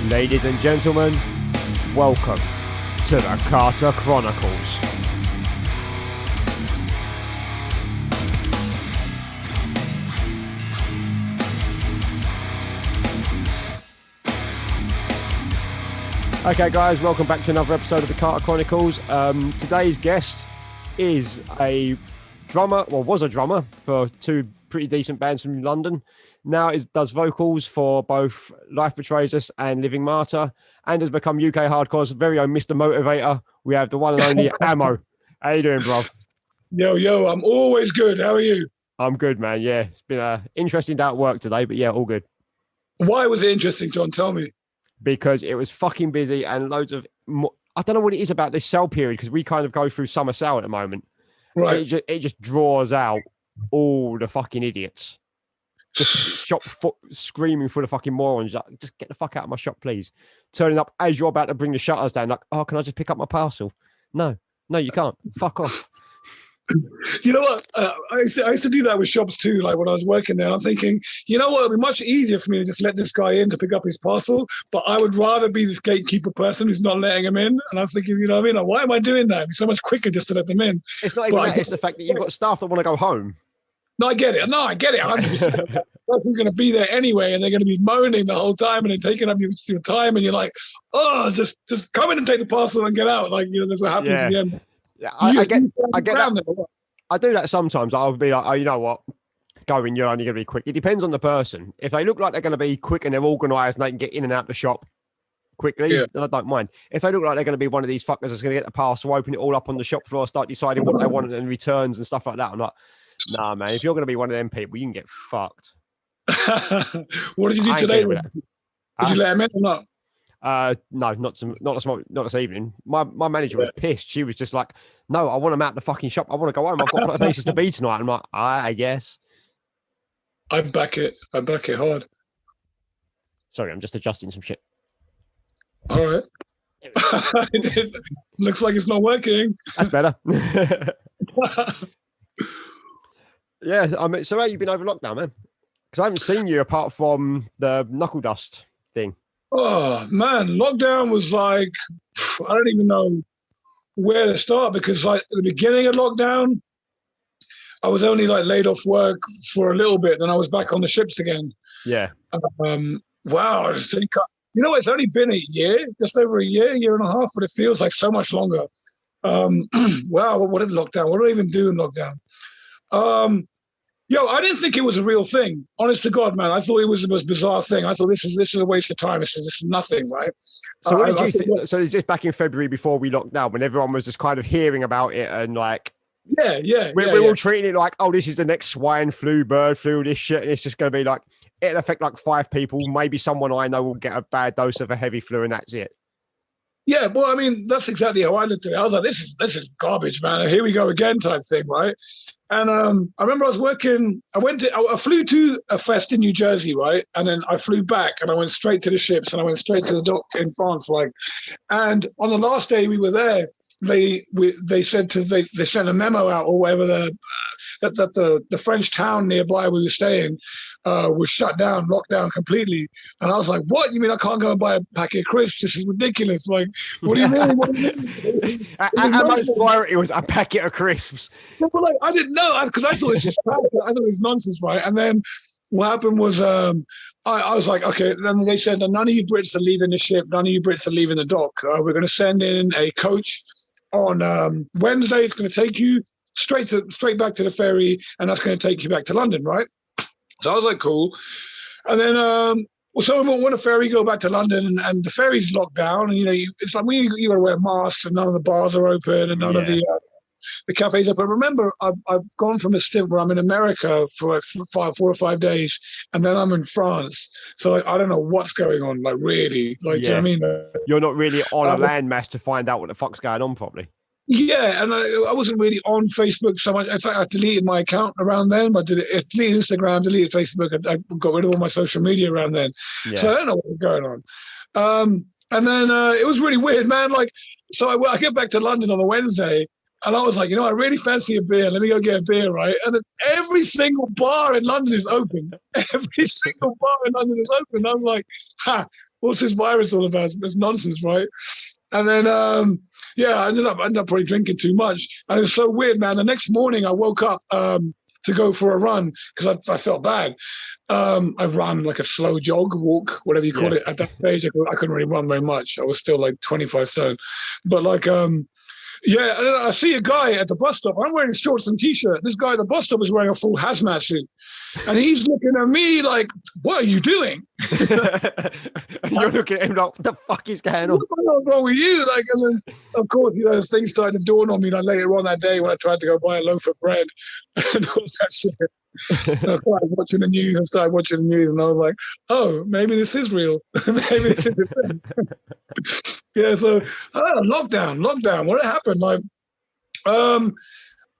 Ladies and gentlemen, welcome to the Kata Chronicles. Okay guys, welcome back to another episode of the Kata Chronicles. Today's guest is a drummer, well was a drummer for two pretty decent bands from London. Now does vocals for both Life Betrays Us and Living Martyr, and has become UK Hardcore's very own Mr. Motivator. We have the one and only Ammo. How you doing, bruv? Yo, I'm always good. How are you? I'm good, man. Yeah, it's been an interesting day at work today, but yeah, all good. Why was it interesting, John? Tell me. Because it was fucking busy and loads of... I don't know what it is about this sale period, because we kind of go through summer sale at the moment. Right. It just draws out all the fucking idiots. Just shop screaming for the fucking morons. Like, just get the fuck out of my shop, please. Turning up as you're about to bring the shutters down. Like, oh, can I just pick up my parcel? No, you can't. Fuck off. You know what? I used to do that with shops too. Like when I was working there, I'm thinking, you know what? It'd be much easier for me to just let this guy in to pick up his parcel. But I would rather be this gatekeeper person who's not letting him in. And I'm thinking, you know what I mean? Like, why am I doing that? It'd be so much quicker just to let them in. It's not even that. It's the fact that you've got staff that want to go home. No, I get it. 100%. The person's going to be there anyway, and they're going to be moaning the whole time, and they're taking up your time, and you're like, oh, just come in and take the parcel and get out. Like, you know, that's what happens at the end. Yeah, I get that. I do that sometimes. I'll be like, oh, you know what? Go in, you're only going to be quick. It depends on the person. If they look like they're going to be quick and they're organised and they can get in and out the shop quickly, then I don't mind. If they look like they're going to be one of these fuckers that's going to get the parcel, open it all up on the shop floor, start deciding what they want and returns and stuff like that, I'm like, nah, man, if you're going to be one of them people, you can get fucked. What did you do today? Did you let him in or not? No, not this evening. My manager was pissed. She was just like, no, I want him out the fucking shop. I want to go home. I've got places to be tonight. I'm like, I guess. I back it hard. Sorry, I'm just adjusting some shit. All right. Looks like it's not working. That's better. Yeah, I mean, so how you been over lockdown, man? Because I haven't seen you apart from the knuckle dust thing. Oh man, lockdown was like, I don't even know where to start, because like at the beginning of lockdown, I was only like laid off work for a little bit, then I was back on the ships again. Yeah. Wow, you know, it's only been a year, just over a year and a half, but it feels like so much longer. Wow, what did lockdown? What did I even do in lockdown? I didn't think it was a real thing. Honest to God, man, I thought it was the most bizarre thing. I thought this is a waste of time. This is nothing, right? So what did you think? So is this back in February before we locked down, when everyone was just kind of hearing about it and like, we're all treating it like, oh, this is the next swine flu, bird flu, this shit, and it's just going to be like, it'll affect like 5 people. Maybe someone I know will get a bad dose of a heavy flu, and that's it. Yeah, well, I mean, that's exactly how I looked at it. I was like, this is garbage, man. Here we go again type thing, right? And I remember I was working, I flew to a fest in New Jersey, right? And then I flew back and I went straight to the ships and I went straight to the dock in France, like. And on the last day we were there, they sent a memo out or whatever that the French town nearby we were staying was shut down, locked down completely. And I was like, what? You mean I can't go and buy a packet of crisps? This is ridiculous. Like, what do you mean? Our most priority was a packet of crisps. But like, I didn't know, because I thought it was just I thought it was nonsense, right? And then what happened was I was like, okay. Then they said, none of you Brits are leaving the ship. None of you Brits are leaving the dock. We're going to send in a coach on Wednesday. It's going to take you straight back to the ferry, and that's going to take you back to London, right? So I was like, cool. And then so when a ferry go back to London and the ferry's locked down, and you know, it's like you got to wear masks, and none of the bars are open, and none of the cafes are open. Remember, I've gone from a stint where I'm in America for like 4 or 5 days, and then I'm in France. So like, I don't know what's going on, like really. Like, do you know what I mean? You're not really on a landmass to find out what the fuck's going on properly. Yeah, and I wasn't really on Facebook so much. In fact, I deleted my account around then. I deleted Instagram, deleted Facebook. I got rid of all my social media around then. Yeah. So I don't know what was going on. And then it was really weird, man. Like, so I get back to London on the Wednesday, and I was like, I really fancy a beer. Let me go get a beer, right? And then every single bar in London is open. Every single bar in London is open. I was like, ha, what's this virus all about? It's nonsense, right? And then, I ended up probably drinking too much. And it was so weird, man. The next morning, I woke up to go for a run because I felt bad. I ran like a slow jog, walk, whatever you call it. At that stage, I couldn't really run very much. I was still like 25 stone. But like, and then I see a guy at the bus stop. I'm wearing shorts and t-shirt. This guy at the bus stop is wearing a full hazmat suit. And he's looking at me like, what are you doing? You're looking at him like, what the fuck is going on? What's wrong with you? Like, and then, of course, things started to dawn on me like later on that day when I tried to go buy a loaf of bread and all that shit. I started watching the news and I was like, oh, maybe this is real. Maybe this is a thing. Yeah, so lockdown. What happened? Like,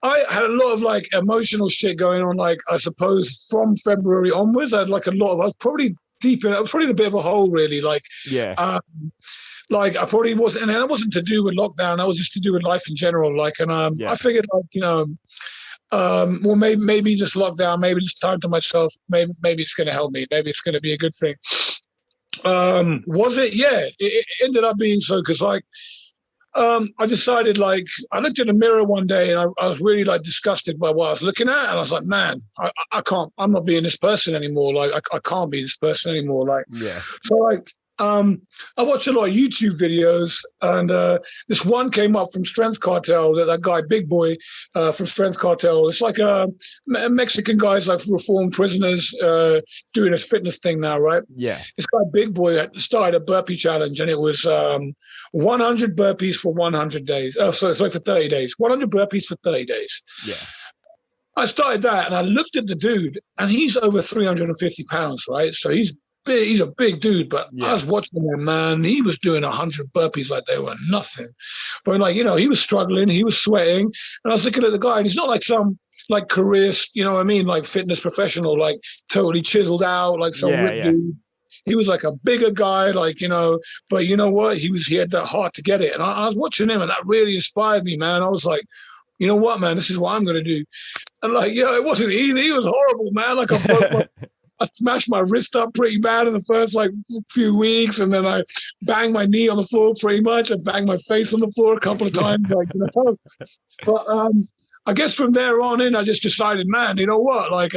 I had a lot of like emotional shit going on. Like, I suppose from February onwards, I had like I was probably deep in. I was probably in a bit of a hole, really. Like, like I probably wasn't, and that wasn't to do with lockdown. That was just to do with life in general. Like, and I figured, like, well, maybe just lockdown, maybe just time to myself. Maybe it's going to help me. Maybe it's going to be a good thing. Was it? Yeah, it ended up being so because like. I decided, like, I looked in the mirror one day and I was really like disgusted by what I was looking at. And I was like, man, I can't, I'm not being this person anymore. Like, I can't be this person anymore. Like, so like, I watched a lot of YouTube videos and this one came up from Strength Cartel, that guy, Big Boy from Strength Cartel. It's like Mexican guys, like reformed prisoners doing this fitness thing now, right? Yeah. This guy, Big Boy, started a burpee challenge and it was 100 burpees for 100 days. Oh, sorry, for 30 days. 100 burpees for 30 days. Yeah. I started that and I looked at the dude and he's over 350 pounds, right? So he's big, he's a big dude, but I was watching him, man. He was doing 100 burpees like they were nothing. But like, he was struggling, he was sweating. And I was looking at the guy and he's not like some like career, like fitness professional, like totally chiseled out, like some ripped dude. He was like a bigger guy, like, but you know what? He had that heart to get it. And I was watching him and that really inspired me, man. I was like, you know what, man, this is what I'm going to do. And like, it wasn't easy. It was horrible, man. Like I smashed my wrist up pretty bad in the first like few weeks, and then I banged my knee on the floor pretty much. I banged my face on the floor a couple of times, like, But I guess from there on in, I just decided, man, you know what? Like,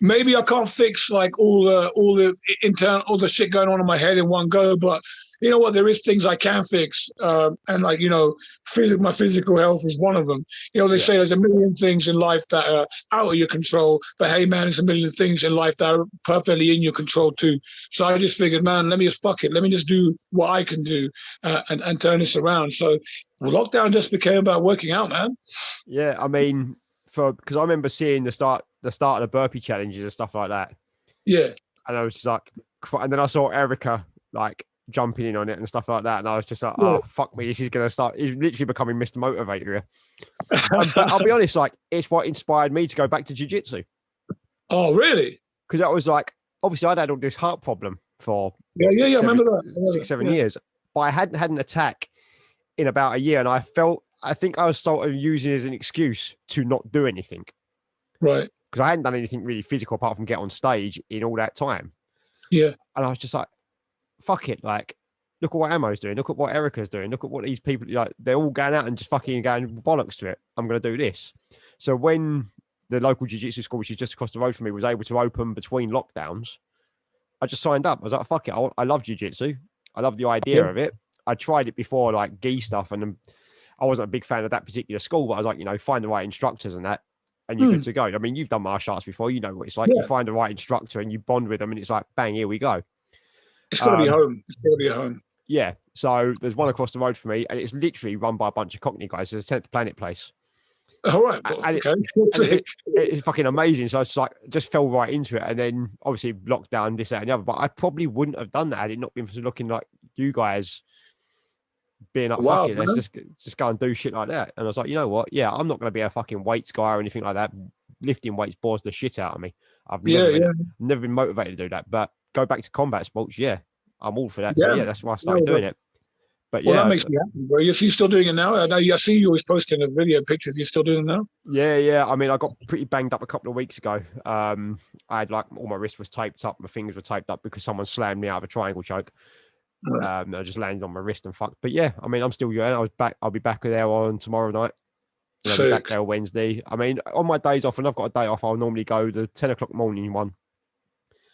maybe I can't fix like all the shit going on in my head in one go, but you know what? There is things I can fix, and like my physical health is one of them. They say there's a million things in life that are out of your control, but hey, man, there's a million things in life that are perfectly in your control too. So I just figured, man, let me just fuck it. Let me just do what I can do and turn this around. So lockdown just became about working out, man. Yeah, I mean, because I remember seeing the start of the burpee challenges and stuff like that. Yeah, and I was just like, and then I saw Erica like jumping in on it and stuff like that, and I was just like, oh fuck me, he's literally becoming Mr. Motivator here. But I'll be honest, like, it's what inspired me to go back to jiu-jitsu. Oh really? Because I was like, obviously I'd had all this heart problem for I remember that 6-7 years, but I hadn't had an attack in about a year, and I think I was sort of using it as an excuse to not do anything, right? Because I hadn't done anything really physical apart from get on stage in all that time. Yeah. And I was just like, fuck it, like, look at what Amo's doing, look at what Erica's doing, look at what these people, like, they're all going out and just fucking going bollocks to it. I'm going to do this. So when the local jiu-jitsu school, which is just across the road from me, was able to open between lockdowns, I just signed up. I was like, fuck it, I love jiu-jitsu. I love the idea of it. I tried it before, like gi stuff, and I wasn't a big fan of that particular school, but I was like, find the right instructors and that, and you're good to go. I mean, you've done martial arts before, you know what it's like. You find the right instructor and you bond with them, and it's like, bang, here we go. It's got to be home. It's got to be at home. Yeah. So there's one across the road for me, and it's literally run by a bunch of Cockney guys. It's a 10th Planet place. All right. Well, and it's fucking amazing. So I was like, just fell right into it. And then obviously lockdown, this, that, and the other. But I probably wouldn't have done that had it not been for looking like you guys being like, fuck it, let's just go and do shit like that. And I was like, you know what? Yeah, I'm not going to be a fucking weights guy or anything like that. Lifting weights bores the shit out of me. I've never been motivated to do that. But go back to combat sports, I'm all for that. So Yeah. yeah, that's why I started doing it. But Well, yeah, that makes me happy, bro. You're still doing it now? I know. I see you always posting a video pictures. You still doing it now? yeah. I mean, I got pretty banged up a couple of weeks ago. I had like all my wrist was taped up, my fingers were taped up because someone slammed me out of a triangle choke. I just landed on my wrist and fucked. But yeah, I mean, I'm still going. I was back. I'll be back there on tomorrow night. And I'll be back there Wednesday. I mean, on my days off, when I've got a day off, I'll normally go the 10 o'clock morning one,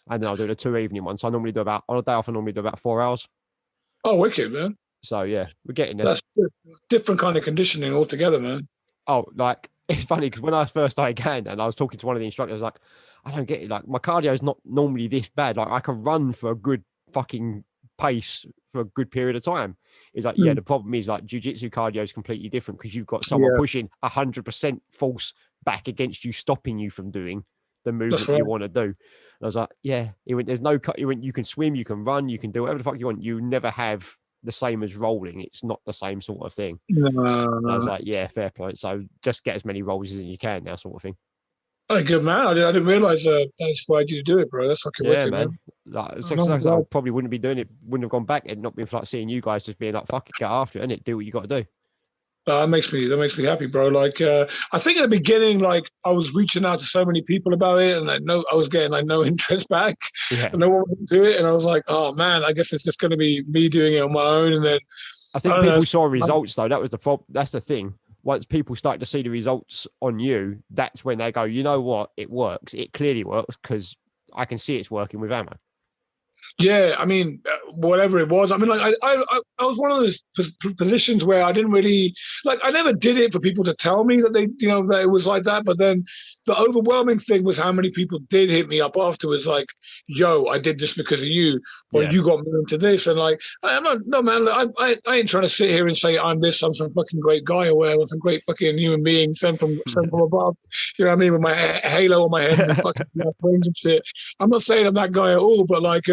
and then I'll do the 2 evening one. So I normally do about, on a day off, I normally do about 4 hours. Oh, wicked, man. So yeah, we're getting there. That's different kind of conditioning altogether, man. Oh, like, it's funny because when I first started going and I was talking to one of the instructors, I was like, I don't get it. Like, my cardio is not normally this bad. Like, I can run for a good fucking pace for a good period of time. It's like, yeah, the problem is like jiu-jitsu cardio is completely different because you've got someone pushing 100% force back against you, stopping you from doing the movement you want to do. And I was like, yeah, he went, there's no cut. He went, you can swim, you can run, you can do whatever the fuck you want. You never have the same as rolling. It's not the same sort of thing. No. I was like, yeah, fair point. So just get as many rolls as you can now, sort of thing. Oh, good man. I didn't realize that inspired you to do it, bro. That's fucking wicked, man. Like, I probably wouldn't be doing it, wouldn't have gone back. It'd not been for like seeing you guys just being like, fuck it, get after it, innit? Do what you got to do. That makes me happy, bro. Like, I think in the beginning, like, I was reaching out to so many people about it, and I was getting like no interest back, and no one would do it, and I was like, oh man, I guess it's just going to be me doing it on my own. And then I think people saw results though. That was the problem. That's the thing. Once people start to see the results on you, that's when they go, you know what, it works. It clearly works because I can see it's working with ammo. Yeah, I mean, whatever it was. I mean, like, I was one of those positions where I didn't really, like, I never did it for people to tell me that that it was like that. But then the overwhelming thing was how many people did hit me up afterwards, like, yo, I did this because of you, or you got me into this. And like, I'm not, no, man, I ain't trying to sit here and say I'm some fucking great guy or whatever, some great fucking human being sent from above. You know what I mean? With my halo on my head and fucking brains and shit. I'm not saying I'm that guy at all, but like,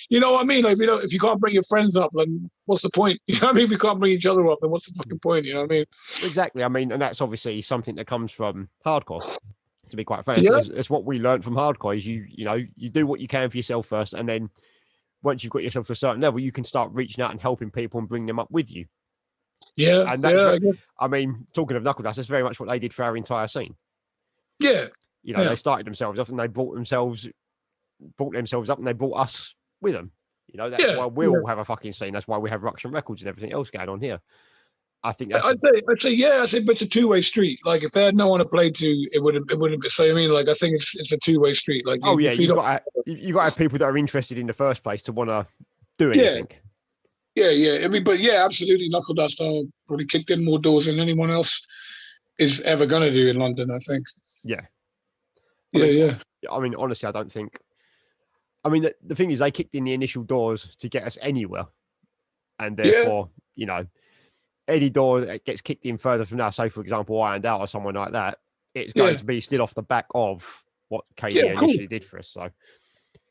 you know what I mean? Like, if you can't bring your friends up, then what's the point? You know what I mean? If you can't bring each other up, then what's the fucking point? You know what I mean? Exactly. I mean, and that's obviously something that comes from hardcore, to be quite fair. It's what we learned from hardcore is you do what you can for yourself first. And then once you've got yourself to a certain level, you can start reaching out and helping people and bring them up with you. Yeah. And I mean, talking of Knuckle Dust, that's very much what they did for our entire scene. Yeah. They started themselves off and they brought themselves up and they brought us with them. That's why we all have a fucking scene. That's why we have Ruction Records and everything else going on here. I think that's. I'd say, but it's a two-way street. Like, if they had no one to play to, it wouldn't be. So I mean, like, I think it's a two-way street. Like, you got to have people that are interested in the first place to want to do anything. Yeah. I mean, but yeah, absolutely. Knuckle Dust probably kicked in more doors than anyone else is ever going to do in London, I think. Yeah. I mean, honestly, I don't think. I mean, the thing is, they kicked in the initial doors to get us anywhere. And therefore, any door that gets kicked in further from now, say, for example, Ironed Out or someone like that, it's going to be still off the back of what KD initially did for us. So,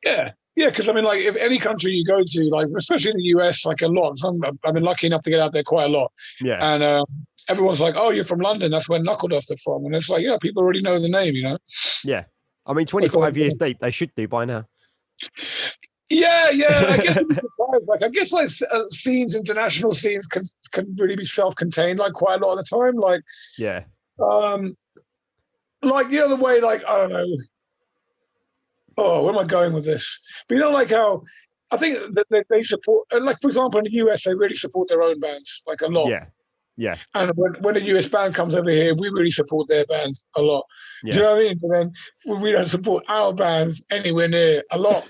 yeah, because I mean, like, if any country you go to, like, especially in the US, like a lot, I've been lucky enough to get out there quite a lot. Yeah. And everyone's like, oh, you're from London. That's where Knuckle Dust are from. And it's like, people already know the name, Yeah. I mean, 25 years deep, they should do by now. Yeah. I guess scenes, international scenes can really be self-contained, like, quite a lot of the time. Like, like, the way, like, I don't know. Oh, where am I going with this? But like how I think that they support, and like, for example, in the US, they really support their own bands, like, a lot. Yeah. And when a US band comes over here, we really support their bands a lot. Yeah. Do you know what I mean? But then we don't support our bands anywhere near a lot.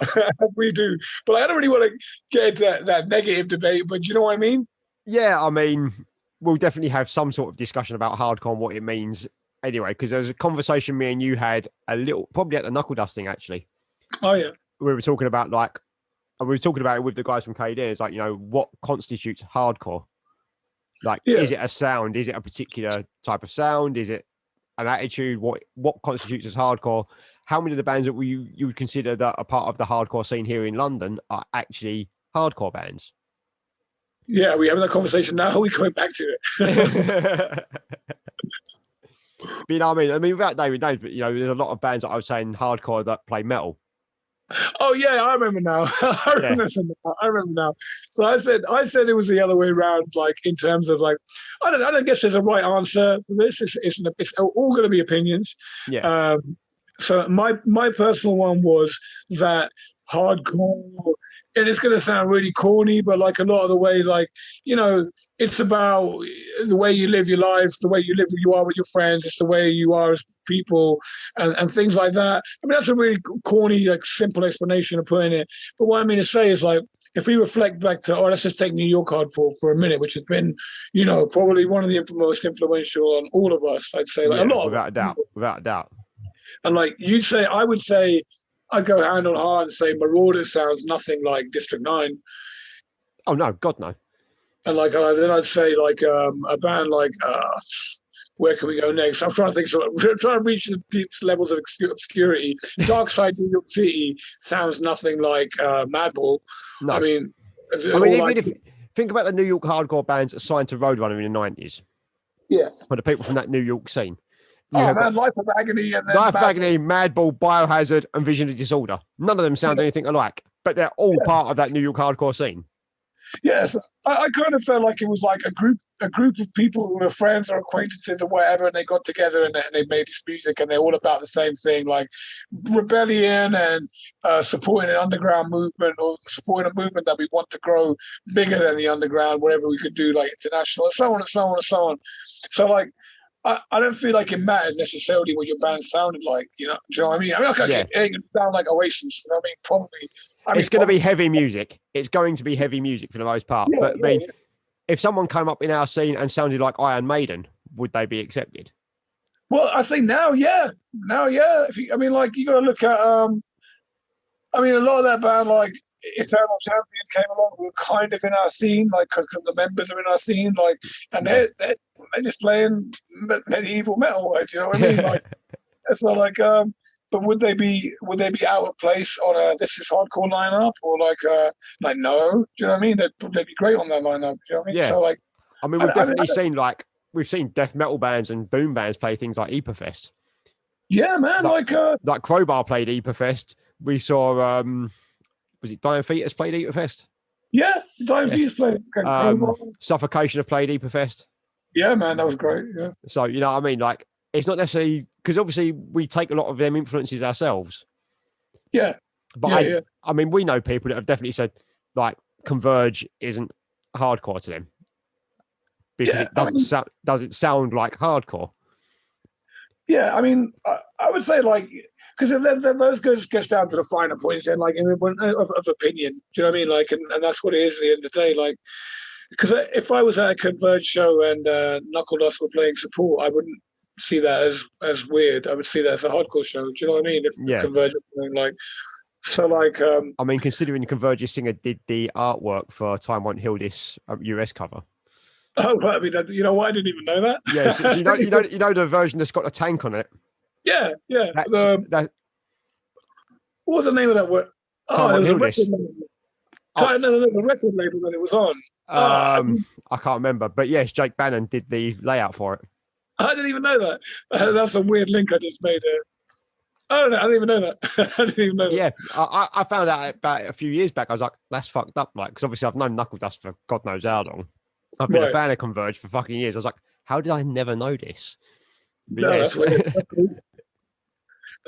We do. But I don't really want to get into that negative debate, but you know what I mean? Yeah, I mean, we'll definitely have some sort of discussion about hardcore and what it means anyway, because there was a conversation me and you had probably at the Knuckle Dust thing, actually. Oh, yeah. We were talking about, like, and we were talking about it with the guys from KD. It's like, what constitutes hardcore? Like, is it a sound? Is it a particular type of sound? Is it an attitude? What constitutes as hardcore? How many of the bands that you would consider that are part of the hardcore scene here in London are actually hardcore bands? Yeah, we having that conversation now. We're going back to it. But I mean, without David names, but there's a lot of bands that I was saying hardcore that play metal, Oh yeah, I remember now. I remember now. So I said it was the other way around. Like in terms of like, I don't guess there's a right answer to this. It's all going to be opinions. Yeah. So my personal one was that hardcore, and it's going to sound really corny, but like a lot of the way, like it's about the way you live your life, the way you are with your friends, it's the way you are as people, and things like that. I mean, that's a really corny, like simple explanation of putting it. But what I mean to say is like, if we reflect back to, let's just take New York hardcore for a minute, which has been, probably one of the most influential on all of us. I'd say like a lot without a doubt, without a doubt. And like I would say, I'd go hand on heart and say Marauder sounds nothing like District 9. Oh no, God no. And like then I'd say like a band like where can we go next? I'm trying to think. So I'm trying to reach the deepest levels of obscurity. Dark Side New York City sounds nothing like Madball. No. I mean, even if think about the New York hardcore bands assigned to Roadrunner in the 90s. Yeah. For the people from that New York scene. Life of Agony and then Life of Agony, Madball, Biohazard, and Vision of Disorder. None of them sound anything alike, but they're all part of that New York hardcore scene. Yes, I kind of felt like it was like a group of people who were friends or acquaintances or whatever, and they got together and they made this music, and they're all about the same thing, like rebellion and supporting an underground movement or supporting a movement that we want to grow bigger than the underground, whatever we could do, like international, and so on and so on and so on. So like, I don't feel like it mattered necessarily what your band sounded like, do you know what I mean? I mean, okay, it ain't gonna sound like Oasis, you know what I mean? Probably. It's going to be heavy music. It's going to be heavy music for the most part. But I mean, if someone came up in our scene and sounded like Iron Maiden, would they be accepted? Well, I say now, yeah. I mean, like you got to look at, I mean, a lot of that band, like Eternal Champion, came along. We were kind of in our scene, like because the members are in our scene, like, and they're just playing medieval metal, like, you know what I mean? Like, it's not like, but would they be out of place on a This Is Hardcore lineup, or like no? Do you know what I mean? They'd be great on that lineup. Do you know what I mean? Yeah. So like, I mean, we've seen death metal bands and doom bands play things like Eperfest. Yeah, man. Like Crowbar played Eperfest. We saw was it Dying Fetus played Eperfest? Yeah, Dying Fetus played. Suffocation have played Eperfest. Yeah, man, that was great. Yeah. So you know what I mean? Like, it's not necessarily because obviously we take a lot of them influences ourselves. Yeah. But I mean, we know people that have definitely said like Converge isn't hardcore to them because it doesn't sound like hardcore. Yeah, I mean, I would say like because those gets down to the finer points and like of opinion. Do you know what I mean? Like, and that's what it is at the end of the day. Like, because if I was at a Converge show and Knuckle Dust were playing support, I wouldn't see that as weird. I would see that as a hardcore show. Do you know what I mean? If Converge was like, so like. I mean, considering Converge's singer did the artwork for Time Won't Heal This US cover. Oh, right. I mean, you know what? I didn't even know that. Yeah, so you know the version that's got a tank on it. Yeah. What was the name of that word? Time Won't Heal This. The record label that it was on. I can't remember, but yes, Jake Bannon did the layout for it. I didn't even know that. That's a weird link I just made. I don't know. I didn't even know that. Yeah, I found out about it a few years back. I was like, that's fucked up. Like, because obviously I've known Knuckle Dust for God knows how long. I've been a fan of Converge for fucking years. I was like, how did I never know this? But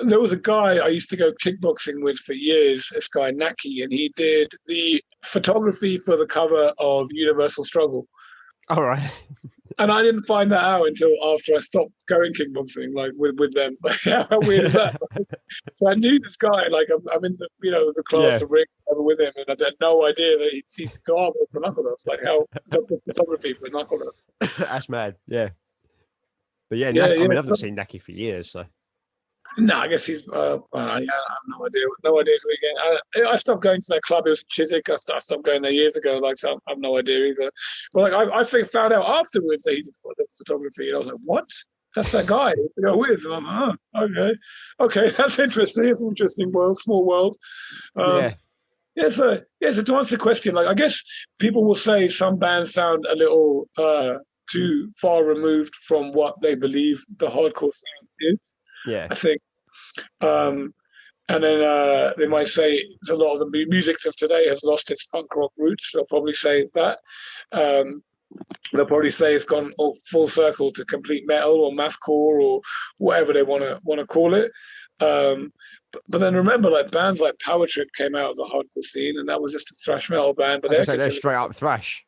there was a guy I used to go kickboxing with for years, this guy Naki, and he did the photography for the cover of Universal Struggle. All right. And I didn't find that out until after I stopped going kickboxing, like with them. How weird is that? So I knew this guy, like I'm in the class of ring with him, and I had no idea that he'd go on for Knuckle Dust, like how the photography for Knuckle Dust. That's mad, yeah. But I mean, I haven't seen Naki for years, so. No, I guess he's. I have no idea. No idea who again. I stopped going to that club. It was Chiswick. I stopped going there years ago. Like, so I have no idea either. But like, I found out afterwards that he did the photography, and I was like, "What? That's that guy?" Weird. And I'm like, okay, that's interesting. It's an interesting world, small world. So to answer the question, like, I guess people will say some bands sound a little too far removed from what they believe the hardcore sound is. Yeah, I think, and And then they might say a lot of the music of today has lost its punk rock roots. They'll probably say that. They'll probably say it's gone full circle to complete metal or mathcore or whatever they want to call it. But then remember, like bands like Power Trip came out of the hardcore scene, and that was just a thrash metal band. But they're straight up thrash.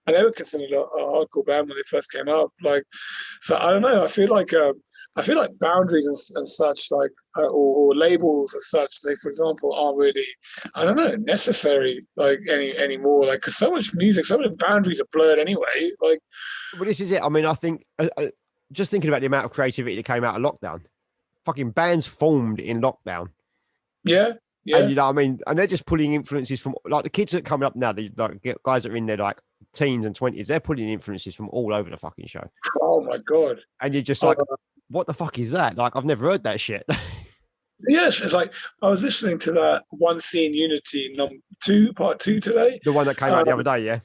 And they were considered a hardcore band when they first came out. Like, so I don't know. I feel like boundaries and such, like, or labels as such, they, for example, aren't really, I don't know, necessary, like, anymore. Like, because so much music, so many boundaries are blurred anyway. Like, well, this is it. I mean, I think, just thinking about the amount of creativity that came out of lockdown, fucking bands formed in lockdown. Yeah. Yeah. And, you know what I mean? And they're just pulling influences from, like, the kids that are coming up now, the like, guys that are in their, like, teens and 20s, they're pulling influences from all over the fucking show. Oh, my God. And you're just like, what the fuck is that? Like, I've never heard that shit. Yes, it's like, I was listening to that One Scene Unity part 2 today. The one that came out the other day, yeah?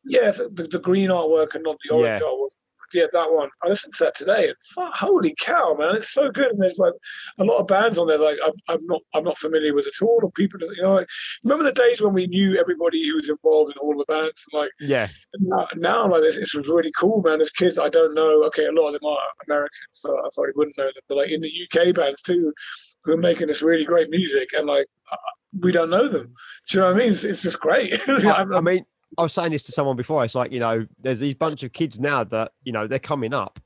Yeah, the green artwork and not the orange artwork. Yeah, that one. I listened to that today, and holy cow, man, it's so good. And there's like a lot of bands on there like I'm not familiar with at all, or people that, you know, like, remember the days when we knew everybody who was involved in all the bands, like, yeah. Now like this was really cool, man. There's kids I don't know. Okay, a lot of them are American, so I probably wouldn't know them, but like in the UK bands too, who are making this really great music, and like we don't know them. Do you know what I mean? It's just great. I mean, I was saying this to someone before. It's like, you know, there's these bunch of kids now that, you know, they're coming up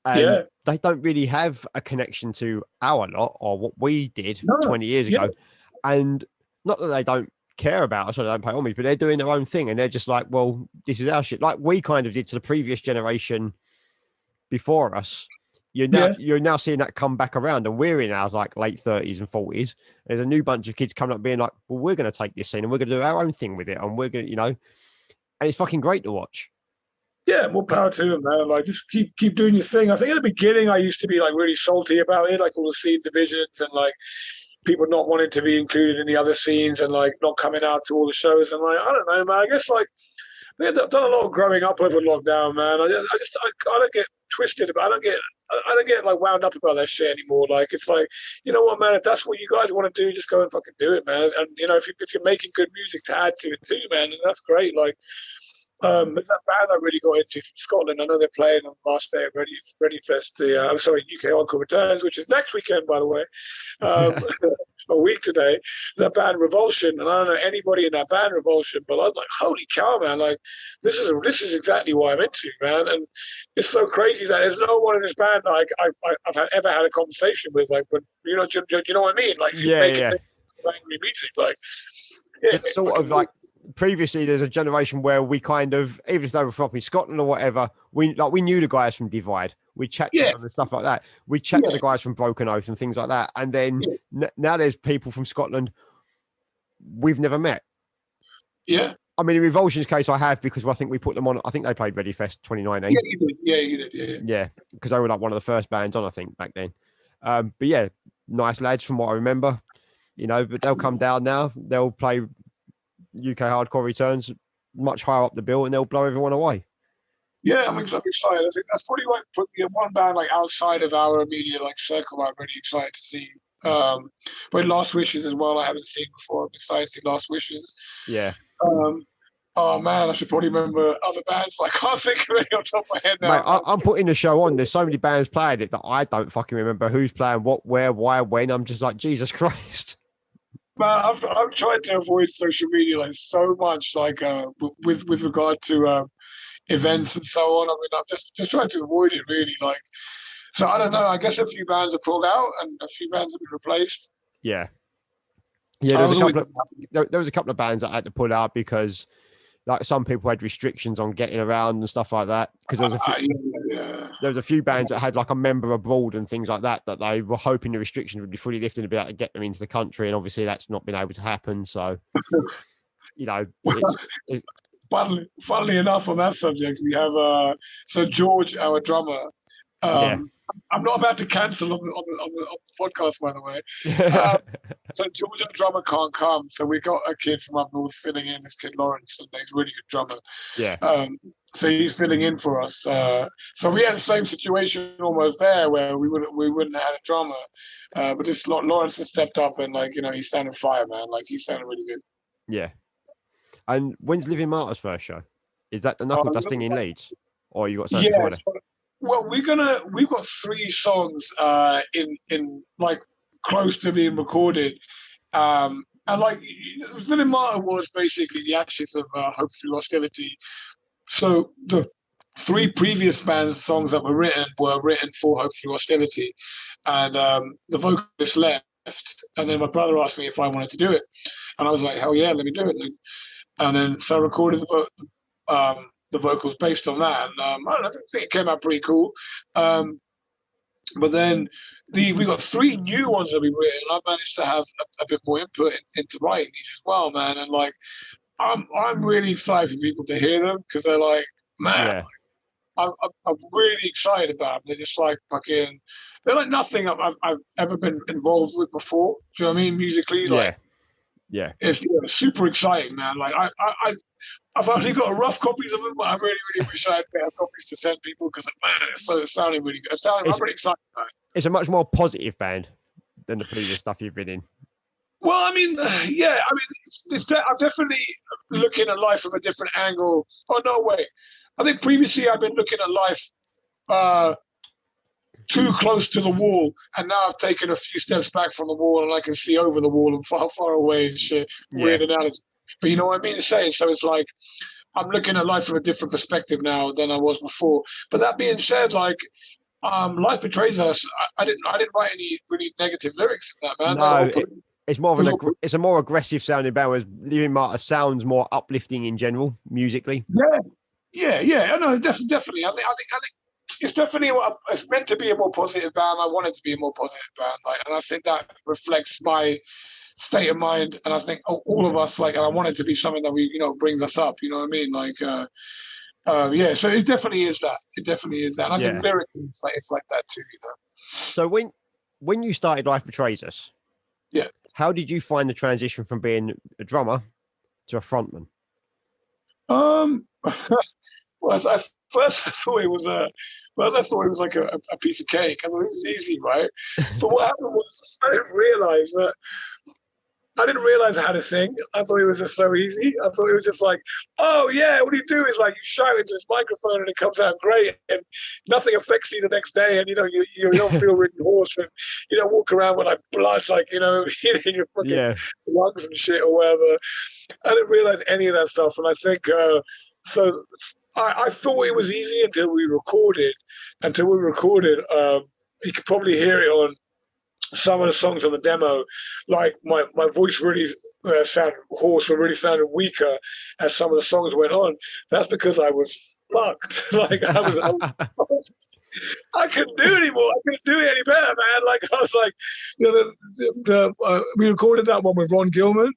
and they don't really have a connection to our lot or what we did 20 years ago. And not that they don't care about us or they don't pay homage, but they're doing their own thing. And they're just like, well, this is our shit. Like we kind of did to the previous generation before us. You're now seeing that come back around, and we're in our like late 30s and 40s. There's a new bunch of kids coming up being like, well, we're going to take this scene and we're going to do our own thing with it. And we're going to, you know, and it's fucking great to watch. Yeah, more power to them, man. Like, just keep doing your thing. I think at the beginning, I used to be like really salty about it, like all the scene divisions and like people not wanting to be included in the other scenes and like not coming out to all the shows. And like, I don't know, man. I guess like I've done a lot of growing up over lockdown, man. I don't get twisted about. I don't get like wound up about that shit anymore. Like, it's like, you know what, man? If that's what you guys want to do, just go and fucking do it, man. And you know, if you're making good music to add to it too, man, then that's great. Like, there's that band I really got into from Scotland. I know they're playing on the last day of Ready Fest. UK Encore Returns, which is next weekend, by the way. A week today, that band Revulsion, and I don't know anybody in that band Revulsion, but I'm like, holy cow, man! Like, this is exactly what I'm into, man. And it's so crazy that there's no one in this band like I've ever had a conversation with, like, when you know, you know what I mean? Like, angry music, like, it's sort of like. Previously, there's a generation where we kind of, even if they were from Scotland or whatever, we knew the guys from Divide. We chat to them and stuff like that. We chat to the guys from Broken Oath and things like that. And then now there's people from Scotland we've never met. Yeah. I mean, in Revulsion's case, I have, because I think we put them on. I think they played Ready Fest 2019. Yeah, you did. Yeah, you did. Yeah, because they were like one of the first bands on, I think, back then. But yeah, nice lads from what I remember. You know, but they'll come down now. They'll play UK Hardcore Returns much higher up the bill, and they'll blow everyone away. Yeah, I'm excited. I think that's probably like one band like outside of our immediate like circle I'm really excited to see. But Last Wishes as well, I haven't seen before. I'm excited to see Last Wishes. Yeah. Oh man, I should probably remember other bands, but I can't think of any on top of my head now. Mate, I'm putting the show on. There's so many bands playing it that I don't fucking remember who's playing what, where, why, when. I'm just like, Jesus Christ. Man, I've tried to avoid social media like so much, like with regard to events and so on. I mean, I'm just trying to avoid it really. Like, so I don't know. I guess a few bands are pulled out and a few bands have been replaced. Yeah. There was a couple of bands that I had to pull out because, like, some people had restrictions on getting around and stuff like that. Because there was a few bands that had like a member abroad and things like that they were hoping the restrictions would be fully lifted to be able to get them into the country, and obviously that's not been able to happen. So, you know, it's funnily enough, on that subject, we have so George, our drummer. I'm not about to cancel on the podcast, by the way. So George, our drummer, can't come. So we got a kid from up north filling in, this kid Lawrence, and he's a really good drummer. Yeah. So he's filling in for us. So we had the same situation almost there, where we wouldn't have had a drummer, but this Lawrence has stepped up and he's standing fire, man. Like he's standing really good. Yeah. And when's Living Martyr's first show? Is that the knuckle dusting in Leeds, or you got something before that? Well, we've got 3 songs in like close to being recorded, and like Living Martyr was basically the ashes of Hope Through Hostility. So the 3 previous bands' songs that were written for Hope Through Hostility, and the vocalist left, and then my brother asked me if I wanted to do it, and I was like, hell yeah, let me do it. And then so I recorded the vocals based on that, and I don't know, I think it came out pretty cool. But then we got 3 new ones that we've written, and I managed to have a bit more input into writing these as well, man. And like, I'm really excited for people to hear them, because they're like, man, I'm really excited about them. They're just like fucking, they're like nothing I've ever been involved with before. Do you know what I mean? Musically, like, yeah, it's super exciting, man. Like I've only got rough copies of them, but I really, really wish I had better copies to send people, because man, it's sounding really good. I'm really excited about it. It's a much more positive band than the previous stuff you've been in. Well, I mean, yeah, I mean, I'm definitely looking at life from a different angle. Oh, no way. I think previously I've been looking at life too close to the wall, and now I've taken a few steps back from the wall, and I can see over the wall and far, far away and shit. Weird analogy. But you know what I mean to say? So it's like, I'm looking at life from a different perspective now than I was before. But that being said, like, Life Betrays Us, I didn't write any really negative lyrics in that, man. No, it's more of it's a more aggressive sounding band, whereas Living Martyr sounds more uplifting in general, musically. Yeah. I know, definitely. I think it's definitely it's meant to be a more positive band. I want it to be a more positive band, like, and I think that reflects my state of mind. And I think all of us, like, and I want it to be something that brings us up. You know what I mean? Like, yeah. So it definitely is that. It definitely is that. And I think lyrically, it's like that too. So when you started Life Betrays Us, how did you find the transition from being a drummer to a frontman? Well, I thought it was like a piece of cake. I thought it was easy, right? But what happened was I didn't realize how to sing. I thought it was just so easy. I thought it was just like, oh yeah, what you do is like you shout into this microphone and it comes out great, and nothing affects you the next day, and you don't feel really hoarse, and you don't walk around with like blood, like in your fucking lungs and shit or whatever. I didn't realize any of that stuff, and I think so. I thought it was easy until we recorded. You could probably hear it on some of the songs on the demo. Like my voice really sounded hoarse, or really sounded weaker as some of the songs went on. That's because I was fucked. Like I couldn't do it anymore. I couldn't do it any better, man. Like I was like, we recorded that one with Ron Gilman.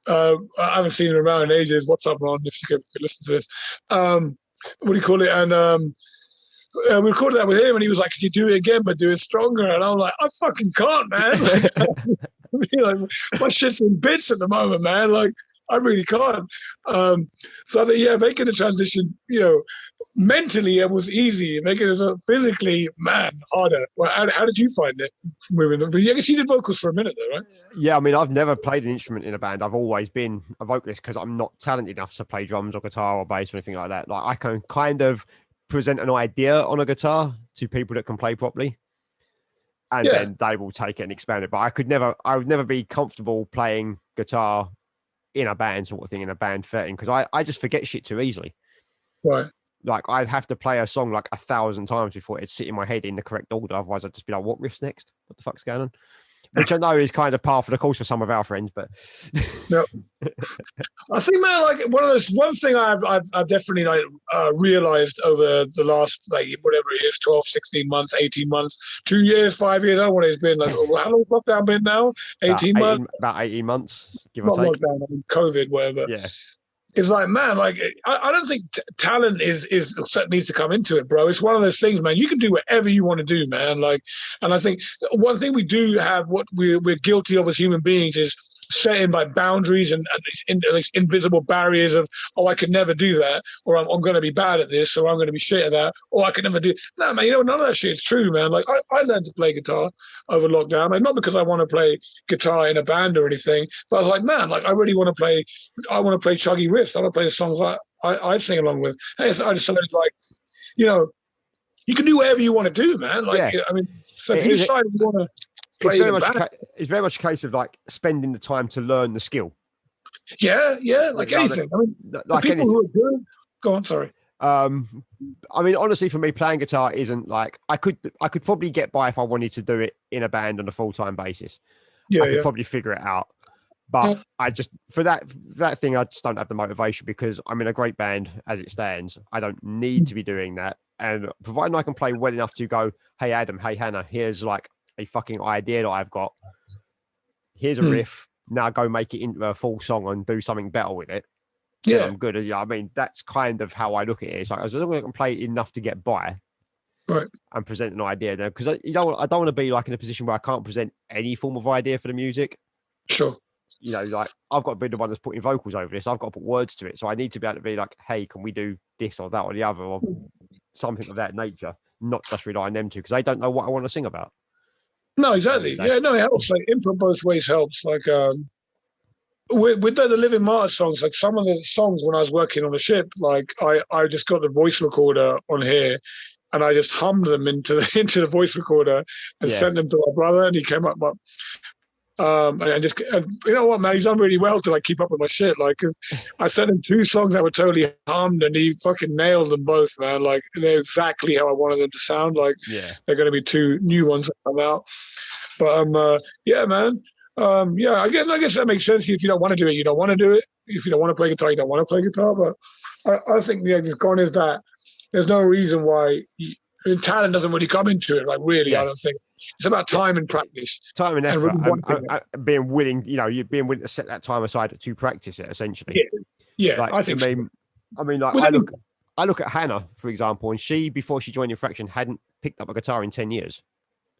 I haven't seen him around in ages. What's up, Ron? If you could listen to this, what do you call it? And we recorded that with him, and he was like, "Can you do it again, but do it stronger?" And I'm like, "I fucking can't, man. Like, my shit's in bits at the moment, man. Like, I really can't." So I think, making the transition, mentally it was easy. Making it physically, man, harder. Well, how did you find it moving? But I guess you did vocals for a minute, though, right? Yeah, I mean, I've never played an instrument in a band. I've always been a vocalist because I'm not talented enough to play drums or guitar or bass or anything like that. Like, I can kind of present an idea on a guitar to people that can play properly, and then they will take it and expand it. But I would never be comfortable playing guitar in a band sort of thing, in a band setting, because I just forget shit too easily. Right. Like, I'd have to play a song like 1,000 times before it'd sit in my head in the correct order. Otherwise, I'd just be like, what riff's next? What the fuck's going on? Which I know is kind of par for the course for some of our friends, but no. I think, man, like one thing I've definitely realized over the last, like, whatever it is, 12, 16 months, 18 months, 2 years, 5 years, I don't know what it's been. Like, how long has lockdown been now? 18 months? About 18 months, give or take. Not lockdown, I mean, COVID, whatever. Yeah. It's like, man, like, I don't think talent needs to come into it, bro. It's one of those things, man. You can do whatever you want to do, man. Like, and I think one thing we do have, what we're guilty of as human beings, is setting like boundaries and these invisible barriers of, oh, I could never do that, or I'm going to be bad at this, or I'm going to be shit at that, or I could never do. No, man, none of that shit is true, man. Like I learned to play guitar over lockdown, like, not because I want to play guitar in a band or anything, but I was like, man, like I really want to play. I want to play chuggy riffs. I want to play the songs I sing along with. Hey, so I decided, like, you can do whatever you want to do, man. Like, I mean, so if you decide you want to play it's very much a case of like spending the time to learn the skill. Yeah, like anything. I mean, like people who are good. Go on, sorry. I mean, honestly, for me, playing guitar isn't like I could probably get by if I wanted to do it in a band on a full-time basis. I could probably figure it out. But I just, for that thing, I just don't have the motivation because I'm in a great band as it stands. I don't need to be doing that. And providing I can play well enough to go, hey, Adam, hey, Hannah, here's like a fucking idea that I've got. Here's a riff. Now go make it into a full song and do something better with it. Yeah, I'm good. I mean, that's kind of how I look at it. It's like, as long as I can play enough to get by, right, and present an idea there. Because I don't want to be like in a position where I can't present any form of idea for the music. Sure. Like I've got to be the one that's putting vocals over this. I've got to put words to it. So I need to be able to be like, hey, can we do this or that or the other or something of that nature? Not just rely on them two because they don't know what I want to sing about. No, exactly. Yeah, no, it helps. Like input both ways helps. Like with the Living Martyr songs, like some of the songs when I was working on the ship, like I just got the voice recorder on here and I just hummed them into the voice recorder and sent them to my brother and he came up and you know what, man, he's done really well to like keep up with my shit. Like, 'cause I sent him 2 songs that were totally hummed, and he fucking nailed them both, man. Like, they're exactly how I wanted them to sound. Like, they're going to be 2 new ones that come out. But yeah, man. Yeah, again, I guess that makes sense. If you don't want to do it, you don't want to do it. If you don't want to play guitar, you don't want to play guitar. But I think the gone is that there's no reason why talent doesn't really come into it. Like, really, I don't think. It's about time and practice. Time and effort. And being willing, you're being willing to set that time aside to practice it, essentially. Yeah, like, I think I mean, like, I look at Hannah, for example, and she, before she joined Infraction, hadn't picked up a guitar in 10 years.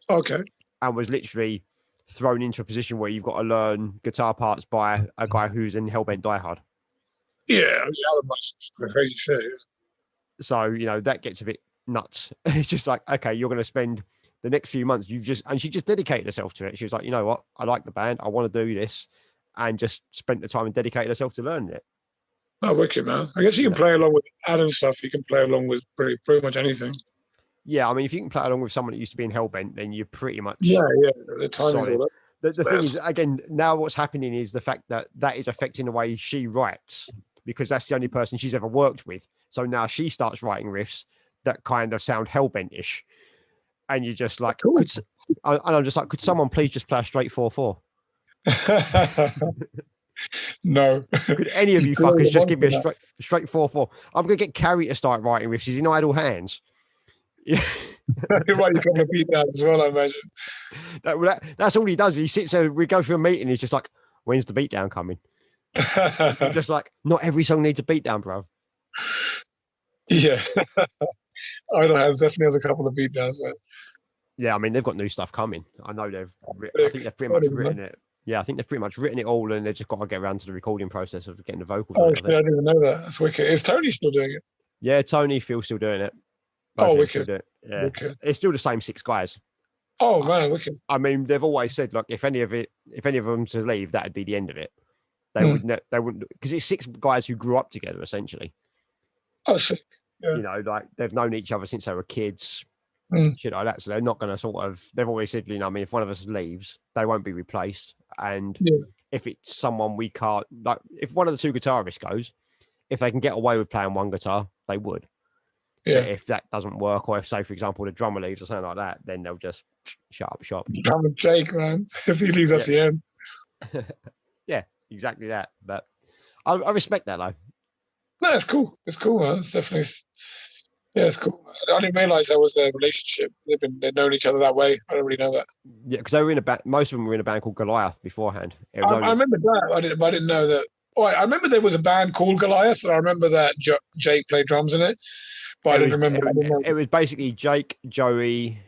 Okay. And was literally thrown into a position where you've got to learn guitar parts by a guy who's in Hellbent diehard. Yeah, Alan Musk's crazy shit. Yeah. So, that gets a bit nuts. It's just like, okay, you're going to spend the next few months, and she just dedicated herself to it. She was like, you know what? I like the band. I want to do this. And just spent the time and dedicated herself to learning it. Oh, wicked, man. I guess you can play along with Adam stuff. You can play along with pretty much anything. Yeah, I mean, if you can play along with someone that used to be in Hellbent, then you're pretty much the timing. The thing is, again, now what's happening is the fact that is affecting the way she writes, because that's the only person she's ever worked with. So now she starts writing riffs that kind of sound Hellbent-ish. And you're just like, cool. I'm just like, could someone please just play a straight 4/4? No. Could any of you fuckers just give me a straight 4/4? I'm going to get Carrie to start writing riffs. He's in idle hands. Yeah. You're right, you got to beat that as well, I imagine. That's all he does. He sits there, we go through a meeting, he's just like, when's the beatdown coming? Just like, not every song needs a beatdown, bro. Yeah. Idle Hands definitely has a couple of beatdowns, man. Yeah, I mean, they've got new stuff coming. I know I think they've pretty much written it. Yeah, I think they've pretty much written it all, and they've just got to get around to the recording process of getting the vocals. Oh, I didn't even know that. That's wicked. Is Tony still doing it? Yeah, Tony, Phil's still doing it. Wicked. Yeah, wicked. It's still the same 6 guys. Oh man, wicked. I mean, they've always said, like, if any of them to leave, that'd be the end of it. They wouldn't, because it's 6 guys who grew up together, essentially. Oh, sick. Yeah. Like, they've known each other since they were kids. Shit like that. So they're not going to they've always said, I mean, if one of us leaves, they won't be replaced. And if it's someone we can't, like, if one of the 2 guitarists goes, if they can get away with playing one guitar, they would. Yeah. But if that doesn't work, or if, say, for example, the drummer leaves or something like that, then they'll just shut up shop. Drummer Jake, man. If he leaves, that's the end. Yeah, exactly that. But I respect that, though. No, it's cool. It's cool, man. It's definitely, it's cool. I didn't realize that was their relationship. They've known each other that way. I don't really know that. Yeah, because they were in a band. Most of them were in a band called Goliath beforehand. I remember that. I didn't know that. Oh, I remember there was a band called Goliath, and I remember that Jake played drums in it. But I didn't remember. It was basically Jake, Joey,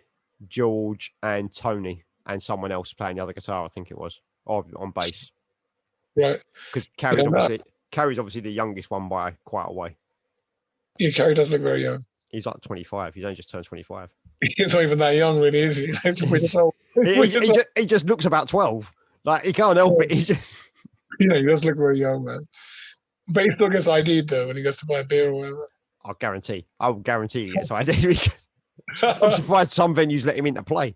George, and Tony, and someone else playing the other guitar. I think it was, or on bass. Right. Because Yeah, Carrie's obviously the youngest one by quite a way. yeah, Carrie does look very young. He's like 25. He's only just turned 25. He's not even that young, really, is he? He's 3 years old. He just looks about 12. Like, he can't help it. He just... Yeah, he does look very young, man. But he still gets ID'd, though, when he goes to buy a beer or whatever. I will guarantee he gets ID'd. I'm surprised some venues let him into play.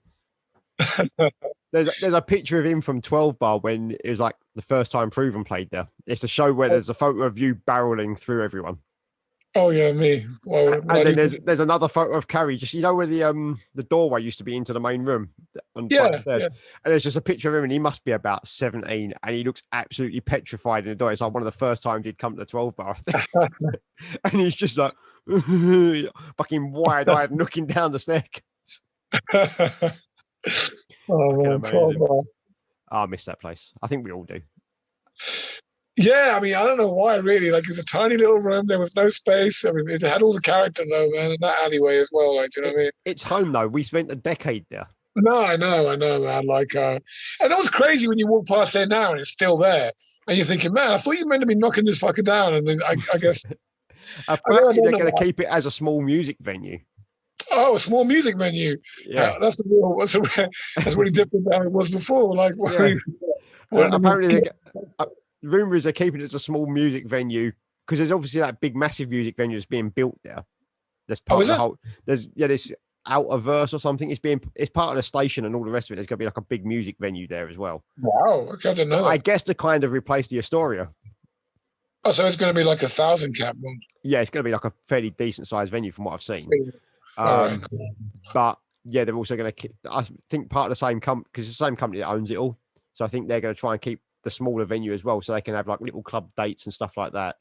There's a picture of him from 12 Bar when it was like the first time Proven played there. It's a show where there's a photo of you barreling through everyone. Oh yeah, me. Well, and then there's another photo of Carrie, just where the doorway used to be into the main room on the stairs. Yeah. And there's just a picture of him, and he must be about 17, and he looks absolutely petrified in the door. It's like one of the first times he'd come to the 12 Bar, I think. And he's just like fucking wide-eyed, looking down the staircase. Oh man, 12 Bar. I miss that place. I think we all do. Yeah, I mean, I don't know why, really. Like, it's a tiny little room. There was no space. I mean, it had all the character, though, man, and that alleyway as well. Like, do you know what I mean? It's home, though. We spent a decade there. No, I know, man. Like, and it was crazy when you walk past there now and it's still there. And you're thinking, man, I thought you were meant to be knocking this fucker down. And then I guess... Apparently, they're going to keep it as a small music venue. Oh, a small music venue. Yeah. That's really different than it was before. Like, apparently... Rumor is they're keeping it as a small music venue because there's obviously that big, massive music venue that's being built there. That's part of the whole. There's this Outerverse or something. It's part of the station and all the rest of it. There's going to be like a big music venue there as well. Wow, I didn't know. I guess to kind of replace the Astoria. Oh, so it's going to be like 1,000 cap one. Yeah, it's going to be like a fairly decent sized venue from what I've seen. Right. But yeah, they're also going to. I think part of the same company because it's the same company that owns it all. So I think they're going to try and keep the smaller venue as well, so they can have like little club dates and stuff like that.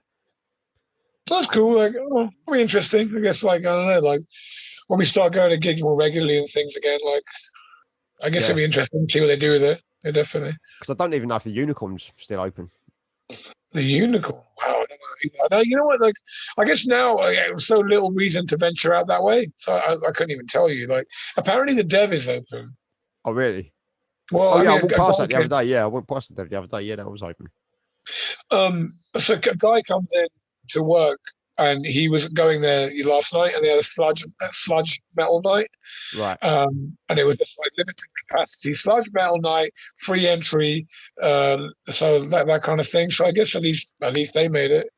That's cool. Like, it'll be interesting. I guess, like, I don't know, like when we start going to gigs more regularly and things again, like, I guess it'll be interesting to see what they do with it. Yeah, definitely. Because I don't even know if the Unicorn's still open. The Unicorn? Wow, I don't know. I know, you know what? Like, I guess now there's so little reason to venture out that way, so I couldn't even tell you. Like, apparently the Dev is open. Oh, really? Well, I walked past that the other day. Yeah, I went past it the other day. Yeah, that was open. So a guy comes in to work, and he was going there last night, and they had a sludge metal night. Right. And it was just like limited capacity sludge metal night, free entry. So that kind of thing. So I guess at least they made it.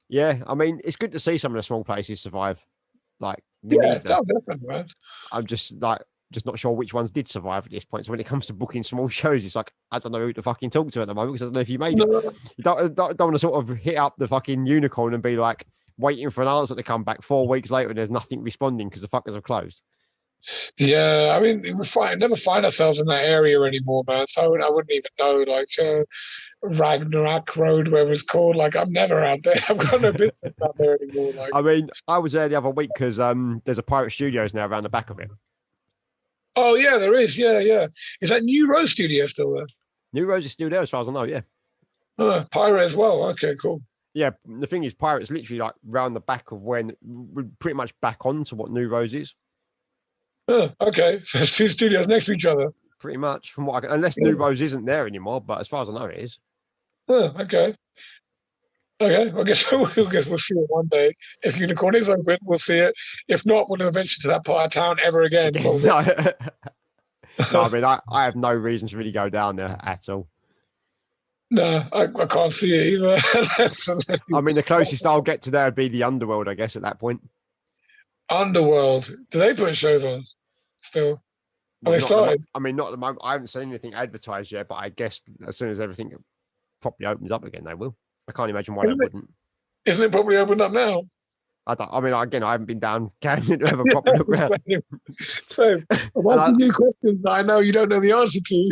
Yeah, I mean, it's good to see some of the small places survive. Like, definitely, man. I'm just not sure which ones did survive at this point. So when it comes to booking small shows, it's like, I don't know who to fucking talk to at the moment because I don't know if you made it. You don't want to sort of hit up the fucking Unicorn and be like waiting for an answer to come back 4 weeks later and there's nothing responding because the fuckers have closed. Yeah, I mean, never find ourselves in that area anymore, man. So I wouldn't even know, like, Ragnarok Road, whatever it's called. Like, I'm never out there. I've got no business out there anymore. Like, I mean, I was there the other week because there's a Pirate Studios now around the back of it. Oh, yeah, there is. Yeah. Is that New Rose Studio still there? New Rose is still there as far as I know, yeah. Pirate as well. Okay, cool. Yeah, the thing is, Pirate's literally like round the back of when we're pretty much back on to what New Rose is. Okay. So there's two studios next to each other. Pretty much, from what I can, unless New Rose isn't there anymore, but as far as I know, it is. Okay. I guess we'll see it one day. If Unicorn is open, we'll see it. If not, we'll never venture to that part of town ever again. No, I mean, I have no reason to really go down there at all. No, I can't see it either. I mean, the closest I'll get to there would be the Underworld, I guess, at that point. Underworld. Do they put shows on still? Have they started? I mean, not at the moment. I haven't seen anything advertised yet, but I guess as soon as everything properly opens up again, they will. I can't imagine why they wouldn't. Isn't it probably opened up now? I mean, again, I haven't been down Camden to have a proper look around. So, I'm asking you questions that I know you don't know the answer to.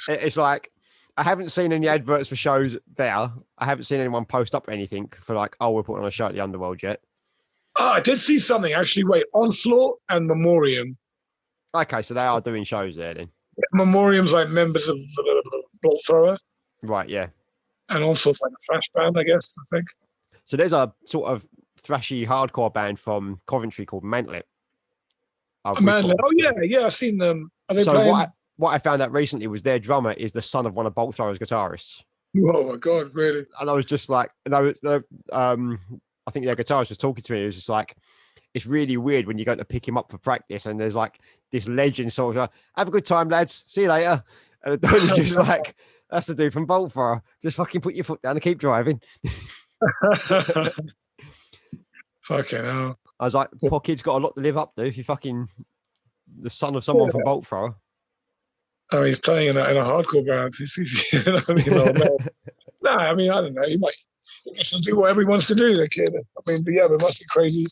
It's like, I haven't seen any adverts for shows there. I haven't seen anyone post up anything for like, oh, we're putting on a show at the Underworld yet. Oh, I did see something, actually. Wait, Onslaught and Memoriam. Okay, so they are doing shows there then. Memoriam's like members of Blood Thrower. Right, yeah. And also like a thrash band, I guess, I think. So there's a sort of thrashy hardcore band from Coventry called Mantlet. Mantlet. Oh, yeah, I've seen them. Are they playing? what I found out recently was their drummer is the son of one of Bolt Thrower's guitarists. Oh my God, really? And I was just like, I think their guitarist was talking to me. It was just like, it's really weird when you're going to pick him up for practice and there's like this legend sort of like, have a good time, lads. See you later. And the dude was just like, that's the dude from Bolt Thrower. Just fucking put your foot down and keep driving. Fucking hell. I was like, poor kid's got a lot to live up to if you're fucking the son of someone from Bolt Thrower. Oh, he's playing in a hardcore band. No, I mean, I don't know. He might just do whatever he wants to do, the kid. I mean, but yeah, but it must be crazy.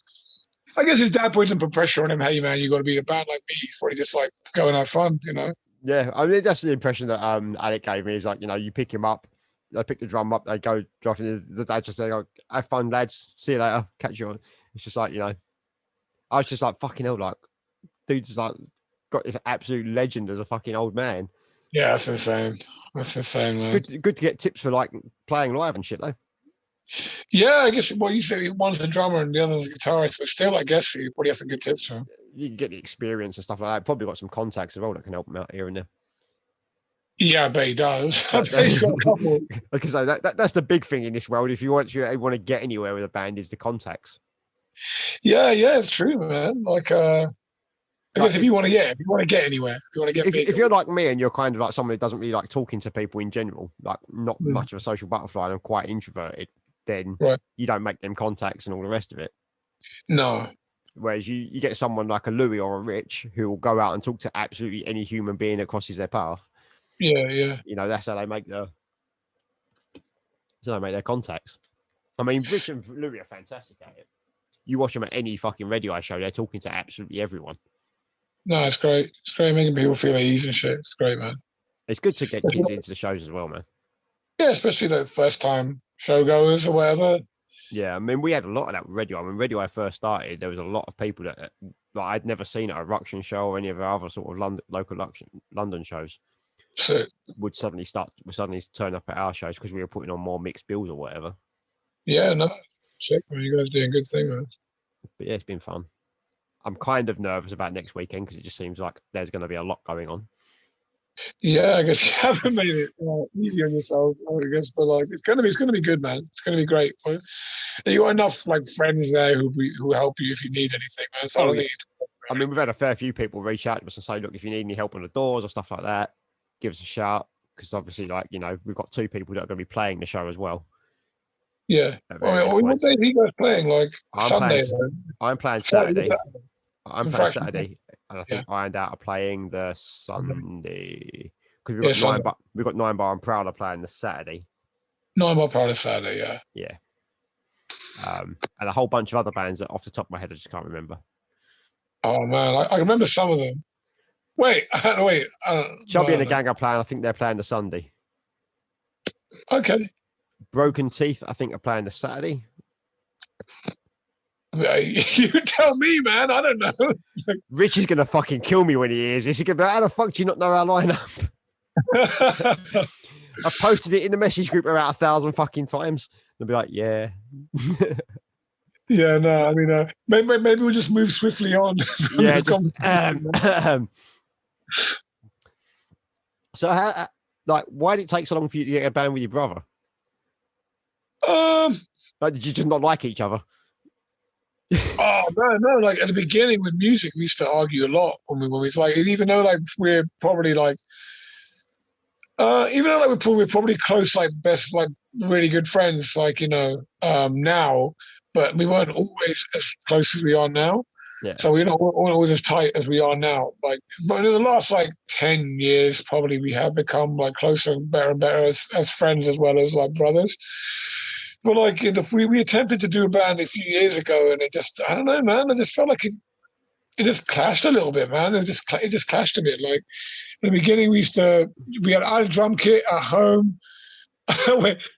I guess his dad put some pressure on him. Hey, man, you got to be in a band like me. He's probably just like, go and have fun, you know? Yeah, I mean, that's the impression that Alec gave me. Is like, you know, you pick him up, they pick the drum up, they go driving. The dad just saying, oh, have fun, lads. See you later. Catch you on. It's just like, you know, I was just like, fucking hell, like, dude's like, got this absolute legend as a fucking old man. Yeah, that's insane. That's insane, man. Good to get tips for like playing live and shit, though. Yeah, I guess what you said, one's the drummer and the other's the guitarist, but still, I guess he probably has some good tips for him. You can get the experience and stuff like that. Probably got some contacts as well that can help him out here and there. Yeah, I bet he does. I bet he's got a couple. Like I say, that's the big thing in this world. If you want to get anywhere with a band, is the contacts. Yeah, it's true, man. Like, I guess if you want to get anywhere, if you want to get if you're like me and you're kind of like someone who doesn't really like talking to people in general, like not much of a social butterfly and I'm quite introverted, then you don't make them contacts and all the rest of it. No. Whereas you get someone like a Louis or a Rich who will go out and talk to absolutely any human being that crosses their path. Yeah. You know, that's how they make their contacts. I mean, Rich and Louis are fantastic at it. You watch them at any fucking radio show, they're talking to absolutely everyone. No, it's great. It's great making people feel at ease and shit. It's great, man. It's good to get kids into the shows as well, man. Yeah, especially the first time showgoers or whatever. Yeah, I mean, we had a lot of that with Radio. I mean, Radio I first started, there was a lot of people that like I'd never seen at a Ruction show or any of our other sort of local London shows. Sick. Would suddenly turn up at our shows because we were putting on more mixed bills or whatever. Yeah, no, sick, man. You guys are doing a good thing, man. But yeah, it's been fun. I'm kind of nervous about next weekend because it just seems like there's going to be a lot going on. Yeah, I guess you haven't made it easy on yourself, I guess, but like it's gonna be good, man. It's gonna be great. But you got enough like friends there who help you if you need anything, man. So I mean, we've had a fair few people reach out to us and say, look, if you need any help on the doors or stuff like that, give us a shout. Because obviously, like, you know, we've got 2 people that are going to be playing the show as well. Yeah. What day are you guys playing? Like Sunday? I'm playing Saturday. I'm playing Saturday. And I think Ironed Out are playing the Sunday. Because we've got 9 Bar and Prowler playing the Saturday. 9 Bar Prowler Saturday, yeah. Yeah. And a whole bunch of other bands that off the top of my head I just can't remember. Oh man, I remember some of them. Wait. Chubby and the Gang are playing, I think they're playing the Sunday. Okay. Broken Teeth, I think, are playing the Saturday. You tell me, man. I don't know. Rich is going to fucking kill me when he hears this. He's going to be like, how the fuck do you not know our lineup? I've posted it in the message group about 1,000 fucking times. They'll be like, yeah. Yeah, no, I mean, maybe we'll just move swiftly on. Yeah, so how, like, why did it take so long for you to get a band with your brother? Like, did you just not like each other? Oh no! Like at the beginning with music, we used to argue a lot when we like, even though like we're probably like, even though like we're probably close, like best, like really good friends, like now, but we weren't always as close as we are now. Yeah. So we're not always as tight as we are now. Like, but in the last like 10 years, probably we have become like closer and better as friends as well as like brothers. But like we attempted to do a band a few years ago, and it just, I don't know, man. I just felt like it just clashed a little bit, man. It just clashed a bit. Like in the beginning, we had our drum kit at home.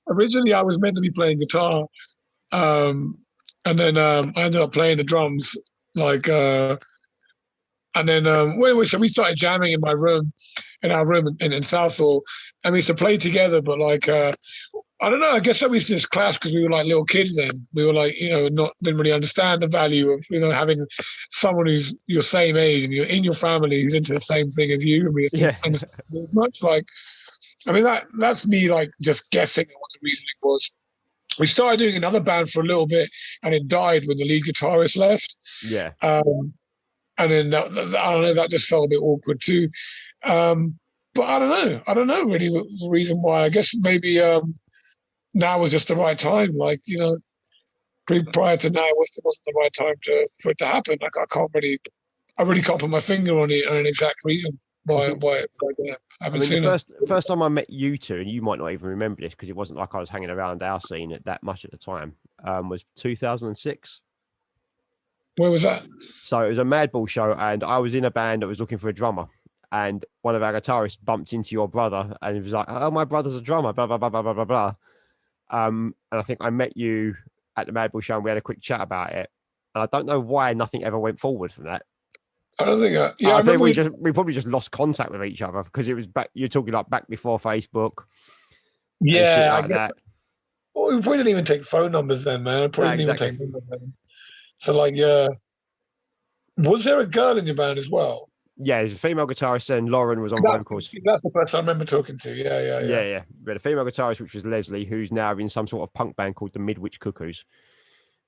Originally, I was meant to be playing guitar, and then I ended up playing the drums. Like, and then so we started jamming in our room in Southall, and we used to play together. But like I don't know. I guess that was just clash because we were like little kids then. We were like, didn't really understand the value of, having someone who's your same age and you're in your family who's into the same thing as you. And we didn't understand as much. Like, I mean, that's me like just guessing what the reasoning was. We started doing another band for a little bit, and it died when the lead guitarist left. Yeah. And then I don't know, that just felt a bit awkward too. But I don't know really the reason why. I guess maybe now was just the right time. Like, prior to now wasn't the right time for it to happen. Like I really can't put my finger on an exact reason why I haven't seen the first time I met you two, and you might not even remember this because it wasn't like I was hanging around our scene that much at the time, was 2006. Where was that? So it was a Madball show, and I was in a band that was looking for a drummer, and one of our guitarists bumped into your brother, and he was like, "Oh, my brother's a drummer." Blah blah blah blah blah blah blah. And I think I met you at the Madball show, and we had a quick chat about it. And I don't know why nothing ever went forward from that. I don't think. I think we probably just lost contact with each other because it was back. You're talking like back before Facebook. Yeah, like that. Well, we didn't even take phone numbers then, man. I probably didn't even take numbers then. So like, was there a girl in your band as well? Yeah, there's a female guitarist, and Lauren was on vocals. That's the person I remember talking to. Yeah. We had a female guitarist, which was Leslie, who's now in some sort of punk band called the Midwich Cuckoos.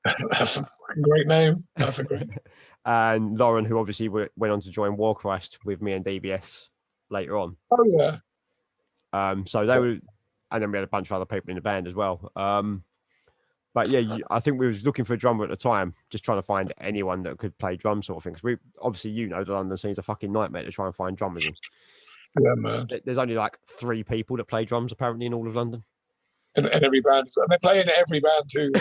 That's a great name. That's a great name. And Lauren, who obviously went on to join Warchrist with me and DBS later on. Oh yeah. So they were, and then we had a bunch of other people in the band as well. But yeah, I think we was looking for a drummer at the time, just trying to find anyone that could play drums, sort of thing. Because we obviously, the London scene's a fucking nightmare to try and find drummers in. Yeah, man. There's only like 3 people that play drums apparently in all of London. And every band, and they play in every band too.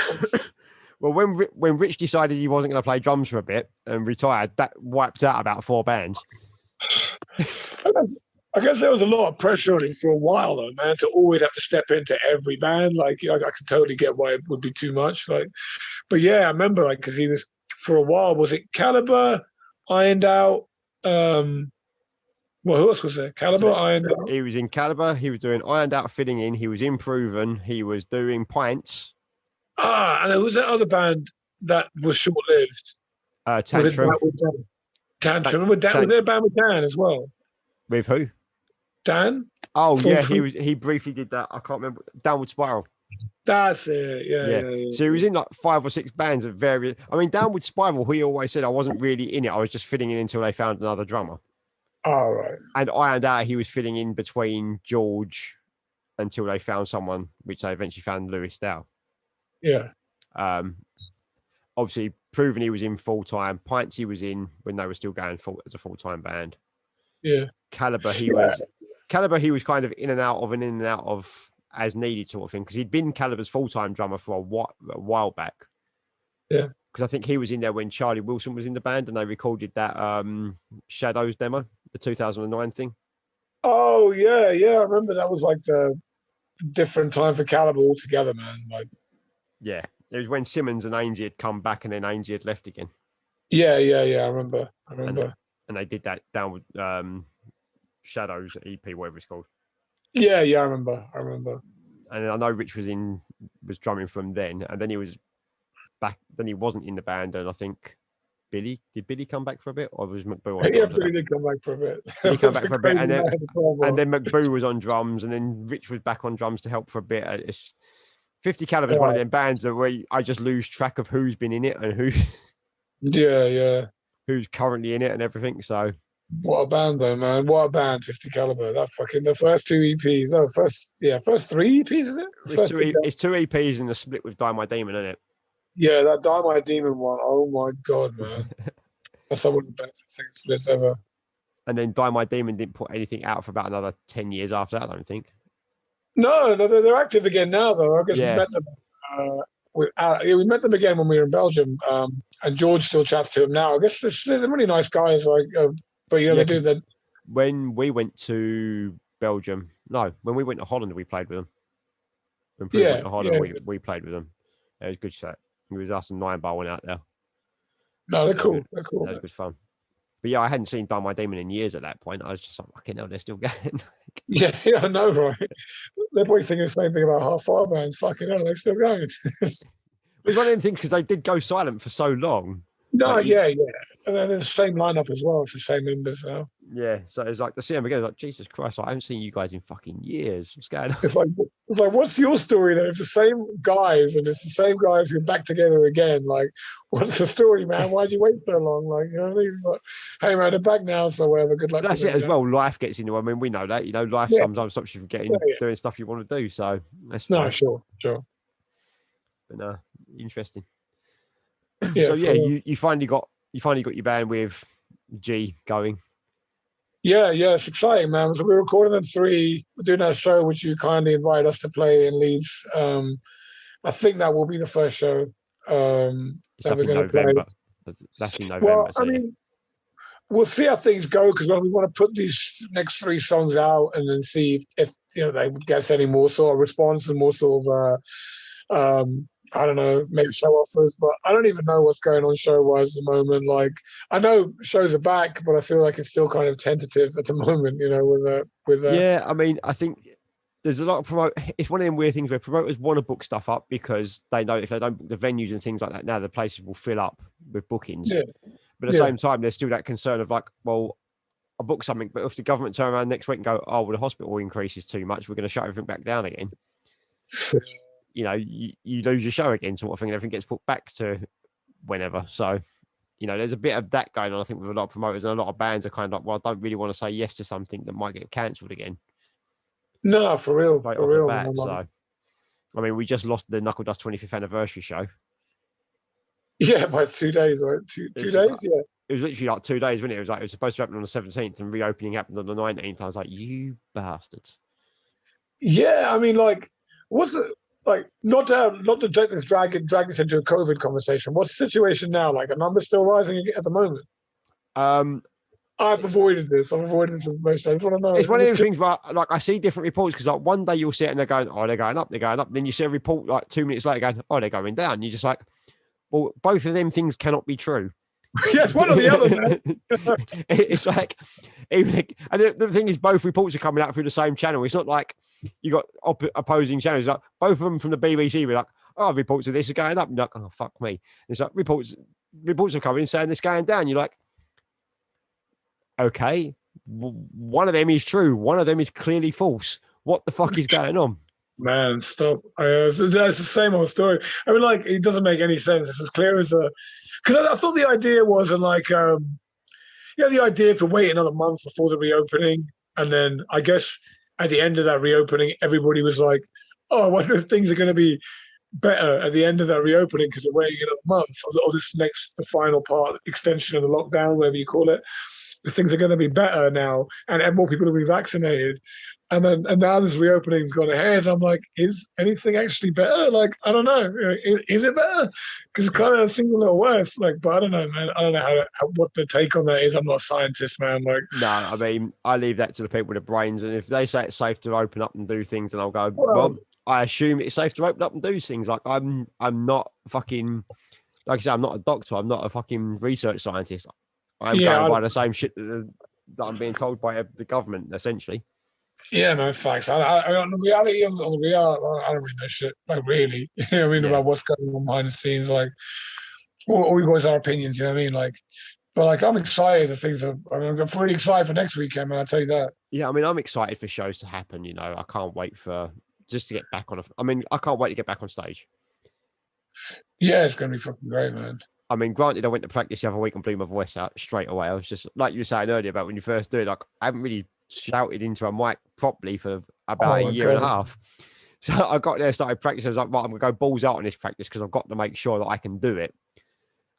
Well, when Rich decided he wasn't going to play drums for a bit and retired, that wiped out about 4 bands. I guess there was a lot of pressure on him for a while, though, man, to always have to step into every band. Like, I could totally get why it would be too much. Like, but yeah, I remember, like, because he was for a while. Was it Caliber, Ironed Out? Well, who else was there? Caliber, Ironed Out. He was in Caliber. He was doing Ironed Out, Fitting In. He was in Proven. He was doing Pints. And there was that other band that was short-lived. Tantrum. Tantrum. Was there a band with Dan as well? With who? Dan? Oh yeah, he briefly did that. I can't remember. Downward Spiral. That's it. Yeah. So he was in like 5 or 6 bands of various. I mean, Downward Spiral. He always said I wasn't really in it. I was just fitting in until they found another drummer. Oh right. And Ironed Out, he was fitting in between George until they found someone, which they eventually found Lewis Dow. Yeah. Obviously, Proven he was in full time. Pints he was in when they were still going as a full time band. Yeah. Caliber he was kind of in and out of as needed sort of thing because he'd been Caliber's full time drummer for a while back. Yeah. Because I think he was in there when Charlie Wilson was in the band and they recorded that Shadows demo, the 2009 thing. Oh yeah. I remember that was like the different time for Caliber altogether, man. Like. Yeah, it was when Simmons and Ainsley had come back and then Ainsley had left again. Yeah. I remember. And they did that Downward Shadows EP, whatever it's called. Yeah, I remember. And I know Rich was drumming from then, and then he was back. Then he wasn't in the band, and I think did Billy come back for a bit, or was McBoo? Yeah, Billy did come back for a bit. Billy came back for a bit, and then McBoo was on drums, and then Rich was back on drums to help for a bit. It's 50 Caliber is one of them bands where I just lose track of who's been in it and who. Yeah. Who's currently in it and everything. So. What a band though, man! What a band, 50 Caliber. That fucking the first 2 EPs. No, first 3 EPs, is it? It's 2 EPs and a split with Die My Demon, isn't it? Yeah, that Die My Demon one. Oh my god, man! That's one of the best splits ever. And then Die My Demon didn't put anything out for about another 10 years after that, I don't think. No, they're active again now, though. I guess we met them. We met them again when we were in Belgium, and George still chats to him now. I guess they're really nice guys. Like, but they do that. When we went to Belgium, when we went to Holland, we played with them. When we went to Holland, we played with them. It was a good set. It was us and 9 Bar went out there. No, they're cool. They're cool. That was good fun. But yeah, I hadn't seen Done My Demon in years at that point. I was just like, fucking hell, they're still going. Yeah, I know, right? They're probably thinking the same thing about half-hour bands. Fucking hell, they're still going. It's one of them things because they did go silent for so long. No, Like, yeah. And then it's the same lineup as well. It's the same members now. yeah, so it's like to see them again. Like, Jesus Christ, I haven't seen you guys in fucking years. What's going on? It's like, what's your story then? It's the same guys, and it's the same guys who are back together again. Like, what's the story, man? Why'd you wait so long? Like, you know what I mean? Like, hey, man, they're back now, so whatever. Good luck. That's it as well. Life gets in the way. I mean, we know that. You know, life sometimes stops you from doing stuff you want to do. So that's fine. No, sure. But no, interesting. Yeah, so yeah, you finally got your band with G going. Yeah, it's exciting, man. So we're recording at 3. We're doing that show which you kindly invited us to play in Leeds. I think that will be the first show that we're going to play. That's in November. Well, I mean, we'll see how things go because we want to put these next 3 songs out and then see if they get us any more sort of response and more sort of I don't know, maybe show offers, but I don't even know what's going on show-wise at the moment. Like, I know shows are back, but I feel like it's still kind of tentative at the moment, with Yeah, I mean, I think there's a lot of it's one of them weird things where promoters want to book stuff up because they know if they don't book the venues and things like that now, the places will fill up with bookings. Yeah. But at the same time, there's still that concern of like, well, I book something, but if the government turn around next week and go, oh, well, the hospital increase is too much, we're going to shut everything back down again. You lose your show again, sort of thing, and everything gets put back to whenever. So, there's a bit of that going on, I think, with a lot of promoters, and a lot of bands are kind of like, well, I don't really want to say yes to something that might get cancelled again. No, for real. Right for off real. the bat, so, I mean, we just lost the Knuckle Dust 25th anniversary show. Yeah, by 2 days, right? Two days, yeah. It was literally like 2 days, wasn't it? It was supposed to happen on the 17th, and reopening happened on the 19th. I was like, you bastards. Yeah, I mean, like, what's it? Like, not to drag this into a COVID conversation. What's the situation now? Like, are numbers still rising at the moment? I've avoided this. Information. I just want to know. It's one of those things where, like, I see different reports because, like, one day you'll see it and they're going, oh, they're going up. Then you see a report like 2 minutes later going, oh, they're going down. You're just like, well, both of them things cannot be true. Yes, one or the other, man. It's like, and the thing is, both reports are coming out through the same channel. It's not like you got opposing channels. Like both of them from the BBC were like, oh, reports of this are going up. And you're like, oh, fuck me. And it's like reports are coming in saying it's going down. You're like, okay, one of them is true. One of them is clearly false. What the fuck is going on? Man, stop. That's the same old story. I mean, like, it doesn't make any sense. It's as clear as a... Because I thought the idea was, the idea for wait another month before the reopening. And then I guess at the end of that reopening, everybody was like, oh, I wonder if things are going to be better at the end of that reopening because they're waiting another month or the final part, extension of the lockdown, whatever you call it. Because things are going to be better now and more people will be vaccinated. And now this reopening's gone ahead. And I'm like, is anything actually better? Like, I don't know. Is it better? Because it kind of seems a little worse. Like, but I don't know, man. I don't know what the take on that is. I'm not a scientist, man. Like, no, I mean, I leave that to the people with the brains. And if they say it's safe to open up and do things, then I'll go, well, I assume it's safe to open up and do things. Like, I'm not fucking, like I said, I'm not a doctor. I'm not a fucking research scientist. I'm going by the same shit that I'm being told by the government, essentially. Yeah, no, facts. On the reality of we are, I don't really know shit. Like, really, you know what I mean, about what's going on behind the scenes. Like, all we got is our opinions. You know what I mean? Like, but like, I'm excited. I'm pretty excited for next weekend, man. I'll tell you that. Yeah, I mean, I'm excited for shows to happen. I can't wait to get back on. I can't wait to get back on stage. Yeah, it's gonna be fucking great, man. I mean, granted, I went to practice the other week and blew my voice out straight away. I was just like you were saying earlier about when you first do it. Like, I haven't really shouted into a mic properly for about a year and a half. So I got there, started practicing. I was like, right, I'm gonna go balls out on this practice because I've got to make sure that I can do it.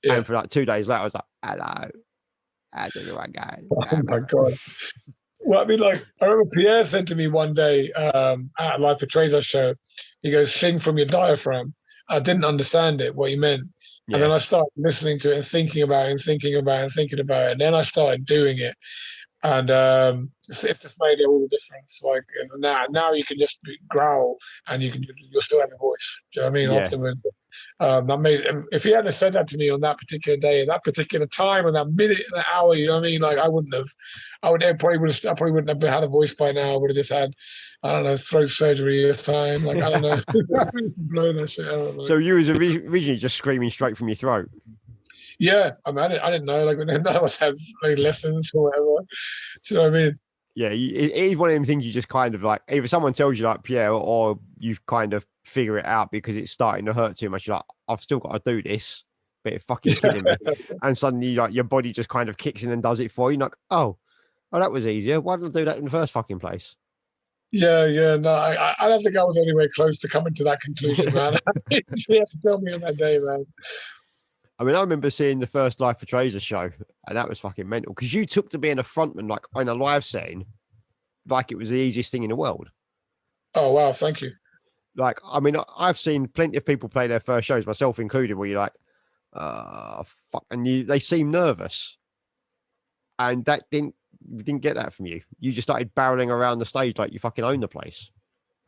Yeah. And for like 2 days later, I was like, hello, how's everyone going? Oh my god. Well, I mean, like, I remember Pierre said to me one day at a Live Portrays Us show, he goes, sing from your diaphragm. I didn't understand what he meant. Yeah. And then I started listening to it and thinking about it. And then I started doing it. And it's just made all the difference. Like, now you can just growl and you'll still have a voice. Do you know what I mean? Yeah. Afterwards. That made if he hadn't said that to me on that particular day, that particular time, and that minute, and that hour, you know what I mean? Like I wouldn't have, I probably wouldn't have had a voice by now. I would have just had, I don't know, throat surgery or something. Like I don't know, blow that shit out. Like, So you was originally just screaming straight from your throat. yeah, I mean, I didn't know. Like I didn't know I was having like, lessons or whatever. Do you know what I mean? Yeah, it is one of them things you just kind of like, either someone tells you like Pierre, or you kind of figure it out because it's starting to hurt too much. You're like, I've still got to do this, but it's fucking killing me. And suddenly like your body just kind of kicks in and does it for you. You're like, oh, that was easier. Why didn't I do that in the first fucking place? Yeah, no, I don't think I was anywhere close to coming to that conclusion, man. You have to tell me on that day, man. I mean, I remember seeing the first Life for Tracer show, and that was fucking mental because you took to being a frontman like in a live setting, like it was the easiest thing in the world. Oh wow, thank you. Like, I mean, I've seen plenty of people play their first shows, myself included, where you're like, fuck, and they seem nervous, and that didn't get that from you. You just started barreling around the stage like you fucking own the place.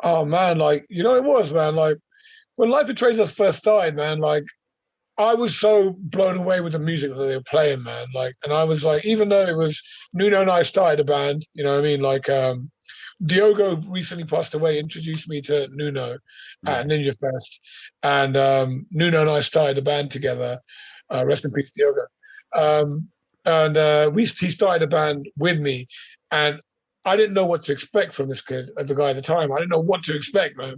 Oh man, like you know it was, man. Like when Life of Trailers first started, man, like I was so blown away with the music that they were playing, man. Like, and I was like, even though it was Nuno and I started a band, you know what I mean? Like, Diogo recently passed away, introduced me to Nuno at Ninja Fest, and Nuno and I started a band together. Rest in peace, Diogo. He started a band with me, and I didn't know what to expect from this kid, the guy at the time. I didn't know what to expect, man.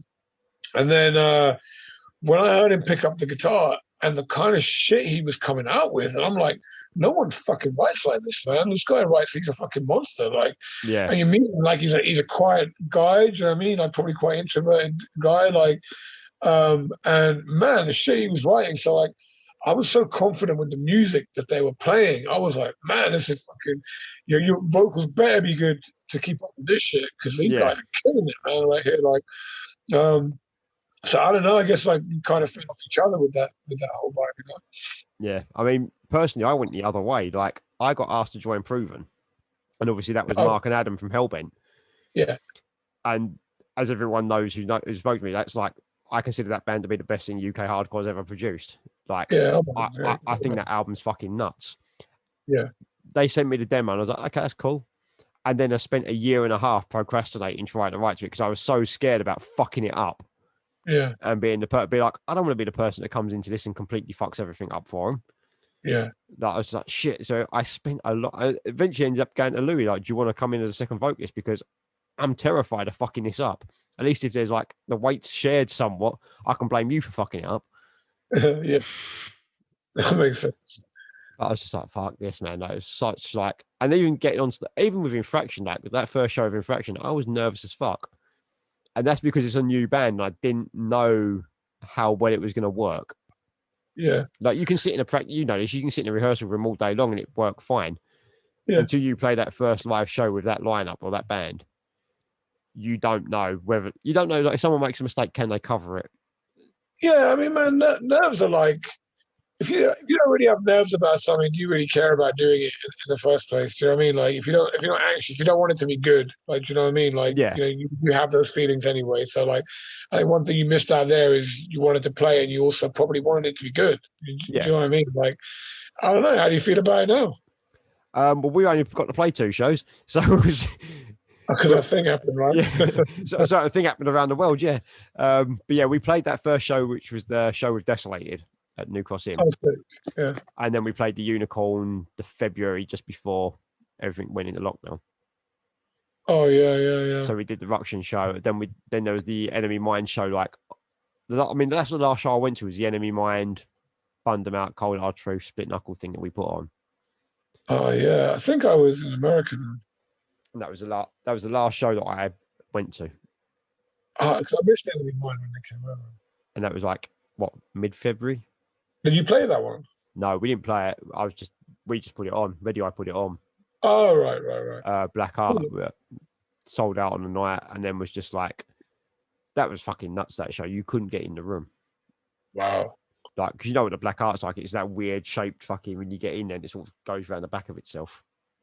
And then when I heard him pick up the guitar and the kind of shit he was coming out with, and I'm like, no one fucking writes like this, man. This guy writes, he's a fucking monster. Like, yeah. And you meet him like he's a quiet guy, do you know what I mean? Like probably quite introverted guy, like, and man, the shit he was writing. So like, I was so confident with the music that they were playing. I was like, man, this is fucking, your vocals better be good to keep up with this shit because these guys are killing it, man. Right here, like, so I don't know. I guess like we kind of fed off each other with that whole vibe. You know? Yeah, I mean, personally, I went the other way. Like, I got asked to join Proven, and obviously that was Mark and Adam from Hellbent. Yeah, and as everyone knows who spoke to me, that's like I consider that band to be the best thing UK hardcore's ever produced. Like, I think that album's fucking nuts. Yeah, they sent me the demo, and I was like, okay, that's cool. And then I spent a year and a half procrastinating trying to write to it because I was so scared about fucking it up. Yeah. And be like, I don't want to be the person that comes into this and completely fucks everything up for him. Yeah. Like, I was like, shit. So I spent a lot. I eventually ended up going to Louis, like, do you want to come in as a second vocalist? Because I'm terrified of fucking this up. At least if there's like the weight's shared somewhat, I can blame you for fucking it up. Yeah. That makes sense. I was just like, fuck this, man. That was such like, and even getting on, even with Infraction, like that first show of Infraction, I was nervous as fuck. And that's because it's a new band and I didn't know how well it was going to work. Yeah. Like you can sit in a practice, you know this, you can sit in a rehearsal room all day long and it worked fine. Yeah. Until you play that first live show with that lineup or that band. You don't know whether, you don't know, like if someone makes a mistake, can they cover it? Yeah, I mean, man, nerves are like, if you don't really have nerves about something, do you really care about doing it in the first place? Do you know what I mean? Like, if you're not anxious, if you don't want it to be good, like, do you know what I mean? Like, yeah. You have those feelings anyway. So, like, I think one thing you missed out there is you wanted to play, and you also probably wanted it to be good. Do you know what I mean? Like, I don't know. How do you feel about it now? Well, we only got to play 2 shows, so it was. Because that thing happened, right? Yeah. So a thing happened around the world, yeah. But yeah, we played that first show, which was the show with Desolated at New Cross Inn. Yeah. And then we played the Unicorn the February just before everything went into lockdown. Oh yeah. So we did the Ruction show. Then there was the Enemy Mind show. Like, I mean, that's the last show I went to was the Enemy Mind, Bund Them Out, Cold Hard Truth, Split Knuckle thing that we put on. Oh yeah, I think I was in America then. And that was the last show that I went to. I missed Enemy Mind when they came over. And that was like what, mid-February? Did you play that one? No, we didn't play it. We just put it on. I put it on. Oh, right. Black Art sold out on the night, and then was just like, that was fucking nuts, that show. You couldn't get in the room. Wow. Like, because you know what the Black Art's like, it's that weird shaped fucking, when you get in there, it sort of goes around the back of itself.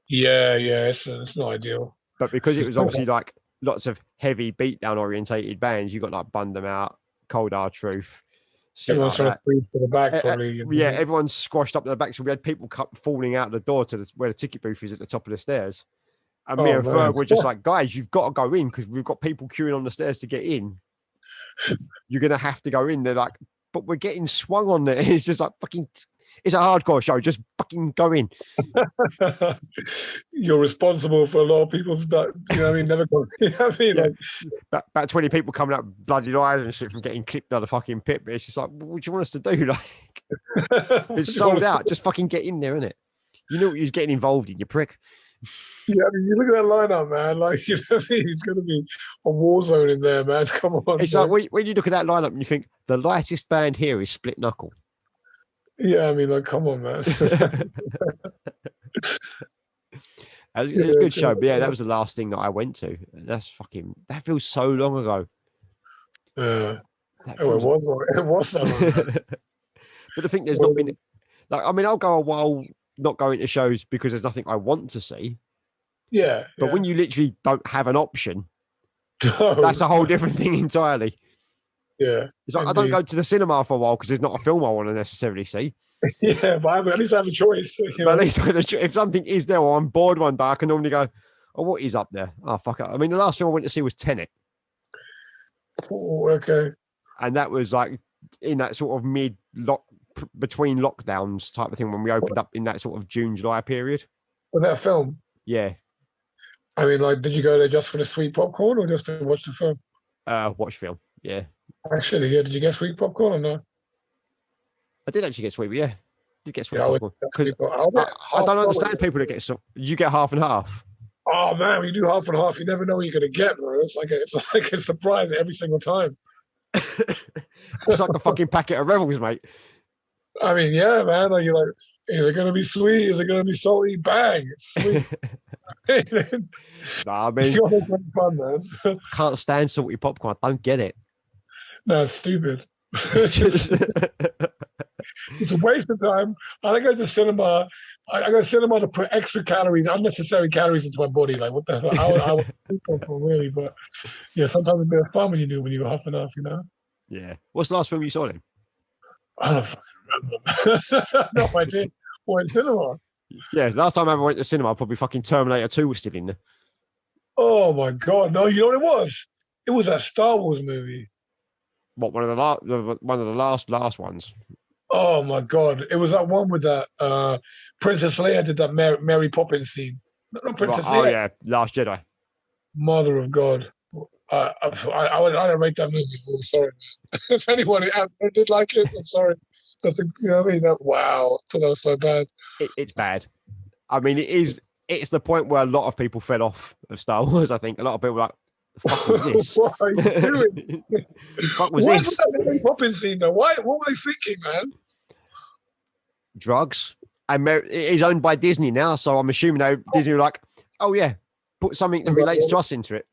Yeah, it's not ideal. But because it was obviously like lots of heavy beatdown orientated bands, you got like Bund Them Out, Cold Hard Truth, shit Everyone's like trying that. to squeeze to the back, probably. Yeah, everyone's squashed up to the back. So we had people falling out the door to where the ticket booth is at the top of the stairs. And me and Ferg were just like, guys, you've got to go in because we've got people queuing on the stairs to get in. You're going to have to go in. They're like, but we're getting swung on there. It's just like fucking, it's a hardcore show. Just fucking go in. You're responsible for a lot of people's, you know what I mean? Never go. You know what I mean? Yeah. Like, About 20 people coming up bloody eyes and shit from getting clipped out of the fucking pit. But it's just like, what do you want us to do? Like, it's sold out. Just fucking get in there, innit? You know what you're getting involved in, you prick. Yeah, I mean, you look at that lineup, man. Like, you know what I mean? It's going to be a war zone in there, man. Come on. It's man. like when you look at that lineup and you think the lightest band here is Split Knuckle. Yeah, I mean, like, come on, man. It was a good show, but yeah, that was the last thing that I went to. That feels so long ago. It was so long ago. But I think there's not been, like, I mean, I'll go a while not going to shows because there's nothing I want to see. Yeah. But when you literally don't have an option, No. that's a whole different thing entirely. Yeah. It's like, I don't go to the cinema for a while because there's not a film I want to necessarily see. Yeah, but at least I have a choice. But at least if something is there or I'm bored one day, I can normally go, oh, what is up there? Oh, fuck it. I mean, the last film I went to see was Tenet. Oh, okay. And that was like in that sort of between lockdowns type of thing when we opened up in that sort of June, July period. Was that a film? Yeah. I mean, like, did you go there just for the sweet popcorn or just to watch the film? Watch film. Yeah. Actually, yeah. Did you get sweet popcorn or no? I did actually get sweet, but yeah. Did get sweet Yeah, popcorn. I don't understand people that get some. You get half and half. Oh man, when you do half and half, you never know what you're gonna get, bro. It's like a surprise every single time. It's like a fucking packet of Rebels, mate. I mean, yeah, man. Like, you're like, is it gonna be sweet? Is it gonna be salty? Bang, it's sweet. Nah, I mean, fun, man. Can't stand salty popcorn. I don't get it. No, it's stupid. It's a waste of time. I go to cinema. I go to cinema to put extra calories, unnecessary calories into my body. Like, what the hell? I would think really, but yeah, sometimes it's a bit of fun when you go half and half, you know? Yeah. What's the last film you saw then? I don't fucking remember. Not my team. Or in cinema. Yeah, last time I ever went to cinema, probably fucking Terminator 2 was still in there. Oh my God. No, you know what it was? It was a Star Wars movie. What, one of the last ones? Oh my God. It was that one with that Princess Leia did that Mary Poppins scene. Not Princess Leia. Oh yeah, Last Jedi. Mother of God. I don't rate that movie. I'm sorry. If anyone did like it, I'm sorry. But you know what I mean? Wow. I thought that was so bad. It's bad. I mean, it's the point where a lot of people fell off of Star Wars, I think. A lot of people were like, the fuck was this? What are you doing? The fuck was Why this? was that Mary Poppins scene though? What were they thinking, man? Drugs. And it is owned by Disney now, so I'm assuming Disney were like, oh yeah, put something that relates to us into it.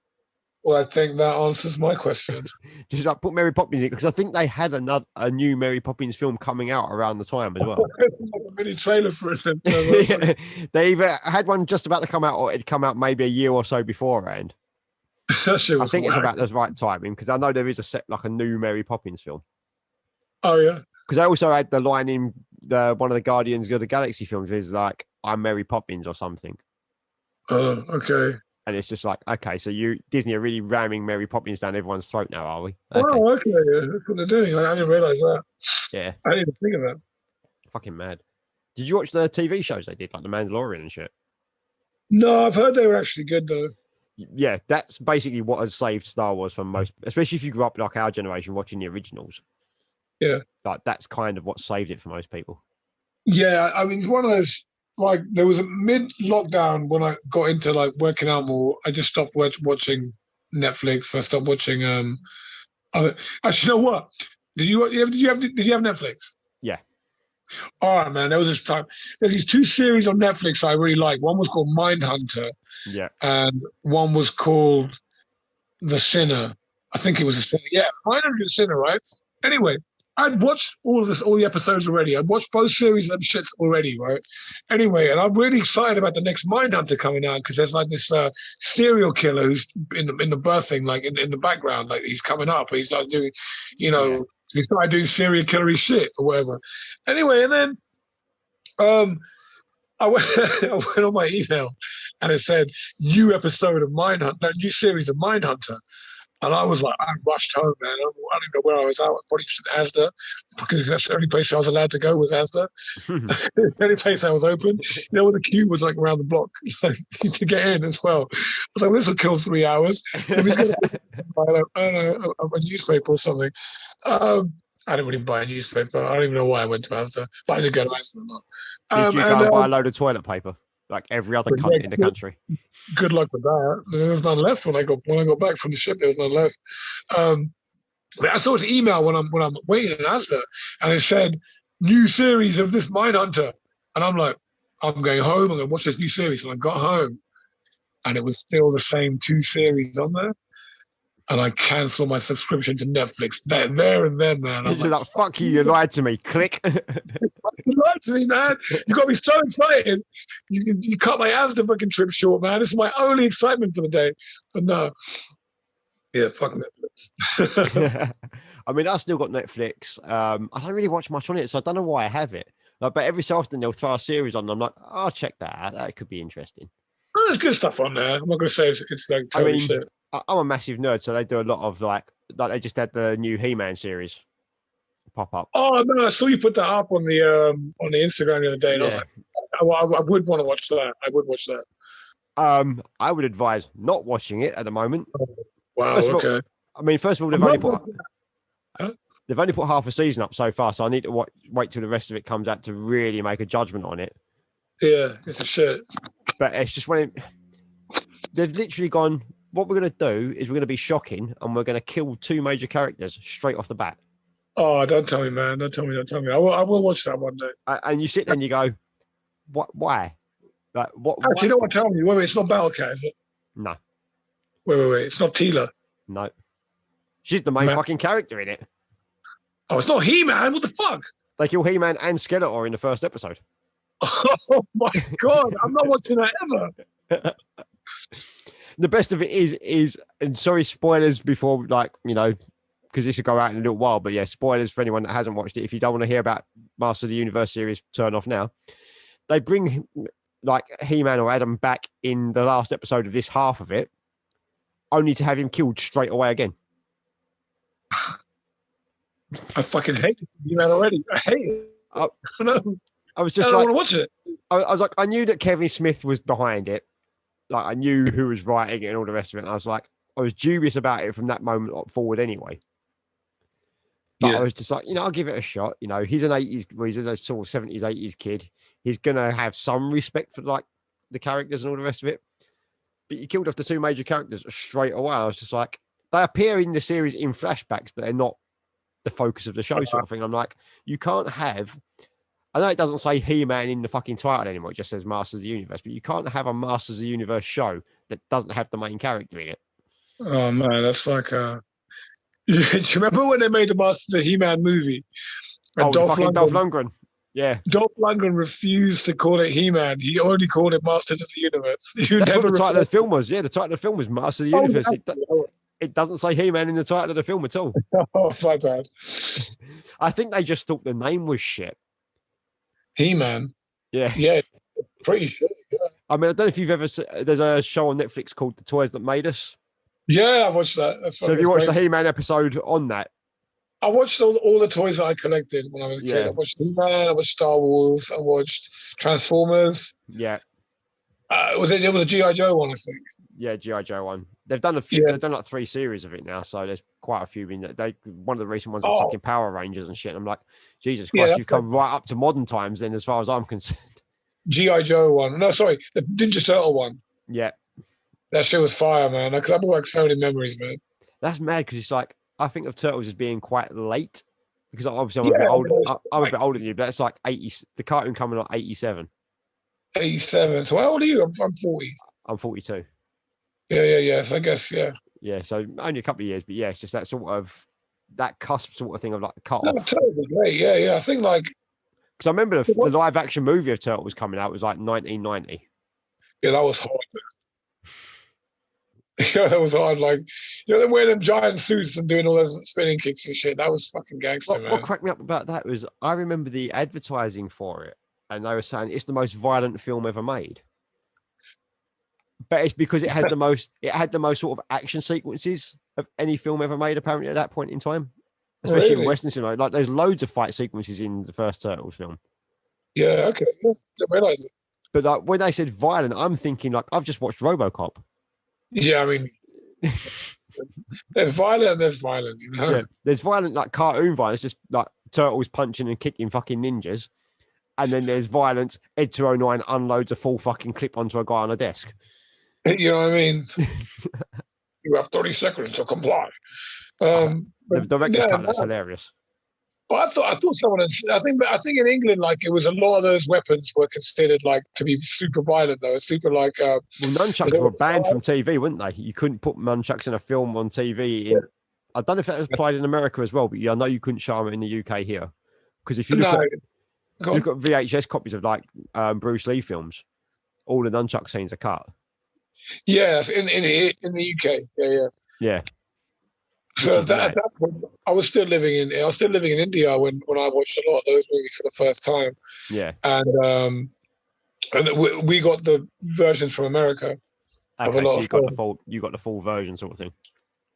Well, I think that answers my question. Just like put Mary Poppins in because I think they had a new Mary Poppins film coming out around the time as well. Like a mini trailer for it. Yeah. They either had one just about to come out or it'd come out maybe a year or so beforehand. I think it's about the right timing because I know there is a new Mary Poppins film. Oh yeah. Because I also had the line in one of the Guardians of the Galaxy films is like, I'm Mary Poppins or something. Oh, okay. And it's just like, okay, so Disney are really ramming Mary Poppins down everyone's throat now, are we? Okay. Oh, okay. That's what they're doing. I didn't realize that. Yeah. I didn't even think of that. Fucking mad. Did you watch the TV shows they did, like The Mandalorian and shit? No, I've heard they were actually good though. Yeah, that's basically what has saved Star Wars from most, especially if you grew up like our generation watching the originals. Yeah. Like that's kind of what saved it for most people. Yeah, I mean, it's one of those, like, there was a mid-lockdown when I got into, like, working out more. I just stopped watching Netflix. I stopped watching, actually, you know what? Did you have Netflix? Yeah. All right, man. There was this time. There's these two series on Netflix I really like. One was called Mindhunter. Yeah. And one was called The Sinner. I think it was The Sinner. Yeah, Mindhunter is The Sinner, right? Anyway, I'd watched all the episodes already. I'd watched both series of them shits already, right? Anyway, and I'm really excited about the next Mindhunter coming out because there's like this serial killer who's in the birthing, like in the background, like he's coming up. He's like doing, He started doing serial killery shit or whatever. Anyway, and then I went, I went on my email and it said new episode of Mindhunter, no, new series of Mindhunter. And I was like, I rushed home, man. I don't even know where I was at. I probably just in Asda, because that's the only place I was allowed to go was Asda. The only place that was open. You know, where the queue was like around the block to get in as well. I was like, this will kill 3 hours. I don't know, a newspaper or something. I didn't really buy a newspaper. I don't even know why I went to Asda, but I did go to Asda a lot. Did you go and buy a load of toilet paper? Like every other cunt in the country. Good luck with that. There was none left when I got back from the ship. There was none left. But I saw an email when I'm waiting in Asda, and it said new series of this Mindhunter, and I'm like, I'm going home. I'm going to watch this new series, and I got home, and it was still the same 2 series on there. And I cancelled my subscription to Netflix there and then, man. You're like, fuck you, you lied to me. Click. You lied to me, man. You got me so excited. You cut my Asda fucking trip short, man. This is my only excitement for the day. But no. Yeah, fuck Netflix. I mean, I've still got Netflix. I don't really watch much on it, so I don't know why I have it. Like, but every so often they'll throw a series on, and I'm like, oh, I'll check that out. That could be interesting. Oh, there's good stuff on there. I'm not going to say it's like totally shit. I'm a massive nerd, so they do a lot of like they just had the new He-Man series pop up. Oh no, I saw you put that up on the Instagram the other day, and I was like, I would want to watch that. I would watch that. I would advise not watching it at the moment. Oh, wow. Okay. I mean, first of all, they've only put half a season up so far, so I need to wait till the rest of it comes out to really make a judgment on it. Yeah, it's a shit. But it's just when they've literally gone. What we're going to do is we're going to be shocking, and we're going to kill 2 major characters straight off the bat. Oh, don't tell me, man! Don't tell me! I will watch that one day. And you sit there and you go, "What? Why? Like, what?" Actually, you know what? Tell me. Wait, it's not Battle Cat, is it? No. Wait! It's not Tila. No. She's the main fucking character in it. Oh, it's not He-Man. What the fuck? They kill He-Man and Skeletor in the first episode. Oh my god! I'm not watching that ever. The best of it is, and sorry, spoilers before, like, you know, because this will go out in a little while, but yeah, spoilers for anyone that hasn't watched it. If you don't want to hear about Master of the Universe series, turn off now. They bring, like, He-Man or Adam back in the last episode of this half of it, only to have him killed straight away again. I fucking hate He-Man already. I hate it. I was just I don't want to watch it. I was like, I knew that Kevin Smith was behind it. Like, I knew who was writing it and all the rest of it. And I was like, I was dubious about it from that moment forward anyway. But I was just like, you know, I'll give it a shot. You know, he's an 80s, well, he's a sort of 70s, 80s kid. He's going to have some respect for, like, the characters and all the rest of it. But you killed off the 2 major characters straight away. I was just like, they appear in the series in flashbacks, but they're not the focus of the show sort of thing. I'm like, you can't have... I know it doesn't say He-Man in the fucking title anymore. It just says Masters of the Universe. But you can't have a Masters of the Universe show that doesn't have the main character in it. Oh, man, that's like... Do you remember when they made the Masters of the He-Man movie? And Dolph Lundgren. Yeah. Dolph Lundgren refused to call it He-Man. He only called it Masters of the Universe. That's what the title of the film was. Yeah, the title of the film was Masters of the Universe. It doesn't say He-Man in the title of the film at all. Oh, my bad. I think they just thought the name was shit. He-Man. Yeah. Yeah, pretty sure. Yeah. I mean, I don't know if you've ever seen, there's a show on Netflix called The Toys That Made Us. Yeah, I've watched that. So have you watched the He-Man episode on that? I watched all the toys that I collected when I was a kid. I watched He-Man, I watched Star Wars, I watched Transformers. Yeah. It was a G.I. Joe one, I think. Yeah, G.I. Joe one. They've done a few. Yeah. They've done like 3 series of it now, so there's quite a few in there. One of the recent ones are fucking Power Rangers and shit. I'm like, Jesus Christ, you've come right up to modern times then, as far as I'm concerned. G.I. Joe one. No, sorry, the Ninja Turtle one. Yeah. That shit was fire, man. Because I brought like so many memories, man. That's mad because it's like, I think of Turtles as being quite late because obviously I'm a bit older. I'm a bit older than you, but that's like 80. The cartoon coming on 87. 87. So how old are you? I'm 40. I'm 42. Yeah. So I guess, yeah. Yeah, so only a couple of years, but yeah, it's just that sort of, that cusp sort of thing of like cut off. Totally great. Yeah. I think like... Because I remember the live action movie of Turtle was coming out. It was like 1990. Yeah, that was hard. Yeah, that was hard. Like, them wearing them giant suits and doing all those spinning kicks and shit. That was fucking gangster, What man. cracked me up about that was I remember the advertising for it, and they were saying it's the most violent film ever made. But it's because it had the most sort of action sequences of any film ever made, apparently, at that point in time. Especially in Really? Western cinema. Like there's loads of fight sequences in the first Turtles film. Yeah, okay. Didn't realize it. But like when they said violent, I'm thinking like I've just watched RoboCop. Yeah, I mean, there's violent and there's violent, you know? Yeah, there's violent, like cartoon violence, just like turtles punching and kicking fucking ninjas. And then there's violence. Ed 209 unloads a full fucking clip onto a guy on a desk. You know what I mean? You have 30 seconds to comply. The director's cut, that's no. hilarious. But I thought someone had, I think in England, like it was a lot of those weapons were considered like to be super violent though. Super like well, nunchucks were banned from TV, weren't they? You couldn't put nunchucks in a film on TV. I don't know if that was applied in America as well, but I know you couldn't show them in the UK here. Because if you look at VHS copies of like Bruce Lee films, all the nunchuck scenes are cut. Yes, in the UK, Yeah. So at that point, I was still living in India when I watched a lot of those movies for the first time. Yeah. And we got the versions from America. Okay, so you got the full version sort of thing.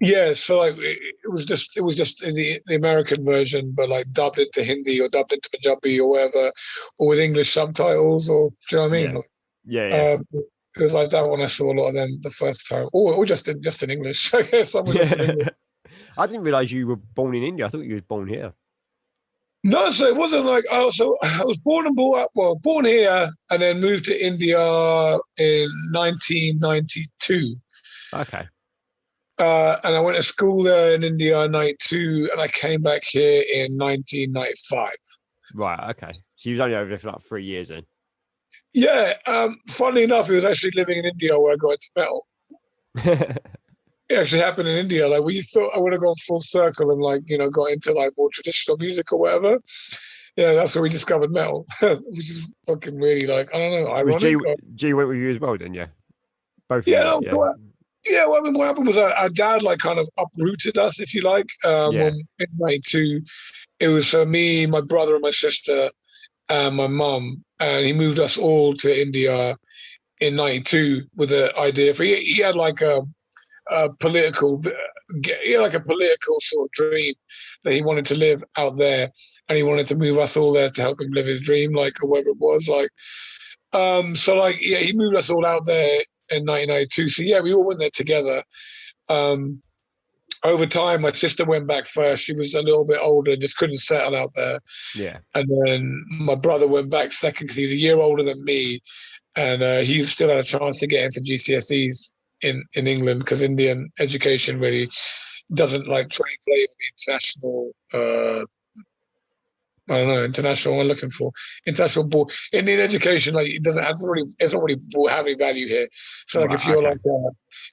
Yeah, so like it was just in the American version, but like dubbed into Hindi or dubbed into Punjabi or whatever, or with English subtitles, or do you know what I mean? Yeah. It was like that when I saw a lot of them the first time, or just in English. I guess I didn't realize you were born in India. I thought you were born here. No, so it wasn't like so I was born here and then moved to India in 1992. Okay. And I went to school there in India in 92, and I came back here in 1995. Right, okay. So you was only over there for like 3 years then? Yeah, funnily enough, it was actually living in India where I got into metal. It actually happened in India. Like, we thought I would have gone full circle and, like, got into, like, more traditional music or whatever. Yeah, that's where we discovered metal, which is fucking really, like, I don't know, ironic. G went with you as well then, yeah? Both yeah, of you? Yeah, well, I mean, what happened was our dad, like, kind of uprooted us, if you like. In 92, it was me, my brother and my sister, and my mum, and he moved us all to India in 92 with the idea for he had like a political sort of dream that he wanted to live out there, and he wanted to move us all there to help him live his dream, like, or whatever it was, like. So like, yeah, he moved us all out there in 1992. So yeah, we all went there together. Over time, my sister went back first. She was a little bit older and just couldn't settle out there. Yeah. And then my brother went back second because he's a year older than me, and he still had a chance to get in for GCSEs in England, because Indian education really doesn't like translate international. I don't know, international. I'm looking for international ball. Indian education, like, it doesn't have really. It's not really have any value here. So like, if you're like,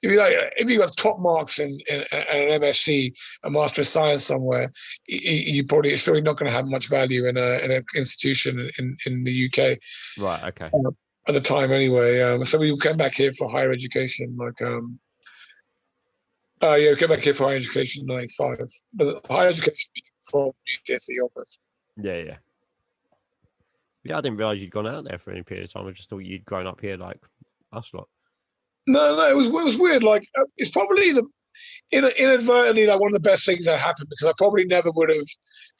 if you got top marks in an MSc, a Master of Science somewhere, you probably it's really not going to have much value in an institution in the UK. Right. Okay. At the time, anyway. So we came back here for higher education, like we came back here for higher education in 95. But higher education from GCSE offers. Yeah. I didn't realize you'd gone out there for any period of time. I just thought you'd grown up here like us lot. No, it was weird. Like, it's probably inadvertently like one of the best things that happened, because I probably never would have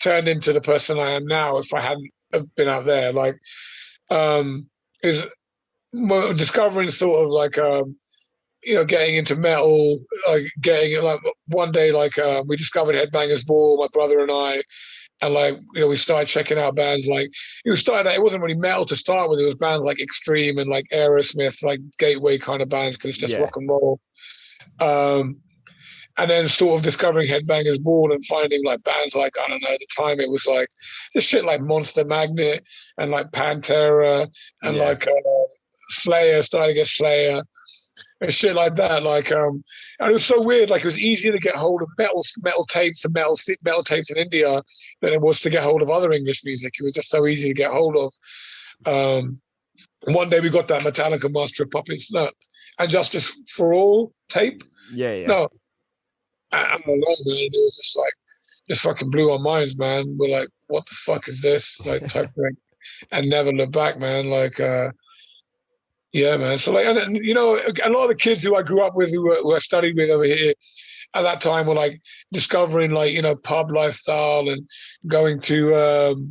turned into the person I am now if I hadn't been out there. Like, is discovering sort of like getting into metal, like getting like one day, like we discovered Headbangers Ball, my brother and I. And like, we started checking out bands like, it wasn't really metal to start with. It was bands like Extreme and like Aerosmith, like gateway kind of bands, because it's just rock and roll. And then sort of discovering Headbangers Ball and finding like bands like, I don't know, at the time it was like just shit like Monster Magnet and like Pantera and like Slayer, starting to get Slayer. And shit like that, like, and it was so weird. Like, it was easier to get hold of metal tapes and metal tapes in India than it was to get hold of other English music. It was just so easy to get hold of. And one day we got that Metallica Master of Puppets and Justice for All tape. Yeah. No, I don't know, man. It was just like, just fucking blew our minds, man. We're like, what the fuck is this? Like, type thing. And never look back, man. Like, yeah, man. So, like, and you know, a lot of the kids who I grew up with, who I studied with over here at that time, were like discovering, like, you know, pub lifestyle and going to,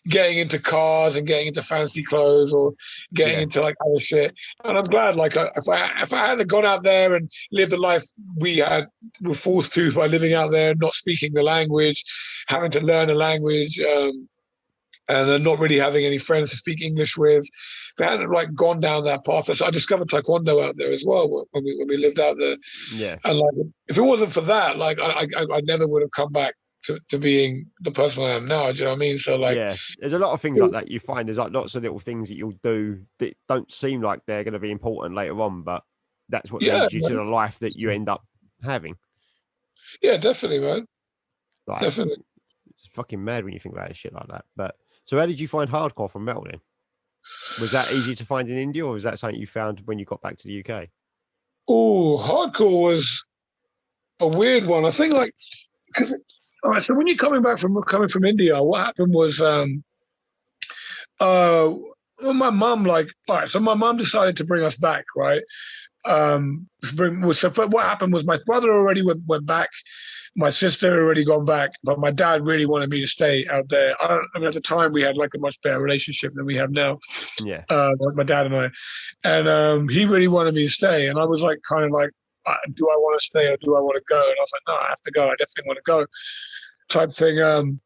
getting into cars and getting into fancy clothes or getting into like other shit. And I'm glad, like, if I hadn't gone out there and lived the life were forced to by living out there, not speaking the language, having to learn a language, and then not really having any friends to speak English with. If I hadn't like gone down that path, so I discovered Taekwondo out there as well when we lived out there. Yeah. And like, if it wasn't for that, like I never would have come back to being the person I am now. Do you know what I mean? So like, yeah, there's a lot of things like that you find. There's like lots of little things that you'll do that don't seem like they're going to be important later on, but that's what leads you to the life that you end up having. Yeah, definitely, man. Like, definitely. It's fucking mad when you think about shit like that. But so how did you find hardcore from metal then? Was that easy to find in India, or was that something you found when you got back to the UK? Oh, hardcore was a weird one. I think, like, because all right, so when you're coming from India, what happened was, well, my mum, like, all right, so my mum decided to bring us back, right? So what happened was my brother already went back. My sister had already gone back, but my dad really wanted me to stay out there. I mean, at the time, we had like a much better relationship than we have now. Yeah. My dad and I. And he really wanted me to stay. And I was like, kind of like, do I want to stay or do I want to go? And I was like, no, I have to go. I definitely want to go, type thing.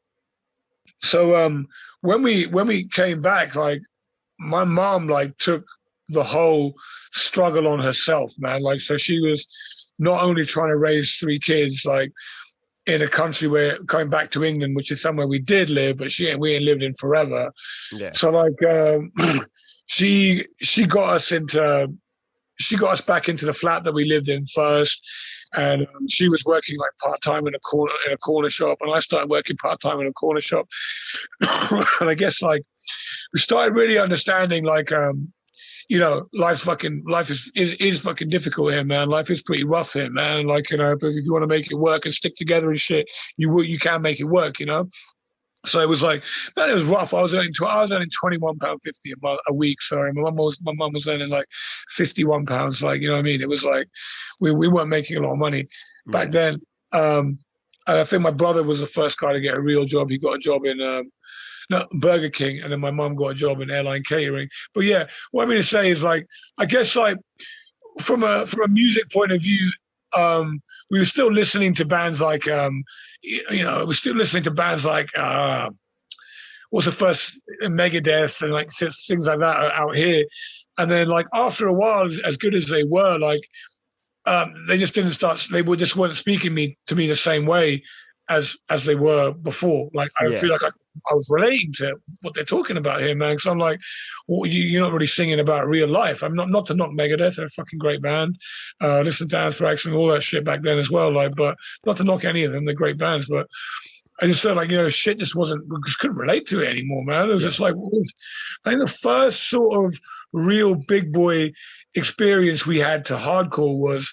So when we came back, like, my mom, like, took the whole struggle on herself, man. Like, so she was not only trying to raise 3 kids, like, in a country where coming back to England, which is somewhere we did live, but we ain't lived in forever. Yeah. So like, she got us back into the flat that we lived in first, and she was working like part time in a corner shop, and I started working part time in a corner shop. And I guess, like, we started really understanding, like, you know, life is fucking difficult here, man. Life is pretty rough here, man. Like, you know, but if you want to make it work and stick together and shit, you can make it work, you know. So it was like, man, it was rough. I was earning £21.50 a week. Sorry, my mum was earning like £51. Like, you know what I mean? It was like we weren't making a lot of money back then. And I think my brother was the first guy to get a real job. He got a job in Burger King, and then my mum got a job in airline catering. But yeah, what I'm going to say is, like, I guess, like, from a music point of view, we were still listening to bands like, you know, we're still listening to bands like, what's the first, Megadeth, and like things like that out here. And then, like, after a while, as good as they were, like, they just just weren't speaking to me the same way as they were before. Like, I don't feel like I was relating to what they're talking about here, man. Because I'm like, well, you're not really singing about real life. I'm not to knock Megadeth, they're a fucking great band. Listen to Anthrax and all that shit back then as well. Like, but not to knock any of them, they're great bands. But I just felt like, you know, shit just couldn't relate to it anymore, man. It was just like, I think the first sort of real big boy experience we had to hardcore was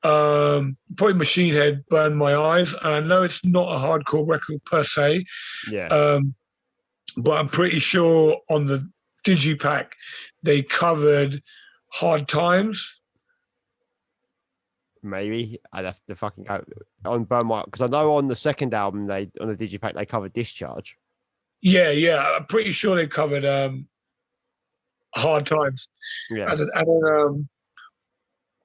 probably Machine Head, Burn My Eyes. And I know it's not a hardcore record per se, but I'm pretty sure on the Digipack they covered Hard Times. Maybe I'd have to fucking go on Burn My, because I know on the second album on the Digipack they covered Discharge. Yeah, I'm pretty sure they covered Hard Times. Yeah, and then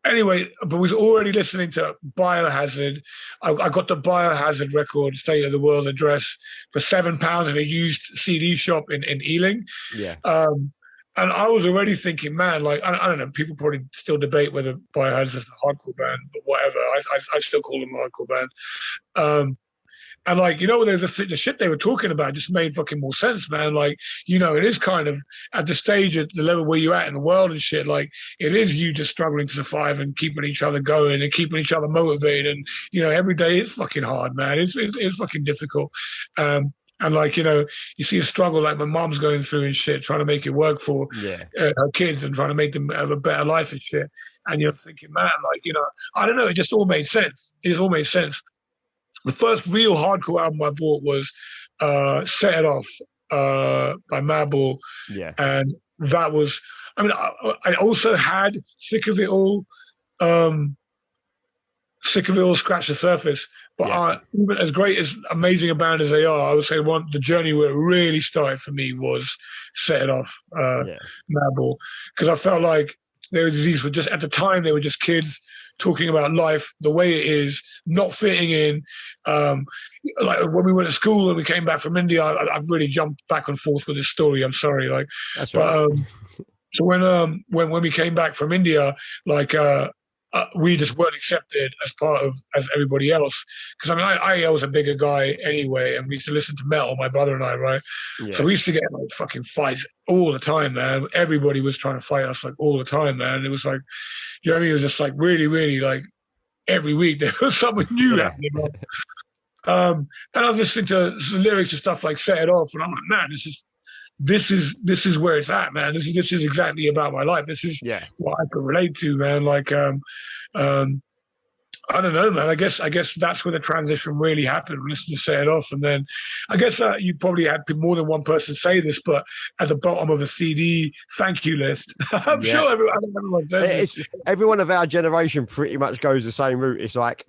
anyway, but we was already listening to Biohazard. I got the Biohazard record, State of the World address, for £7 in a used CD shop in Ealing. Yeah. And I was already thinking, man, like, I don't know, people probably still debate whether Biohazard is a hardcore band, but whatever. I still call them a hardcore band. And, like, you know, there's the shit they were talking about just made fucking more sense, man. Like, you know, it is kind of at the stage, at the level where you're at in the world and shit, like, it is you just struggling to survive and keeping each other going and keeping each other motivated. And, you know, every day is fucking hard, man. It's fucking difficult. And like, you see a struggle like my mom's going through and shit, trying to make it work for Yeah. her kids and trying to make them have a better life and shit. And you're thinking, man, like, I don't know, it just all made sense. It just all made sense. The first real hardcore album I bought was Set It Off by Madball. Yeah. And that was, I mean, I also had Sick of It All, Scratch the Surface. But even as great, as amazing a band as they are, I would say the journey where it really started for me was Set It Off, Madball. Because I felt like these were just, at the time, they were just kids talking about life the way it is, not fitting in. Like when we went to school and we came back from India, I've really jumped back and forth with this story. I'm sorry. Like, that's right. So when we came back from India, like we just weren't accepted as everybody else. Because I mean, I was a bigger guy anyway, and we used to listen to metal, my brother and I, right? Yeah. So we used to get like fucking fights all the time, man. Everybody was trying to fight us like all the time, man. It was like, you know what I mean? It was just like really, really like every week there was something new happening. And I was listening to the lyrics and stuff like Set It Off, and I'm like, man, this is where it's at, man. This is exactly about my life. This is what I can relate to, man. Like, I don't know, man. I guess that's where the transition really happened. Listening to Set It Off, and then I guess you probably had more than one person say this, but at the bottom of the CD thank you list, I'm sure everyone says this. Everyone of our generation pretty much goes the same route. It's like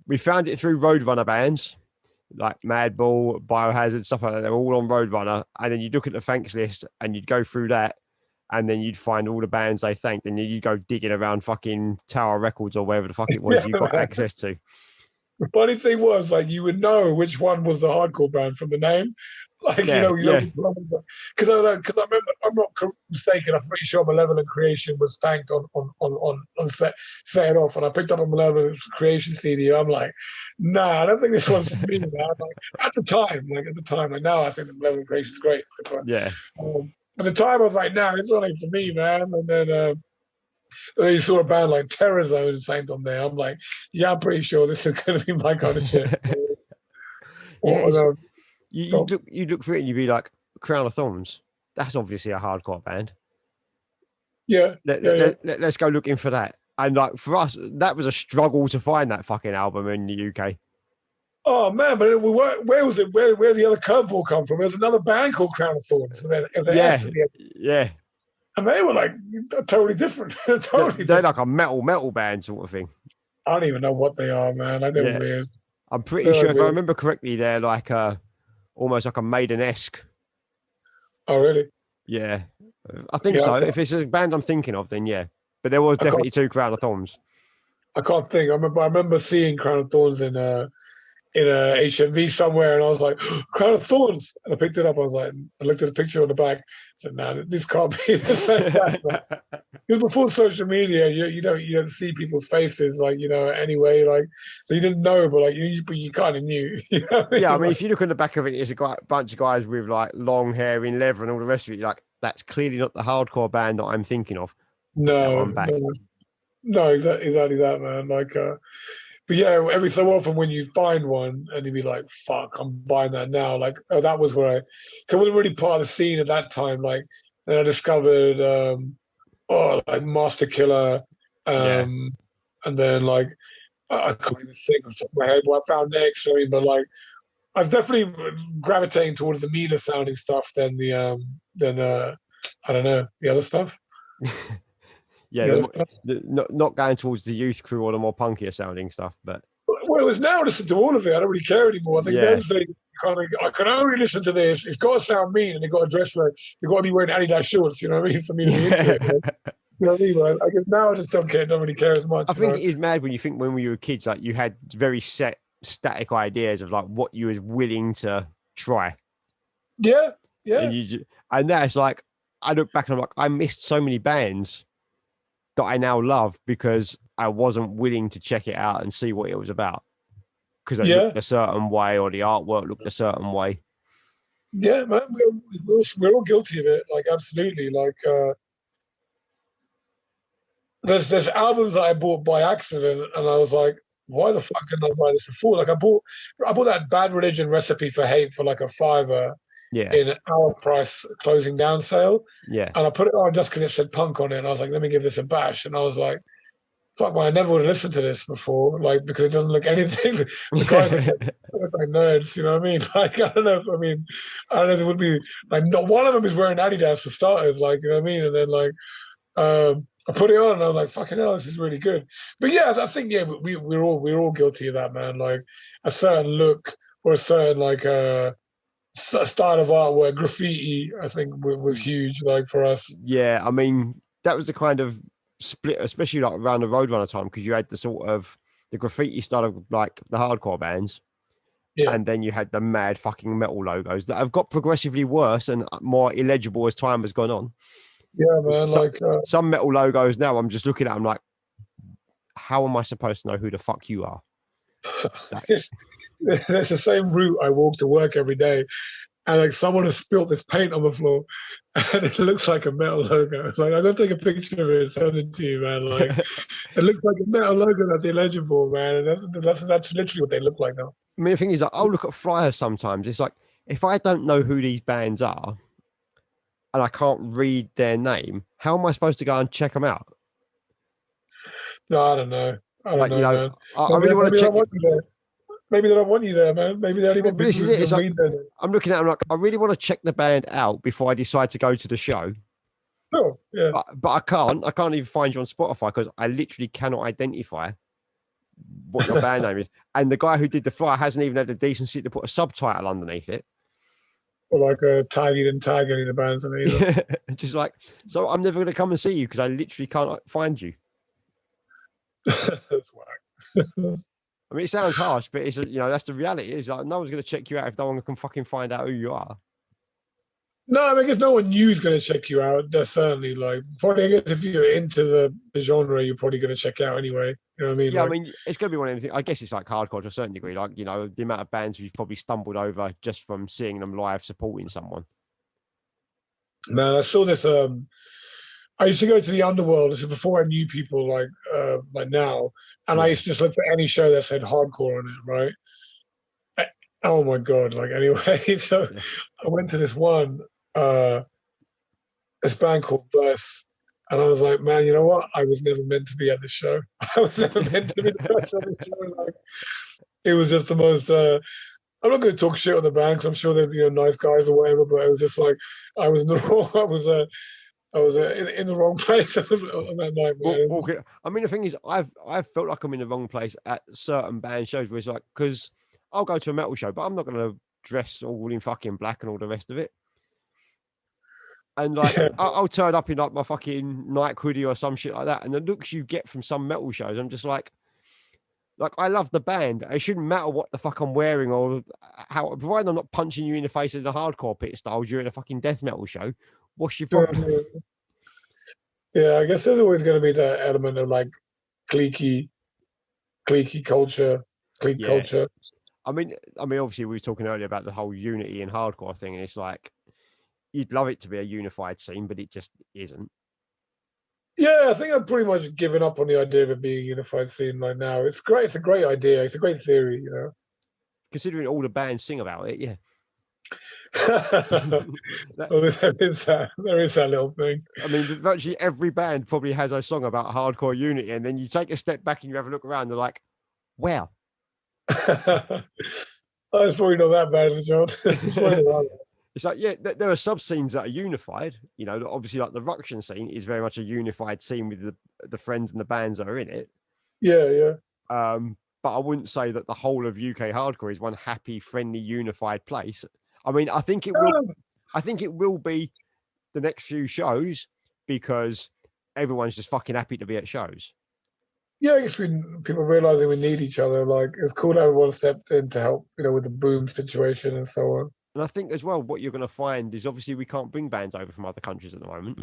we found it through Roadrunner bands. Like Madball, Biohazard, stuff like that. They're all on Roadrunner. And then you'd look at the thanks list and you'd go through that. And then you'd find all the bands they thanked. And you'd go digging around fucking Tower Records or wherever the fuck it was you got access to. The funny thing was, like, you would know which one was the hardcore band from the name. Like, because I remember, I'm not mistaken, I'm pretty sure Malevolent Creation was thanked on Set It Off, and I picked up a Malevolent Creation CD. I'm like, nah, I don't think this one's for me, man. Like, at the time, like now I think the Malevolent Creation is great. But, at the time, I was like, nah, it's not for me, man. And then you saw a band like Terror Zone thanked on there. I'm like, yeah, I'm pretty sure this is going to be my kind of shit. You look through it and you'd be like, Crown of Thorns. That's obviously a hardcore band. Yeah. Let's go looking for that. And like for us, that was a struggle to find that fucking album in the UK. Oh man, but where was it? Where did the other curveball come from? There was another band called Crown of Thorns. Yeah. And they were like totally different. They're like a metal band sort of thing. I don't even know what they are, man. I never weird. I'm pretty sure if I remember correctly, they're like almost like a Maiden-esque. Oh, really? Yeah. I think so. If it's a band I'm thinking of, then yeah. But there was definitely two Crown of Thorns. I can't think. I remember seeing Crown of Thorns in a HMV somewhere, and I was like, Crown of Thorns. And I picked it up. I was like, I looked at the picture on the back. I said, nah, this can't be the same band. Because before social media, you don't see people's faces, like, anyway, like, so you didn't know, but like you kind of knew. You know what I mean? Yeah, I mean, if you look on the back of it, it's a bunch of guys with like long hair in leather and all the rest of it. You're like, that's clearly not the hardcore band that I'm thinking of. No, exactly that, man. Like, but yeah, every so often when you find one and you'd be like, fuck, I'm buying that now. Like, that was where I wasn't really part of the scene at that time. Like, then I discovered, like Master Killer. And then like, I can't even think off the top of my head what I found next. I mean, but like, I was definitely gravitating towards the meaner sounding stuff than I don't know, the other stuff. Not going towards the Youth Crew or the more punkier sounding stuff, but well, it was now listen to all of it. I don't really care anymore. I think those days I can only listen to this. It's got to sound mean, and it got to dress like they got to be wearing Adidas shorts. You know what I mean? For me to be into it. You know what I mean? Like, I guess now I just don't really care as much. I think it is mad when you think when we were kids, like you had very static ideas of like what you was willing to try. Yeah. And that's like I look back and I'm like, I missed so many bands that I now love because I wasn't willing to check it out and see what it was about. Because it looked a certain way or the artwork looked a certain way. Yeah, man, we're all guilty of it. Like, absolutely. Like, there's albums that I bought by accident, and I was like, why the fuck didn't I buy this before? Like I bought that Bad Religion Recipe for Hate for like a fiver Yeah, in an hour price closing down sale. yeah. And I put it on just because it said punk on it. And I was like, let me give this a bash. And I was like, fuck man, I never would have listened to this before, like because it doesn't look anything. The guys look like nerds, you know what I mean? Like I don't know. I don't know. There would be like not one of them is wearing Adidas for starters, like you know what I mean. And then like I put it on and I was like, fucking hell, this is really good. But yeah, I think yeah, we're all guilty of that, man. Like a certain look or a certain like style of art where graffiti, I think was huge, like for us. Yeah, I mean, that was the kind of split, especially like around the Roadrunner time, because you had the sort of the graffiti style of like the hardcore bands, Yeah, and then you had the mad fucking metal logos that have got progressively worse and more illegible as time has gone on. yeah, man. So, Like some metal logos now, I'm just looking at them like, how am I supposed to know who the fuck you are? Like, it's the same route I walk to work every day, and like someone has spilt this paint on the floor, and it looks like a metal logo. Like I'm gonna take a picture of it and send it to you, man. Like it looks like a metal logo that's illegible, man. And that's literally what they look like now. I mean, the thing is, like, I'll look at flyers sometimes. It's like, if I don't know who these bands are and I can't read their name, how am I supposed to go and check them out? No, I don't know. I don't Like, you know, know, man. I really want to check. Maybe they don't want you there, man. Maybe they only But want this people is who it. It's can like, read them. I'm looking at them like, I really want to check the band out before I decide to go to the show. Sure, yeah. But I can't. I can't even find you on Spotify because I literally cannot identify what your band name is. And the guy who did the flyer hasn't even had the decency to put a subtitle underneath it. Or like a tag, you didn't tag any of the bands in either. Just like, so I'm never going to come and see you because I literally can't find you. That's whack. I mean, it sounds harsh, but it's, you know, that's the reality. It's like, no one's going to check you out if no one can fucking find out who you are. No, I mean, I guess no one new is going to check you out. That's certainly like probably. I guess if you're into the genre, you're probably going to check out anyway. You know what I mean? Yeah, Like, I mean, it's going to be one of anything. I guess it's like hardcore to a certain degree. Like, you know, the amount of bands you've probably stumbled over just from seeing them live supporting someone. man, I saw this. I used to go to the underworld. This is before I knew people like now, and I Yeah. used to just look for any show that said hardcore on it, right? Oh my god! Like anyway, so Yeah. I went to this one, this band called Burst, and I was like, man, you know what? I was never meant to be at this show. I was never meant to be the first on this show. Like, it was just the most. I'm not going to talk shit on the band because I'm sure they're nice guys or whatever, but it was just like I was in the wrong. I was in the wrong place on that night, man. I mean, the thing is, I've felt like I'm in the wrong place at certain band shows where it's like, because I'll go to a metal show, but I'm not going to dress all in fucking black and all the rest of it. And like, Yeah. I'll turn up in like my fucking Nike hoodie or some shit like that. And the looks you get from some metal shows, I'm just like I love the band. It shouldn't matter what the fuck I'm wearing or how, provided I'm not punching you in the face as a hardcore pit style during a fucking death metal show. What's your problem? Yeah, I guess there's always going to be that element of like cliquey culture, clique Yeah. culture. I mean, obviously we were talking earlier about the whole unity and hardcore thing, and it's like you'd love it to be a unified scene, but it just isn't. Yeah, I think I've pretty much given up on the idea of it being a unified scene right now. It's great. It's a great idea. It's a great theory, you know. Considering all the bands sing about it, yeah. Well, there is that little thing. I mean, virtually every band probably has a song about hardcore unity, and then you take a step back and you have a look around, they're like, well. That's probably not that bad, as John. It's like, yeah, there are sub scenes that are unified. You know, obviously, like the Ruction scene is very much a unified scene with the friends and the bands that are in it. Yeah, yeah. But I wouldn't say that the whole of UK hardcore is one happy, friendly, unified place. I mean, I think it will. I think it will be the next few shows because everyone's just fucking happy to be at shows. Yeah, I guess people realizing we need each other. Like it's cool that everyone stepped in to help, with the boom situation and so on. And I think as well, what you're going to find is obviously we can't bring bands over from other countries at the moment.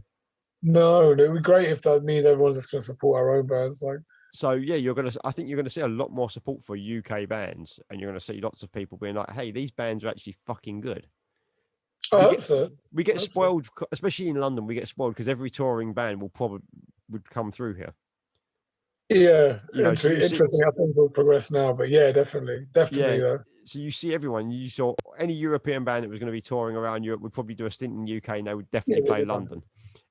No, it'd be great if that means everyone's just going to support our own bands. Like, so yeah, I think you're going to see a lot more support for UK bands, and you're going to see lots of people being like, "Hey, these bands are actually fucking good." I hope so. We get spoiled, especially in London. We get spoiled because every touring band would come through here. Yeah, You know, so you see, interesting how things will progress now. But yeah, definitely, yeah. though. So you see everyone. You saw any European band that was going to be touring around Europe would probably do a stint in the UK, and they would Yeah, definitely play London.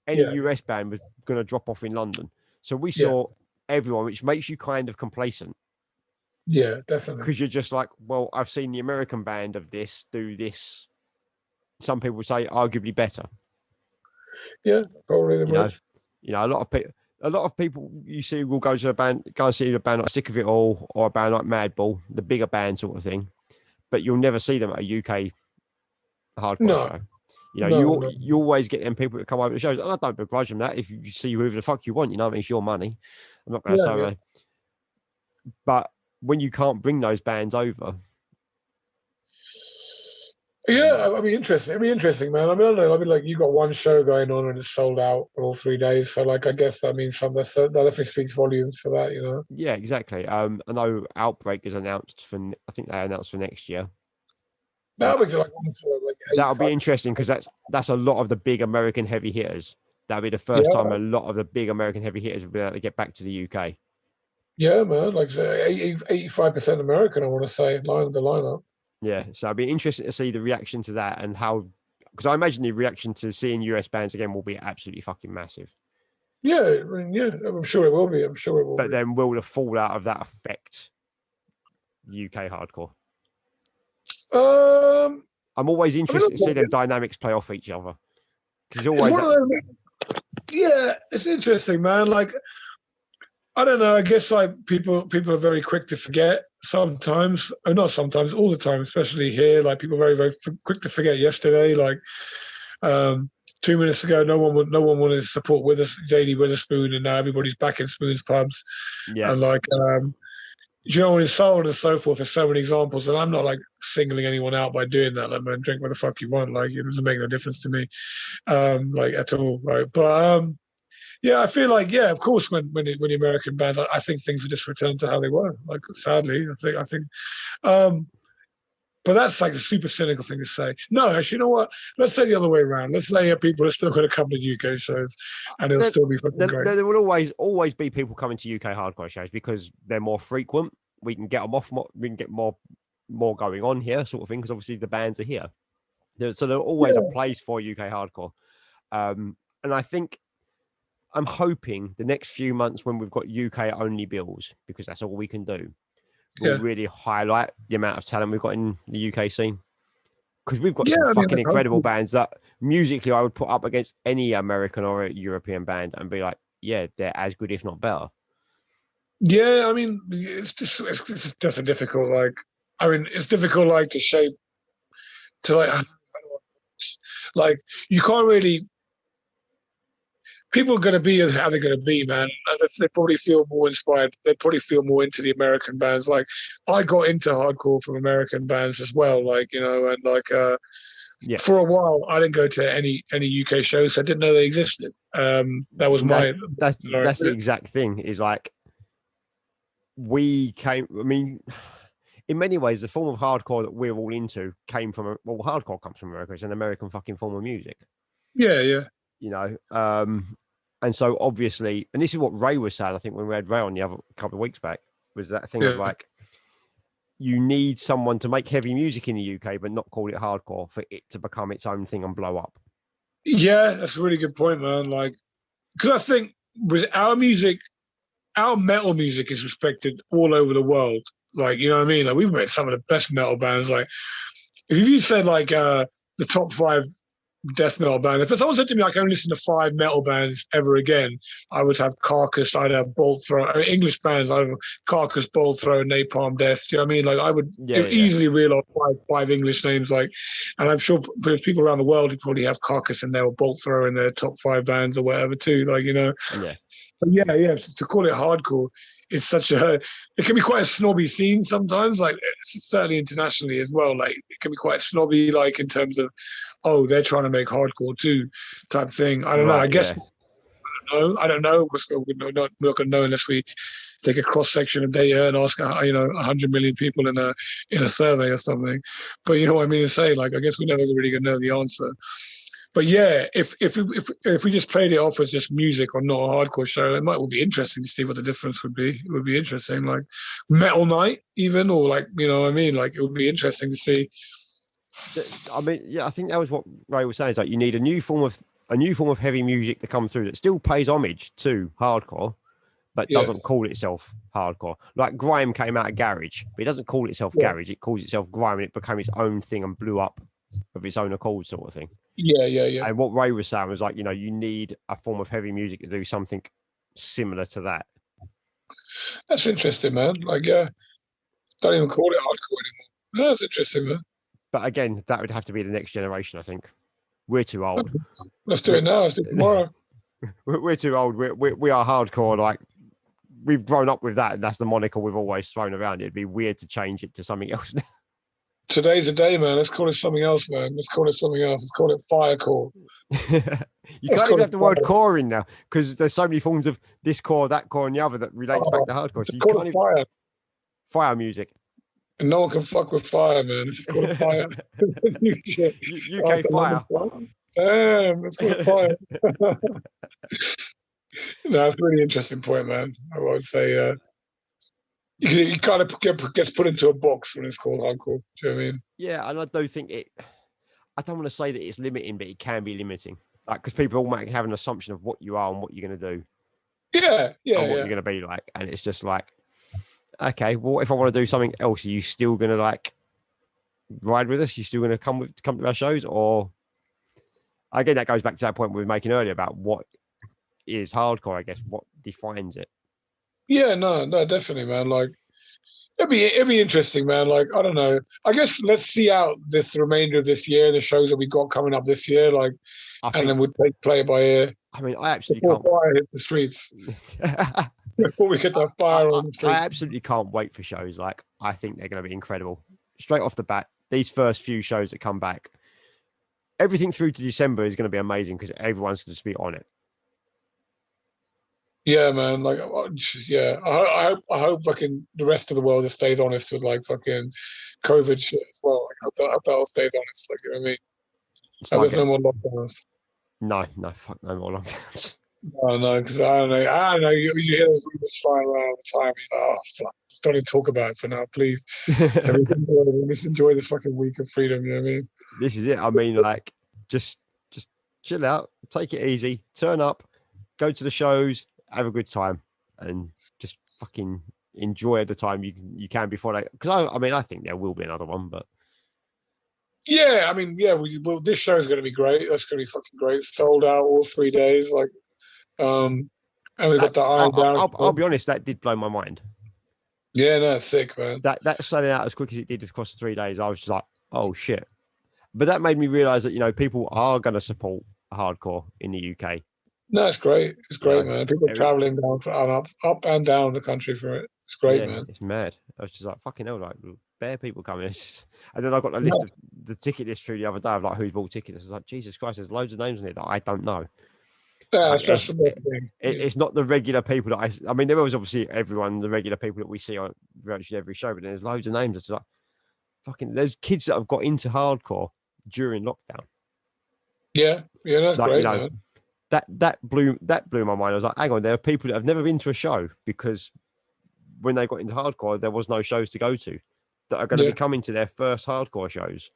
Any yeah, US band was going to drop off in London. So we yeah, saw everyone, which makes you kind of complacent yeah, definitely. because you're just like, well, I've seen the American band of this do this. Some people say arguably better. Yeah, probably the You know, most. A lot of people you see will go to a band, go and see a band like Sick of It All or a band like Madball, the bigger band sort of thing. But you'll never see them at a UK hardcore No, show. You know, no, no. you always get them people that come over to shows, and I don't begrudge them that. If you see whoever the fuck you want, you know, it's your money. I'm not going to Yeah, say, yeah. but when you can't bring those bands over, Yeah, I mean, interesting. It'd be interesting, man. I mean, I don't know. I mean, like, you got one show going on and it's sold out for all 3 days. So, like, I guess that means that definitely speaks volumes for that, you know. yeah, exactly. I know Outbreak is announced for, I think they announced for next year. That was like one show, like That'll be interesting because that's a lot of the big American heavy hitters. That'll be the first Yeah, time a lot of the big American heavy hitters will be able to get back to the UK. yeah, man. Like, 85% American, I want to say, the lineup. Yeah, so I'd be interested to see the reaction to that and how, because I imagine the reaction to seeing US bands again will be absolutely fucking massive. Yeah, I mean, yeah, I'm sure it will be. I'm sure it will But be. then will the fallout of that affect UK hardcore? I'm always interested to see them dynamics play off each other. Because yeah, it's interesting, man. Like, I don't know. I guess like people are very quick to forget sometimes. Or not sometimes, all the time, especially here. Like people are very, very quick to forget yesterday. Like 2 minutes ago, no one wanted to support JD Witherspoon, and now everybody's back in Spoon's pubs. Yeah. And like and so on and so forth. There's so many examples, and I'm not like singling anyone out by doing that. Like, man, drink what the fuck you want. Like, it doesn't make no difference to me, like at all, right? But yeah, I feel like, yeah, of course, when the American bands, I think things have just returned to how they were. Like, sadly, I think, but that's like a super cynical thing to say. No, actually, you know what? Let's say the other way around. Let's say people are still going to come to UK shows, and it'll still be fucking great. There will always be people coming to UK hardcore shows because they're more frequent. We can get them off. We can get more going on here, sort of thing. Because obviously the bands are here, so there's always a place for UK hardcore. And I think I'm hoping the next few months when we've got UK only bills, because that's all we can do, will really highlight the amount of talent we've got in the UK scene. Because we've got some fucking incredible bands that musically I would put up against any American or European band and be like, yeah, they're as good, if not better. Yeah, I mean, it's just a difficult, like, I mean, it's difficult, like, to shape, to like you can't really. People are going to be how they're going to be, man. They probably feel more inspired. They probably feel more into the American bands. Like, I got into hardcore from American bands as well. Like, you know, and like, for a while, I didn't go to any UK shows. I didn't know they existed. That was that's the exact thing. Is like we came. I mean, in many ways, the form of hardcore that we're all into came from. Well, hardcore comes from America. It's an American fucking form of music. Yeah, yeah. You know, and so obviously, and this is what Ray was saying, I think, when we had Ray on the other couple of weeks back, was that thing of like, you need someone to make heavy music in the UK, but not call it hardcore for it to become its own thing and blow up. Yeah, that's a really good point, man. Like, because I think with our music, our metal music is respected all over the world. Like, you know what I mean? Like, we've met some of the best metal bands. Like, if you said like the top 5 death metal bands. If someone said to me, I can only listen to 5 metal bands ever again, I would have Carcass, I'd have Bolt Throw. English bands, I'd have Carcass, Bolt Throw, Napalm Death. Do you know what I mean? Like, I would easily reel off five English names. Like, and I'm sure there's people around the world who probably have Carcass in there or Bolt Throw in their top 5 bands or whatever too. Like, you know. Yeah. But yeah. To call it hardcore, it's it can be quite a snobby scene sometimes. Like, certainly internationally as well. Like, it can be quite snobby, like in terms of, oh, they're trying to make hardcore too, type thing. I don't know. I guess I don't know. We're not going to know unless we take a cross section of data and ask 100 million people in a survey or something. But you know what I mean to say? Like, I guess we're never really going to know the answer. But yeah, if we just played it off as just music or not a hardcore show, it might be interesting to see what the difference would be. It would be interesting, like Metal Night, even, or like, you know what I mean? Like, it would be interesting to see. I mean, yeah, I think that was what Ray was saying. Is like you need a new form of heavy music to come through that still pays homage to hardcore, but doesn't call itself hardcore. Like grime came out of garage, but it doesn't call itself garage. It calls itself grime, and it became its own thing and blew up of its own accord, sort of thing. Yeah. And what Ray was saying was like, you know, you need a form of heavy music to do something similar to that. That's interesting, man. Like, yeah, don't even call it hardcore anymore. That's interesting, man. But again, that would have to be the next generation, I think. We're too old. Let's do it now. Let's do it tomorrow. We're too old. We are hardcore. Like, we've grown up with that, and that's the moniker we've always thrown around. It'd be weird to change it to something else. Today's the day, man. Let's call it something else, man. Let's call it something else. Let's call it firecore. You can't even have the word core in now because there's so many forms of this core, that core, and the other that relates back to hardcore. So you can't even... Fire music. And no one can fuck with fire, man. This is called fire. UK fire. Damn, it's called fire. No, that's a really interesting point, man. I would say you kind of gets put into a box when it's called hardcore. Do you know what I mean? Yeah, and I do think I don't want to say that it's limiting, but it can be limiting. Like, because people automatically have an assumption of what you are and what you're going to do. Yeah. And what you're going to be like. And it's just like, okay, well, if I want to do something else, are you still going to like ride with us? You still going to come to our shows? Or again, that goes back to that point we were making earlier about what is hardcore, I guess, what defines it. Yeah, no, definitely, man. Like, it'd be interesting, man. Like, I don't know. I guess let's see out the remainder of this year, the shows that we got coming up this year, like, and then we'll play it by ear. I mean, I absolutely can't. Fire hit the streets. Before we get that fire on the street. I absolutely can't wait for shows. Like, I think they're going to be incredible. Straight off the bat, these first few shows that come back, everything through to December is going to be amazing because everyone's going to be on it. Yeah, man. Like, yeah. I hope fucking the rest of the world just stays honest with like fucking COVID shit as well. Like, I hope that all stays honest. Like, you know what I mean? There's no more lockdowns. No, fuck no more lockdowns. No, because I don't know. You hear those rumors flying around all the time. You're like, oh, fuck. Just don't even talk about it for now, please. Let's enjoy this fucking week of freedom. You know what I mean? This is it. I mean, like, just chill out, take it easy, turn up, go to the shows, have a good time, and just fucking enjoy the time you can before that. Because I think there will be another one, but yeah, I mean, yeah, this show is going to be great. That's going to be fucking great. Sold out all 3 days, like, and we got the iron down. I'll be honest, that did blow my mind. Yeah, no, sick, man. That selling out as quick as it did across the 3 days, I was just like, oh shit. But that made me realize that, you know, people are going to support hardcore in the UK. No, it's great. It's great, man. People are traveling down and up and down the country for it. It's great, man. It's mad. I was just like, fucking hell, like, bare people coming. And then I got the list of the ticket list through the other day of like who's bought tickets. I was like, Jesus Christ, there's loads of names on it that I don't know. Yeah, like, that's the best thing. It's not the regular people that I mean, there was obviously the regular people that we see on virtually every show, but there's loads of names. It's like, fucking, there's kids that have got into hardcore during lockdown. Yeah, that's like, great, you know, man. That blew my mind. I was like, hang on, there are people that have never been to a show because when they got into hardcore, there was no shows to go to that are going to be coming to their first hardcore shows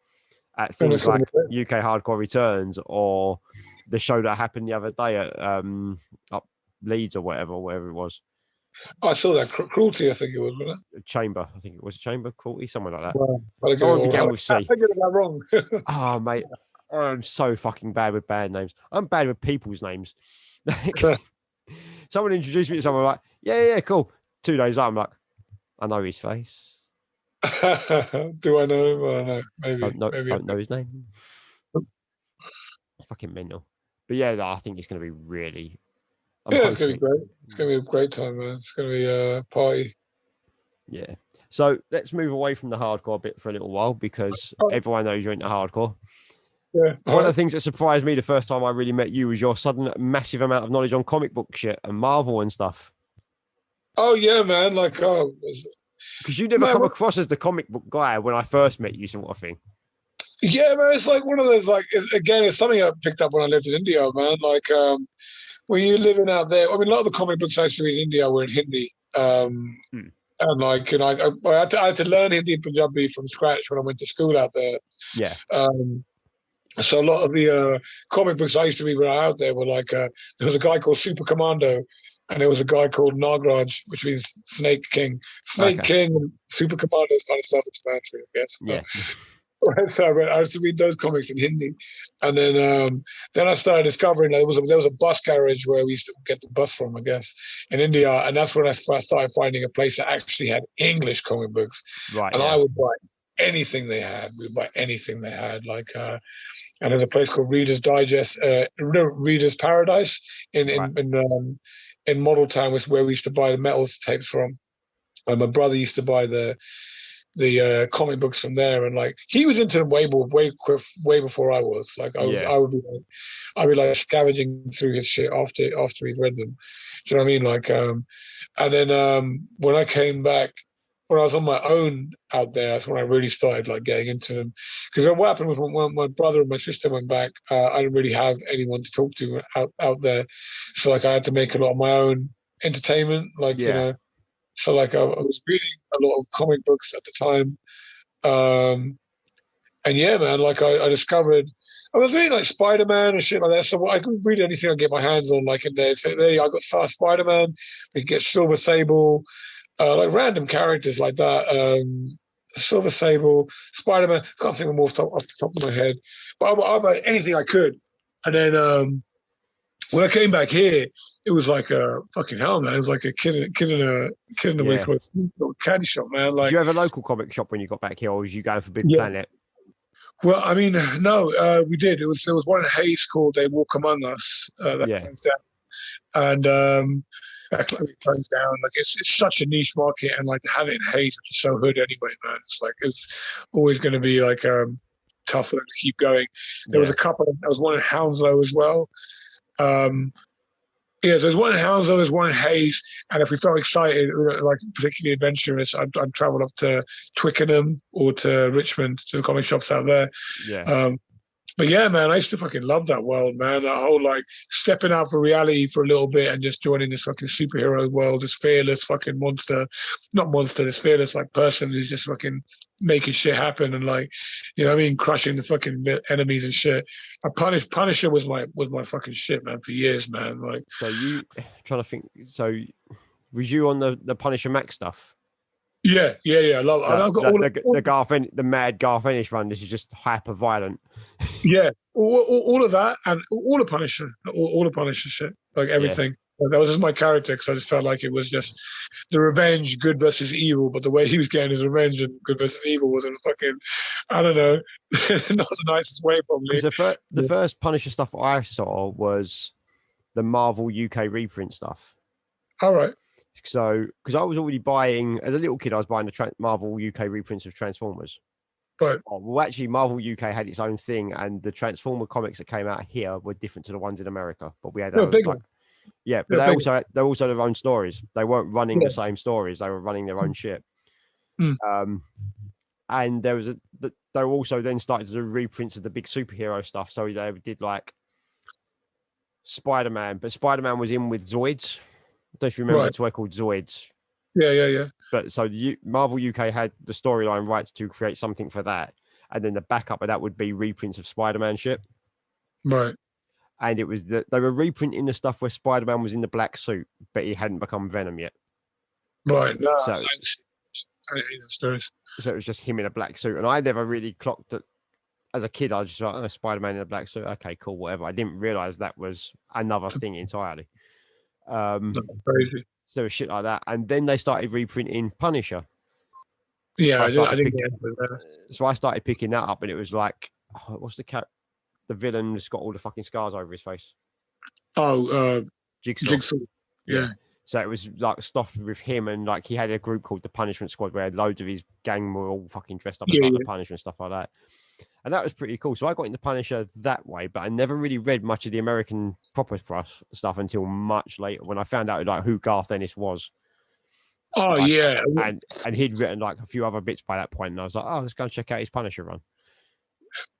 at things like UK Hardcore Returns or the show that happened the other day at up Leeds or wherever it was. I saw that Cruelty, I think it was, wasn't it? Chamber, I think it was Chamber, Cruelty, something like that. Well, someone began with C. I get that wrong. Oh, mate. I'm so fucking bad with band names. I'm bad with people's names. Someone introduced me to someone like, yeah, cool. 2 days later, I'm like, I know his face. Do I know him? I don't know. Maybe. Don't know his name. Fucking mental. But yeah, I think it's going to be really. It's going to be great. It's going to be a great time, man. It's going to be a party. Yeah. So let's move away from the hardcore bit for a little while because everyone knows you're into hardcore. Yeah. One of the things that surprised me the first time I really met you was your sudden massive amount of knowledge on comic book shit and Marvel and stuff. Oh yeah, man! Like, because you never come across as the comic book guy when I first met you, sort of thing. Yeah, man, it's like one of those like again, it's something I picked up when I lived in India, man. Like when you're living out there, I mean, a lot of the comic books I used to read in India were in Hindi. Hmm. And like, and I had to learn Hindi and Punjabi from scratch when I went to school out there. Yeah. Um, so a lot of the comic books I used to read when I was out there were like, there was a guy called Super Commando, and there was a guy called Nagraj, which means Snake King. Snake Okay. King and Super Commando is kind of self-explanatory, I guess. Yeah. So I used to read those comics in Hindi, and then I started discovering there was a bus garage where we used to get the bus from, I guess, in India, and that's when I started finding a place that actually had English comic books, Right. and Yeah. I would buy anything they had. We would buy anything they had, like. And there's a place called Reader's Digest, Reader's Paradise Right. In Model Town, was where we used to buy the metals tapes from. And my brother used to buy the comic books from there, and like he was into them way before I was. Like Yeah. I'd be like scavenging through his shit after he'd read them. Do you know what I mean? Like and then when I came back, when I was on my own out there, that's when I really started like getting into them. Because what happened was when my brother and my sister went back, I didn't really have anyone to talk to out there, so like I had to make a lot of my own entertainment. Like Yeah. you know, so like I was reading a lot of comic books at the time, and yeah, man, like I discovered I was reading like Spider-Man and shit like that. So I could read anything I get my hands on, like in there. So there, I got Spider-Man. We could get Silver Sable. Like random characters like that. Silver Sable, Spider-Man. Can't think of more off the top of my head, but I buy anything I could. And then when I came back here, it was like a fucking hell, man. It was like a kid in a what do you call it, candy shop, man. Like, Did you have a local comic shop when you got back here, or was you going for Big yeah. Planet? Well, I mean, no, we did. There was one in Hayes called They Walk Among Us that Yeah. closed down, and that closed down. Like it's such a niche market, and like to have it in Hayes, which is so hood anyway, man. It's like it's always going to be like tough for them to keep going. There was a couple. There was one in Hounslow as well. Yeah, so there's one in Hounslow, there's one in Hayes, and if we felt excited, like particularly adventurous, I'd travel up to Twickenham or to Richmond to the comic shops out there. Yeah. But yeah, man, I used to fucking love that world, man. That whole like stepping out for reality for a little bit and just joining this fucking superhero world, this fearless fucking this fearless like person who's just fucking making shit happen and like, you know what I mean, crushing the fucking enemies and shit. Punisher was my fucking shit, man, for years, man. Like, so you trying to think? So was you on the Punisher Max stuff? Yeah. I love. I've got the mad Garth Ennis run. This is just hyper violent. Yeah, all of that and all the Punisher, all the Punisher shit, like everything. Yeah. That was just my character because I just felt like it was just the revenge, good versus evil. But the way he was getting his revenge and good versus evil wasn't fucking, I don't know, not the nicest way probably. Because the first Punisher stuff I saw was the Marvel UK reprint stuff. All right. So, because I was already buying, as a little kid, I was buying the Marvel UK reprints of Transformers. Right. Well, actually, Marvel UK had its own thing, and the Transformer comics that came out here were different to the ones in America. But we had big one. Yeah, but they also their own stories. They weren't running the same stories; they were running their own shit. And there was they were also then started to do reprints of the big superhero stuff. So they did like Spider-Man, but Spider-Man was in with Zoids. I don't know if you remember the toy called Zoids. Yeah. But so Marvel UK had the storyline rights to create something for that. And then the backup of that would be reprints of Spider-Man shit. Right. And it was they were reprinting the stuff where Spider-Man was in the black suit, but he hadn't become Venom yet. Right. No, so, I didn't hear the stories. So it was just him in a black suit. And I never really clocked that. As a kid, I was just like, oh, Spider-Man in a black suit. Okay, cool, whatever. I didn't realize that was another thing entirely. Crazy. So there was shit like that. And then they started reprinting Punisher. Yeah, I didn't get into that. So I started picking that up, and it was like, what's the villain that's got all the fucking scars over his face? Oh, Jigsaw. Yeah. So it was like stuff with him, and like he had a group called the Punishment Squad where loads of his gang were all fucking dressed up as the Punisher and stuff like that. And that was pretty cool. So I got into Punisher that way, but I never really read much of the American proper stuff until much later when I found out like who Garth Ennis was. Oh, like, yeah. And he'd written like a few other bits by that point, and I was like, oh, let's go and check out his Punisher run.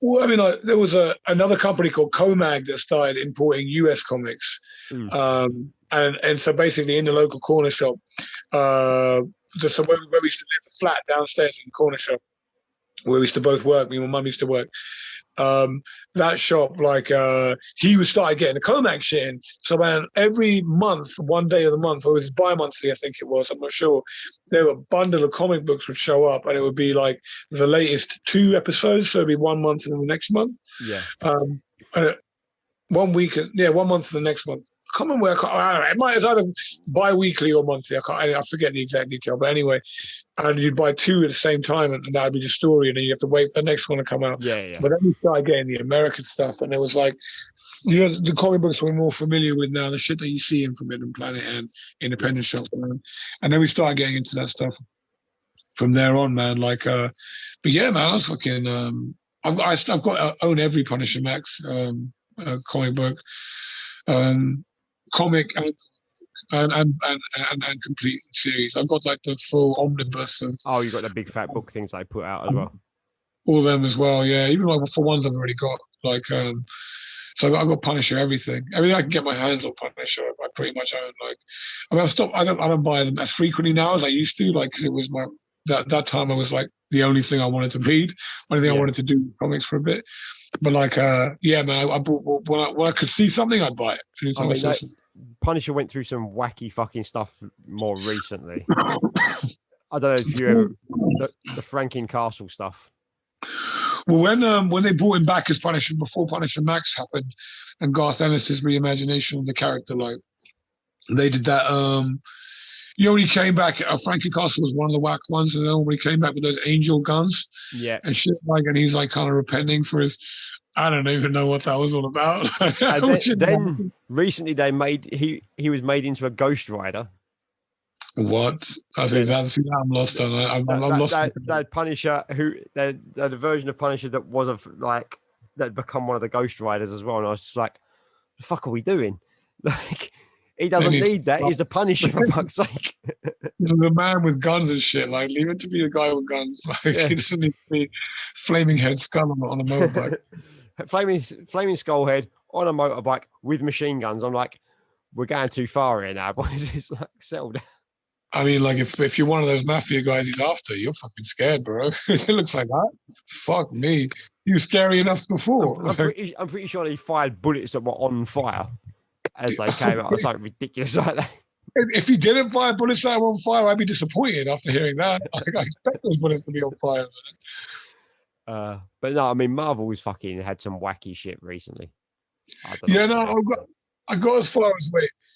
Well, I mean, there was another company called Comag that started importing US comics, and so basically in the local corner shop, so where we used to live, the flat downstairs in the corner shop, where we used to both work, me and my mum used to work. That shop, he was started getting the Comac shit in. So man, every month, one day of the month, or it was bi-monthly, I think it was, I'm not sure, there were a bundle of comic books would show up, and it would be like the latest 2 episodes, so it'd be 1 month and the next month. Yeah. 1 week, 1 month and the next month. I can't remember it's either bi-weekly or monthly. I forget the exact detail, but anyway, and you'd buy 2 at the same time, and that would be the story, and then you have to wait for the next one to come out. Yeah. But then we started getting the American stuff, and it was like, the comic books we're more familiar with now, the shit that you see in Forbidden Planet and independent shops, man. And then we started getting into that stuff from there on, man. But yeah, man, I was fucking. I own every Punisher Max comic book. Comic and complete series. I've got like the full omnibus of. Oh, you got the big fat book things they put out as well. All of them as well, yeah. Even like for ones I've already got, so I've got Punisher everything I can get my hands on Punisher. I pretty much own I've stopped. I don't buy them as frequently now as I used to, because it was that time I was like the only thing I wanted to read, only thing I wanted to do comics for a bit. But man, I bought when I could see something, I'd buy it. Punisher went through some wacky fucking stuff more recently. I don't know if you ever the Franklin Castle stuff. Well, when they brought him back as Punisher before Punisher Max happened, and Garth Ennis's reimagination of the character, they did that. When he came back, Franklin Castle was one of the whack ones, and then when he came back with those angel guns, and shit, and he's kind of repenting for his. I don't even know what that was all about. And then recently he was made into a Ghost Rider. What? I'm lost on it. I'm lost. That Punisher, the version of Punisher that was that become one of the Ghost Riders as well, and I was just like, the fuck are we doing? He doesn't need that. He's the Punisher, for fuck's sake. He's the man with guns and shit. Leave it to be the guy with guns. He doesn't need to be flaming head skull on a motorbike. flaming skull head on a motorbike with machine guns. I'm like, we're going too far here now, boys. It's settled down. I mean, if you're one of those mafia guys he's after, you're fucking scared, bro. It looks like that. Fuck me. You were scary enough before. I'm pretty sure he fired bullets that were on fire as they came out. Something ridiculous like that. If he didn't fire bullets that were on fire, I'd be disappointed after hearing that. I expect those bullets to be on fire. But no, I mean, Marvel's fucking had some wacky shit recently. I got as far as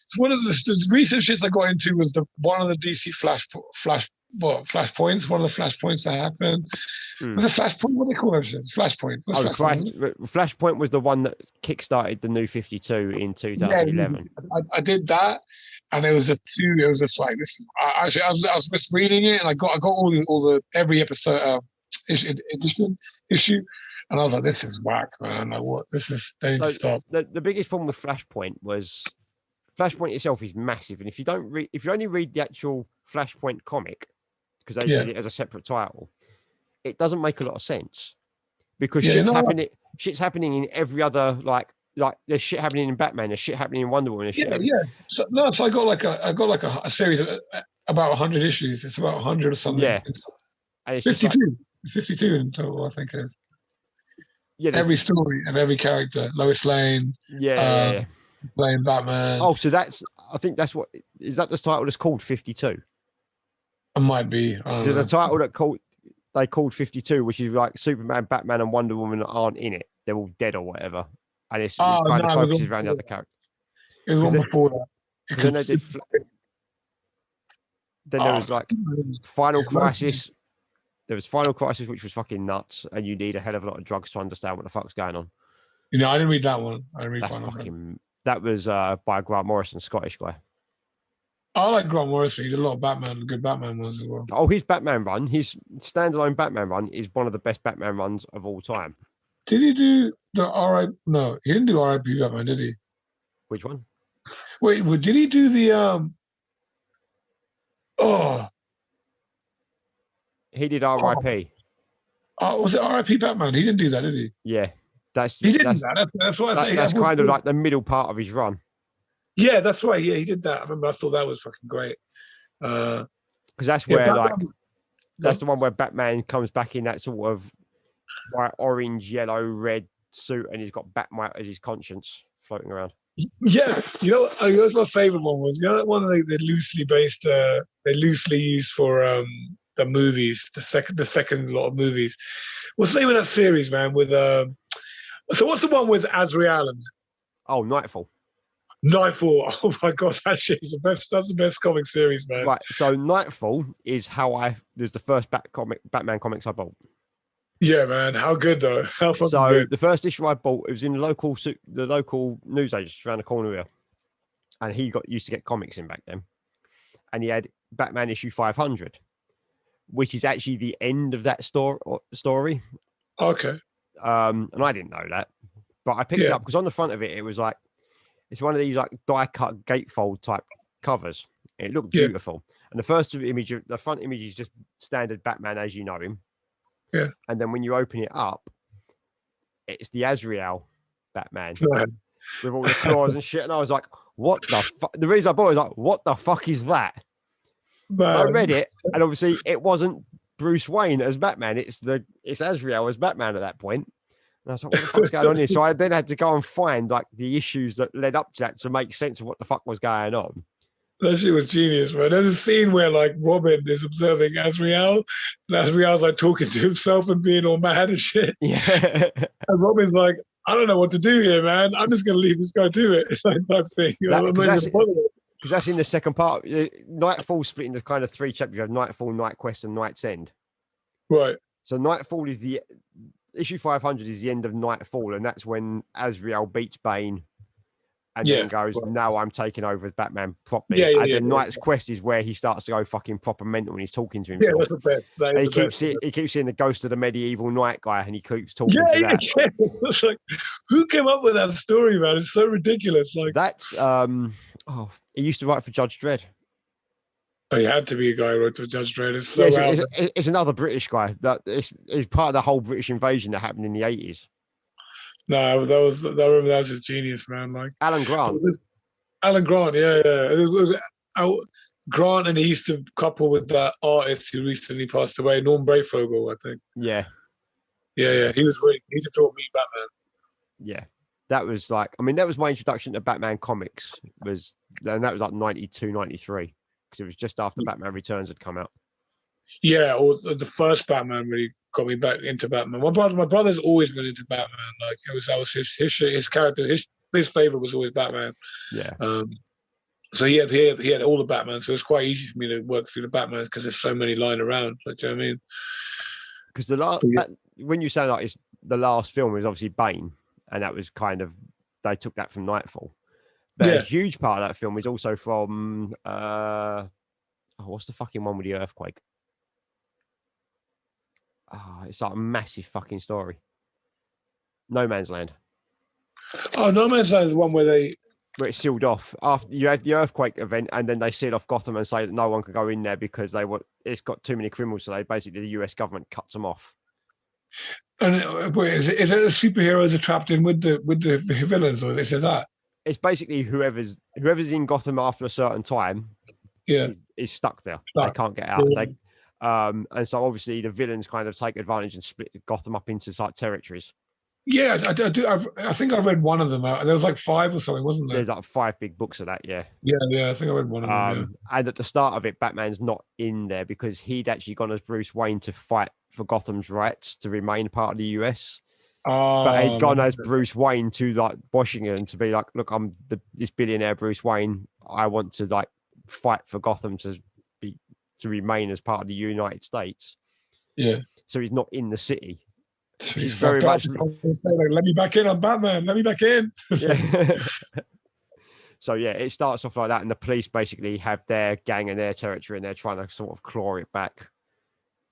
So one of the recent shits I got into was one of the DC flashpoints. One of the flashpoints that happened. Was it Flashpoint? What do they call that shit? Flashpoint. Flashpoint was the one that kickstarted the New 52 in 2011. Yeah, I did that, and it was just like this. I was just reading it, and I got all the every episode issue. And I was like, this is whack, man. They need to stop. The biggest problem with Flashpoint was Flashpoint itself is massive. And if you only read the actual Flashpoint comic, because they did it as a separate title, it doesn't make a lot of sense. Because shit's happening in every other, like there's shit happening in Batman, there's shit happening in Wonder Woman. So I got a series of about 100 issues. It's about 100 or something. Yeah. And it's 52. 52 in total, I think it is. Yeah, every story of every character, Lois Lane, playing Batman. Oh, so I think that's what is that the title that's called 52? It might be. There's a title they called 52, which is like Superman, Batman, and Wonder Woman aren't in it; they're all dead or whatever, and it focuses around the other characters. It was on before that. Then they did. Then there was Final Crisis. There was Final Crisis, which was fucking nuts, and you need a hell of a lot of drugs to understand what the fuck's going on. I didn't read that one. I didn't read That was by Grant Morrison, Scottish guy. I like Grant Morrison. He did a lot of good Batman ones as well. Oh, his Batman run, his standalone Batman run is one of the best Batman runs of all time. Did he do the R.I.? No, he didn't do R.I.P. Batman, did he? Which one? Wait, did he do the He did R.I.P. Oh, was it R.I.P. Batman? He didn't do that, did he? Yeah, He didn't do that. That's why I say that's kind of like the middle part of his run. Yeah, that's right. Yeah, he did that. I remember. I thought that was fucking great. Because that's where Batman, like that's the one where Batman comes back in that sort of white, orange, yellow, red suit, and he's got Batmite as his conscience floating around. Yeah, you know what my favorite one was? You know that one they loosely based, they loosely used for the movies, the second lot of movies. What's the name of that series, man? With so what's the one with Azrael and Oh, Nightfall. Nightfall? Oh my god, that shit is the best. That's the best comic series, man. Right. So Nightfall is there's the first Batman comics I bought. Yeah, man. How good though? How fucking So good. the first issue I bought, it was in the local newsagent just around the corner here, and he used to get comics in back then, and he had Batman issue 500, which is actually the end of that story. Okay. And I didn't know that, but I picked it up because on the front of it, it was like it's one of these like die cut gatefold type covers. It looked beautiful, and the front image is just standard Batman as you know him. Yeah. And then when you open it up, it's the Azrael Batman with all the claws and shit. And I was like, what the fuck? The reason I bought it was like, what the fuck is that? I read it, and obviously it wasn't Bruce Wayne as Batman. It's Azrael as Batman at that point. And I was like, what the fuck's going on here? So I then had to go and find like the issues that led up to that to make sense of what the fuck was going on. That shit was genius, man. There's a scene where like Robin is observing Azrael, and Azrael's like talking to himself and being all mad and shit. Yeah. And Robin's like, I don't know what to do here, man. I'm just gonna leave this guy do it. It's like that thing. Because that's in the second part. Nightfall split into kind of three chapters. You have Nightfall, Night Quest, and Night's End. Right. So Nightfall is the issue 500 is the end of Nightfall, and that's when Azrael beats Bane. And then goes, now I'm taking over as Batman properly. And then Night's Quest is where he starts to go fucking proper mental when he's talking to himself. Yeah, that's the best. He keeps seeing the ghost of the medieval night guy, and he keeps talking to that. Yeah. It's like, who came up with that story, man? It's so ridiculous. Like that's he used to write for Judge Dredd. Oh, he had to be a guy who wrote for Judge Dredd. It's another British guy. That is part of the whole British invasion that happened in the 80s. No, that was just genius, man. Like Alan Grant. Alan Grant, yeah. It was Grant, and he used to couple with that artist who recently passed away, Norm Brayfogle, I think. Yeah. Yeah. He was really. He taught me Batman. Yeah, that was like. I mean, that was my introduction to Batman comics. And that was like 92, 93, because it was just after Batman Returns had come out. Yeah, or the first Batman really got me back into Batman. My brother's always been into Batman. Like that was his character. His favorite was always Batman. Yeah. So he had all the Batman. So it's quite easy for me to work through the Batman because there's so many lying around. Like, do you know what I mean? Because when you say like it's the last film was obviously Bane, and that was kind of they took that from Nightfall. But a huge part of that film is also from what's the fucking one with the earthquake? It's like a massive fucking story. No Man's Land. Oh, No Man's Land is the one where it's sealed off. After you had the earthquake event, and then they seal off Gotham and say that no one can go in there because it's got too many criminals. So basically the US government cuts them off. And wait, is it the superheroes are trapped in with the villains, or is it that? It's basically whoever's in Gotham after a certain time, is stuck there. They can't get out. And so obviously the villains kind of take advantage and split Gotham up into like territories. Yeah, I do. I think I read one of them out. There was like 5 or something, wasn't there? There's like 5 big books of that. Yeah. I think I read one of them. And at the start of it, Batman's not in there because he'd actually gone as Bruce Wayne to fight for Gotham's rights to remain part of the US. But he'd gone as Bruce Wayne to like Washington to be like, look, I'm this billionaire Bruce Wayne. I want to like fight for Gotham to remain as part of the United States. Yeah. So he's not in the city. He's very much like, let me back in. I'm Batman. Let me back in. Yeah. So yeah, it starts off like that, and the police basically have their gang and their territory, and they're trying to sort of claw it back.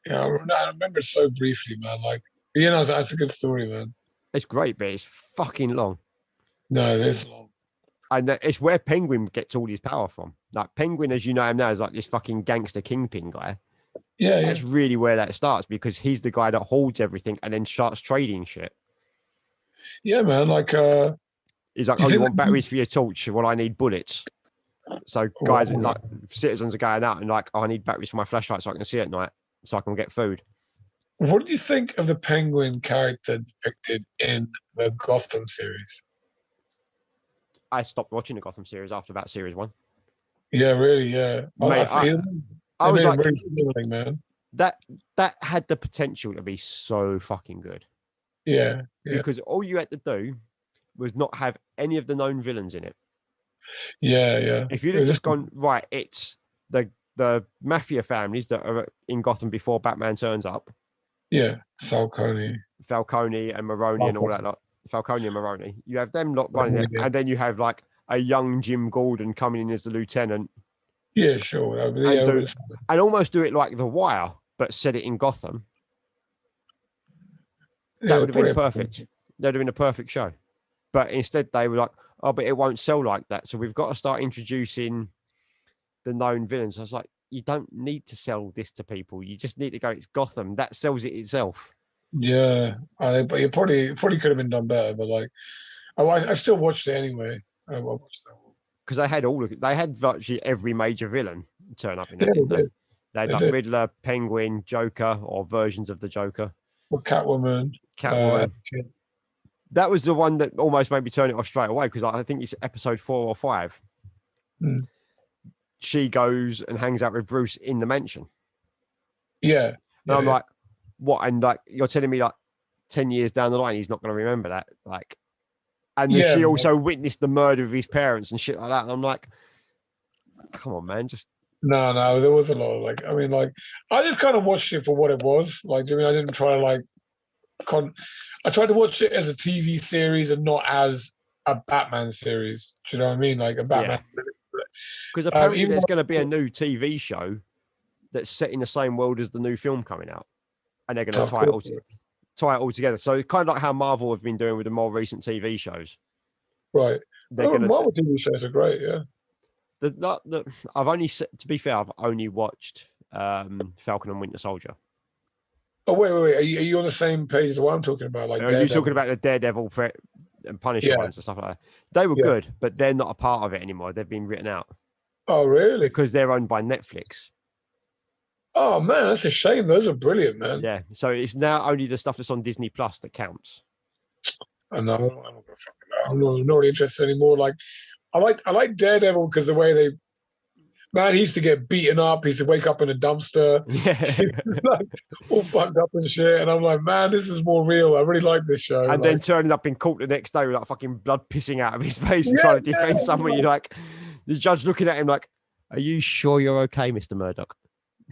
Yeah, I remember it so briefly, man. Like, that's a good story, man. It's great, but it's fucking long. No, it is long. And it's where Penguin gets all his power from. Like Penguin, as you know him now, is like this fucking gangster kingpin guy. Yeah, yeah, That's really where that starts because he's the guy that holds everything and then starts trading shit. yeah, man. Like, He's like, you "Oh, you think want batteries for your torch? Well, I need bullets." So guys, like citizens are going out and like, "Oh, I need batteries for my flashlight so I can see at night, so I can get food." what do you think of the Penguin character depicted in the Gotham series? I stopped watching the Gotham series after about series 1. Yeah, really, yeah. Mate, I They was made him like, really interesting, man. that had the potential to be so fucking good Yeah, yeah, because all you had to do was not have any of the known villains in it. yeah, yeah. If you'd It have was just just, gone right, it's the mafia families that are in Gotham before Batman turns up, yeah, Falcone. Falcone and Maroni and all that lot. Falcone and Maroni. You have them lot running it, Yeah, and then you have like a young Jim Gordon coming in as the lieutenant yeah, sure. and Yeah, and almost do it like The Wire, but set it in Gotham. That yeah, would have been perfect. That would have been a perfect show. But instead, they were like, "Oh, but it won't sell like that. So we've got to start introducing the known villains." I was like, "You don't need to sell this to people. You just need to go. It's Gotham. That sells it itself." Yeah, but it probably could have been done better. But like, I still watched it anyway. I watched that one. Because they had virtually every major villain turn up in Yeah, that, didn't they they? did. They had They like did. Riddler, Penguin, Joker, or versions of the Joker, Well, Catwoman. Catwoman. That was the one that almost made me turn it off straight away because I think it's episode 4 or 5. Mm. She goes and hangs out with Bruce in the mansion. Yeah. And Yeah, I'm yeah. like, what? And like, you're telling me like 10 years down the line, he's not going to remember that. Like, and then Yeah, she man. also witnessed the murder of his parents and shit like that. And I'm like, come on, man. Just, No, there was a lot of like, I mean, like, I just kind of watched it for what it was. Like, I mean, I didn't try to like, I tried to watch it as a TV series and not as a Batman series. Do you know what I mean? Like a Batman. yeah. Because apparently Even there's going to be a new TV show that's set in the same world as the new film coming out. And they're going to tie it all together. So it's kind of like how Marvel have been doing with the more recent TV shows. right. They're going to. Marvel TV shows are great. Yeah. I've only, to be fair, I've only watched Falcon and Winter Soldier. Oh wait. Are you on the same page as what I'm talking about? Like, Are you talking about the Daredevil and Punisher ones and stuff like that? They were good, but they're not a part of it anymore. They've been written out. Oh really? Because they're owned by Netflix. Oh man, that's a shame. Those are brilliant, man. Yeah, so it's now only the stuff that's on Disney Plus that counts. I know. I'm not really interested anymore. Like, I like Daredevil because the way he used to get beaten up. He used to wake up in a dumpster. Yeah. Like, all fucked up and shit. And I'm like, man, this is more real. I really like this show. And then turning up in court the next day with like fucking blood pissing out of his face and trying to defend someone. You're like, the judge looking at him like, are you sure you're okay, Mr. Murdoch?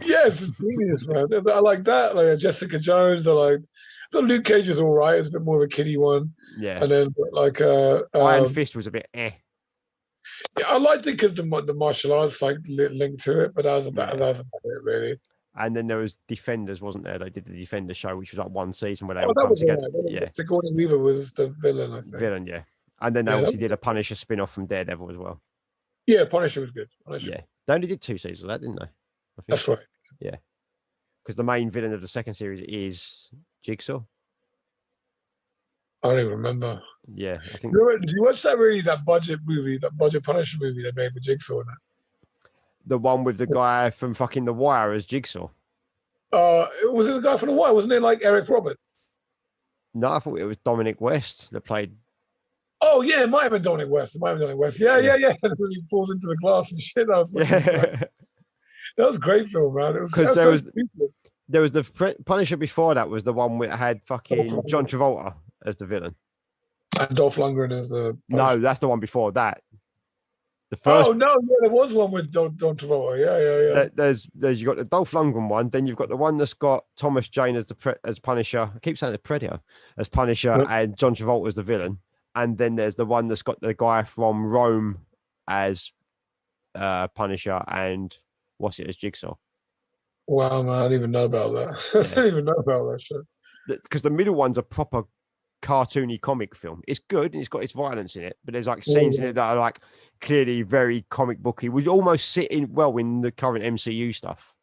Yes, it's genius, man. I like that. Like Jessica Jones. So Luke Cage is all right. It's a bit more of a kiddie one. Yeah. And then like Iron Fist was a bit eh. Yeah, I liked it because the martial arts like linked to it, but that was about it really. And then there was Defenders, wasn't there? They did the Defender show, which was like one season where they all that come was together. Right. Yeah. Sigourney Weaver was the villain, I think. Villain, yeah. And then they obviously did a Punisher spin-off from Daredevil as well. Yeah, Punisher was good. Yeah. They only did 2 seasons of that, didn't they? I think. That's right. Yeah. Because the main villain of the second series is Jigsaw. I don't even remember. Yeah, I think. Did you watch that budget Punisher movie they made for Jigsaw? The one with the guy from fucking The Wire as Jigsaw. Was it the guy from The Wire? Wasn't it like Eric Roberts? No, I thought it was Dominic West that played. Oh yeah, it might have been Dominic West. Yeah. And when he falls into the glass and shit. That was a great film, man. Because there was the Punisher before that was the one that had fucking John Travolta as the villain. And Dolph Lundgren as the Punisher. No, that's the one before that. The first. Oh no, yeah, there was one with Don Travolta. Yeah. There's you got the Dolph Lundgren one, then you've got the one that's got Thomas Jane as Punisher. I keep saying the Predator as Punisher and John Travolta as the villain, and then there's the one that's got the guy from Rome as Punisher and what's it as Jigsaw. Wow, man, I didn't even know about that. I didn't even know about that shit. Because the middle one's a proper cartoony comic film. It's good and it's got its violence in it, but there's like scenes in it that are like clearly very comic booky. We almost sit in well in the current MCU stuff.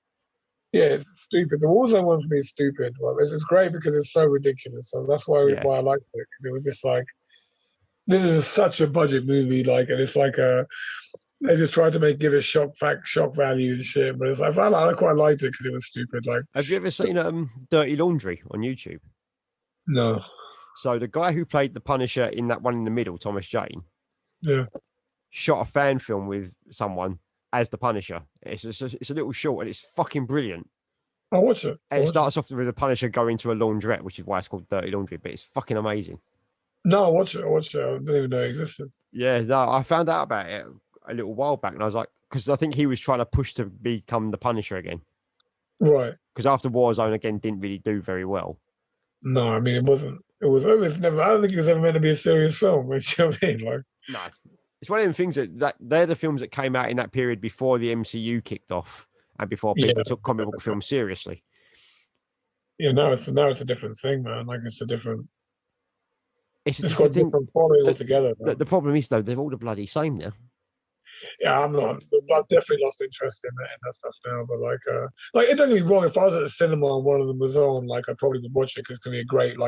Yeah, it's stupid. The Warzone one for me is stupid. Well, it's great because it's so ridiculous. So that's Yeah. why I liked it, because it was just like, this is such a budget movie, like, and it's like they just tried to give it shock value and shit. But it's like, I quite liked it because it was stupid. Like, Have you ever seen Dirty Laundry on YouTube? no, So the guy who played the Punisher in that one in the middle, Thomas Jane, yeah, shot a fan film with someone as the Punisher. It's a little short and it's fucking brilliant. I'll watch it. And it starts off with the Punisher going to a laundrette, which is why it's called Dirty Laundry, but it's fucking amazing. No, I'll watch it. I'll watch it. I didn't even know it existed. Yeah, no, I found out about it a little while back and I was like, because I think he was trying to push to become the Punisher again. Right. Because after Warzone again didn't really do very well. No, I mean, it wasn't. It was never. I don't think it was ever meant to be a serious film. You know what I mean? Like, no, it's one of them things that they're the films that came out in that period before the MCU kicked off and before people took comic book films seriously. Yeah, now it's a different thing, man. Like, it's a different. It's got a different quality altogether. The problem is though, they're all the bloody same now. Yeah, I'm not. I've definitely lost interest in that stuff now. But it don't get me wrong. If I was at the cinema and one of them was on, like, I probably would watch it because it's gonna be a great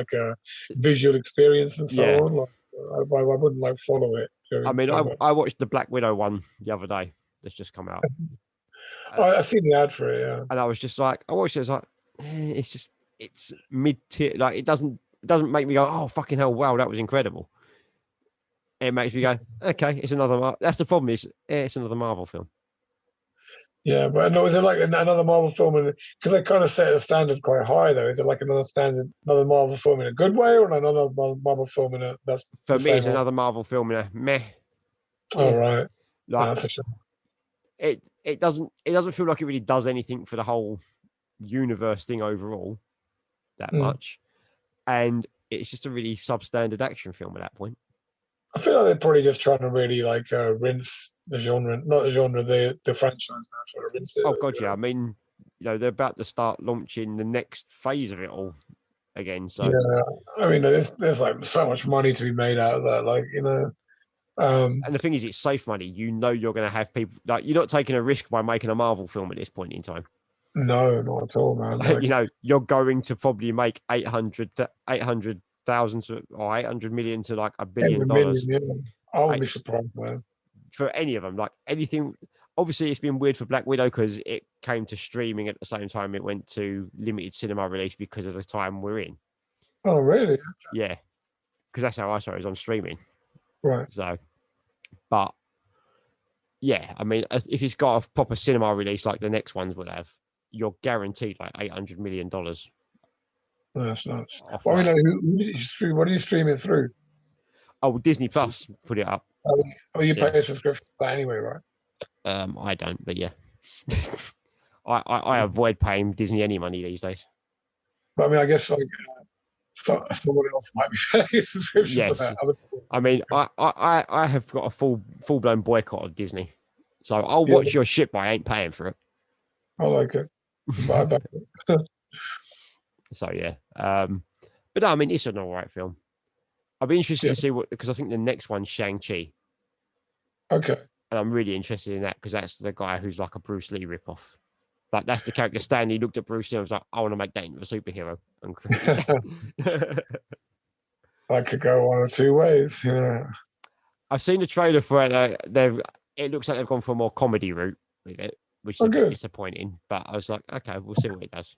visual experience and so on. Like, I wouldn't follow it. I mean, I watched the Black Widow one the other day. That's just come out. I've seen the ad for it. Yeah, and I was just like, I watched it. I was like, it's mid tier. Like, it doesn't make me go, oh fucking hell, wow, that was incredible. It makes me go, okay, it's another. That's the problem. It's another Marvel film. Yeah, but no, is it like another Marvel film? Because they kind of set the standard quite high, though. Is it like another Marvel film in a good way, or another Marvel film in a that's for me? It's another Marvel film in a meh. Oh right, like, that's a shame. It doesn't feel like it really does anything for the whole universe thing overall that much, and it's just a really substandard action film at that point. I feel like they're probably just trying to really rinse the genre, not the genre, the franchise now, trying to rinse it. Oh god, yeah. I mean, they're about to start launching the next phase of it all again. So yeah, I mean, there's like so much money to be made out of that, and the thing is, it's safe money. You're going to have people you're not taking a risk by making a Marvel film at this point in time. No, not at all, man. You're going to probably make 800,000 or 800 million to like $1 billion. Yeah. I wouldn't be surprised, man. For any of them, like anything. Obviously, it's been weird for Black Widow because it came to streaming at the same time it went to limited cinema release because of the time we're in. Oh, really? Yeah, because that's how I saw it, was on streaming. Right. So, but yeah, I mean, if it's got a proper cinema release like the next ones would have, you're guaranteed like $800 million. That's nuts. Well, what are you streaming through? Oh, Disney Plus put it up. You pay a subscription for that anyway, right? I don't, but yeah. I avoid paying Disney any money these days. But I mean, I guess someone else might be paying a subscription for that. I mean, I have got a full blown boycott of Disney, so I'll watch your shit, but I ain't paying for it. I like it. So yeah, but no, I mean, it's an all right film. I'll be interested to see because I think the next one's Shang-Chi. Okay. And I'm really interested in that because that's the guy who's like a Bruce Lee ripoff. Like, that's the character. Stanley looked at Bruce Lee and was like, I want to make that into a superhero. That could go one or two ways. Yeah. I've seen the trailer for it. It looks like they've gone for a more comedy route with it, which is a bit disappointing. But I was like, okay, we'll see what it does.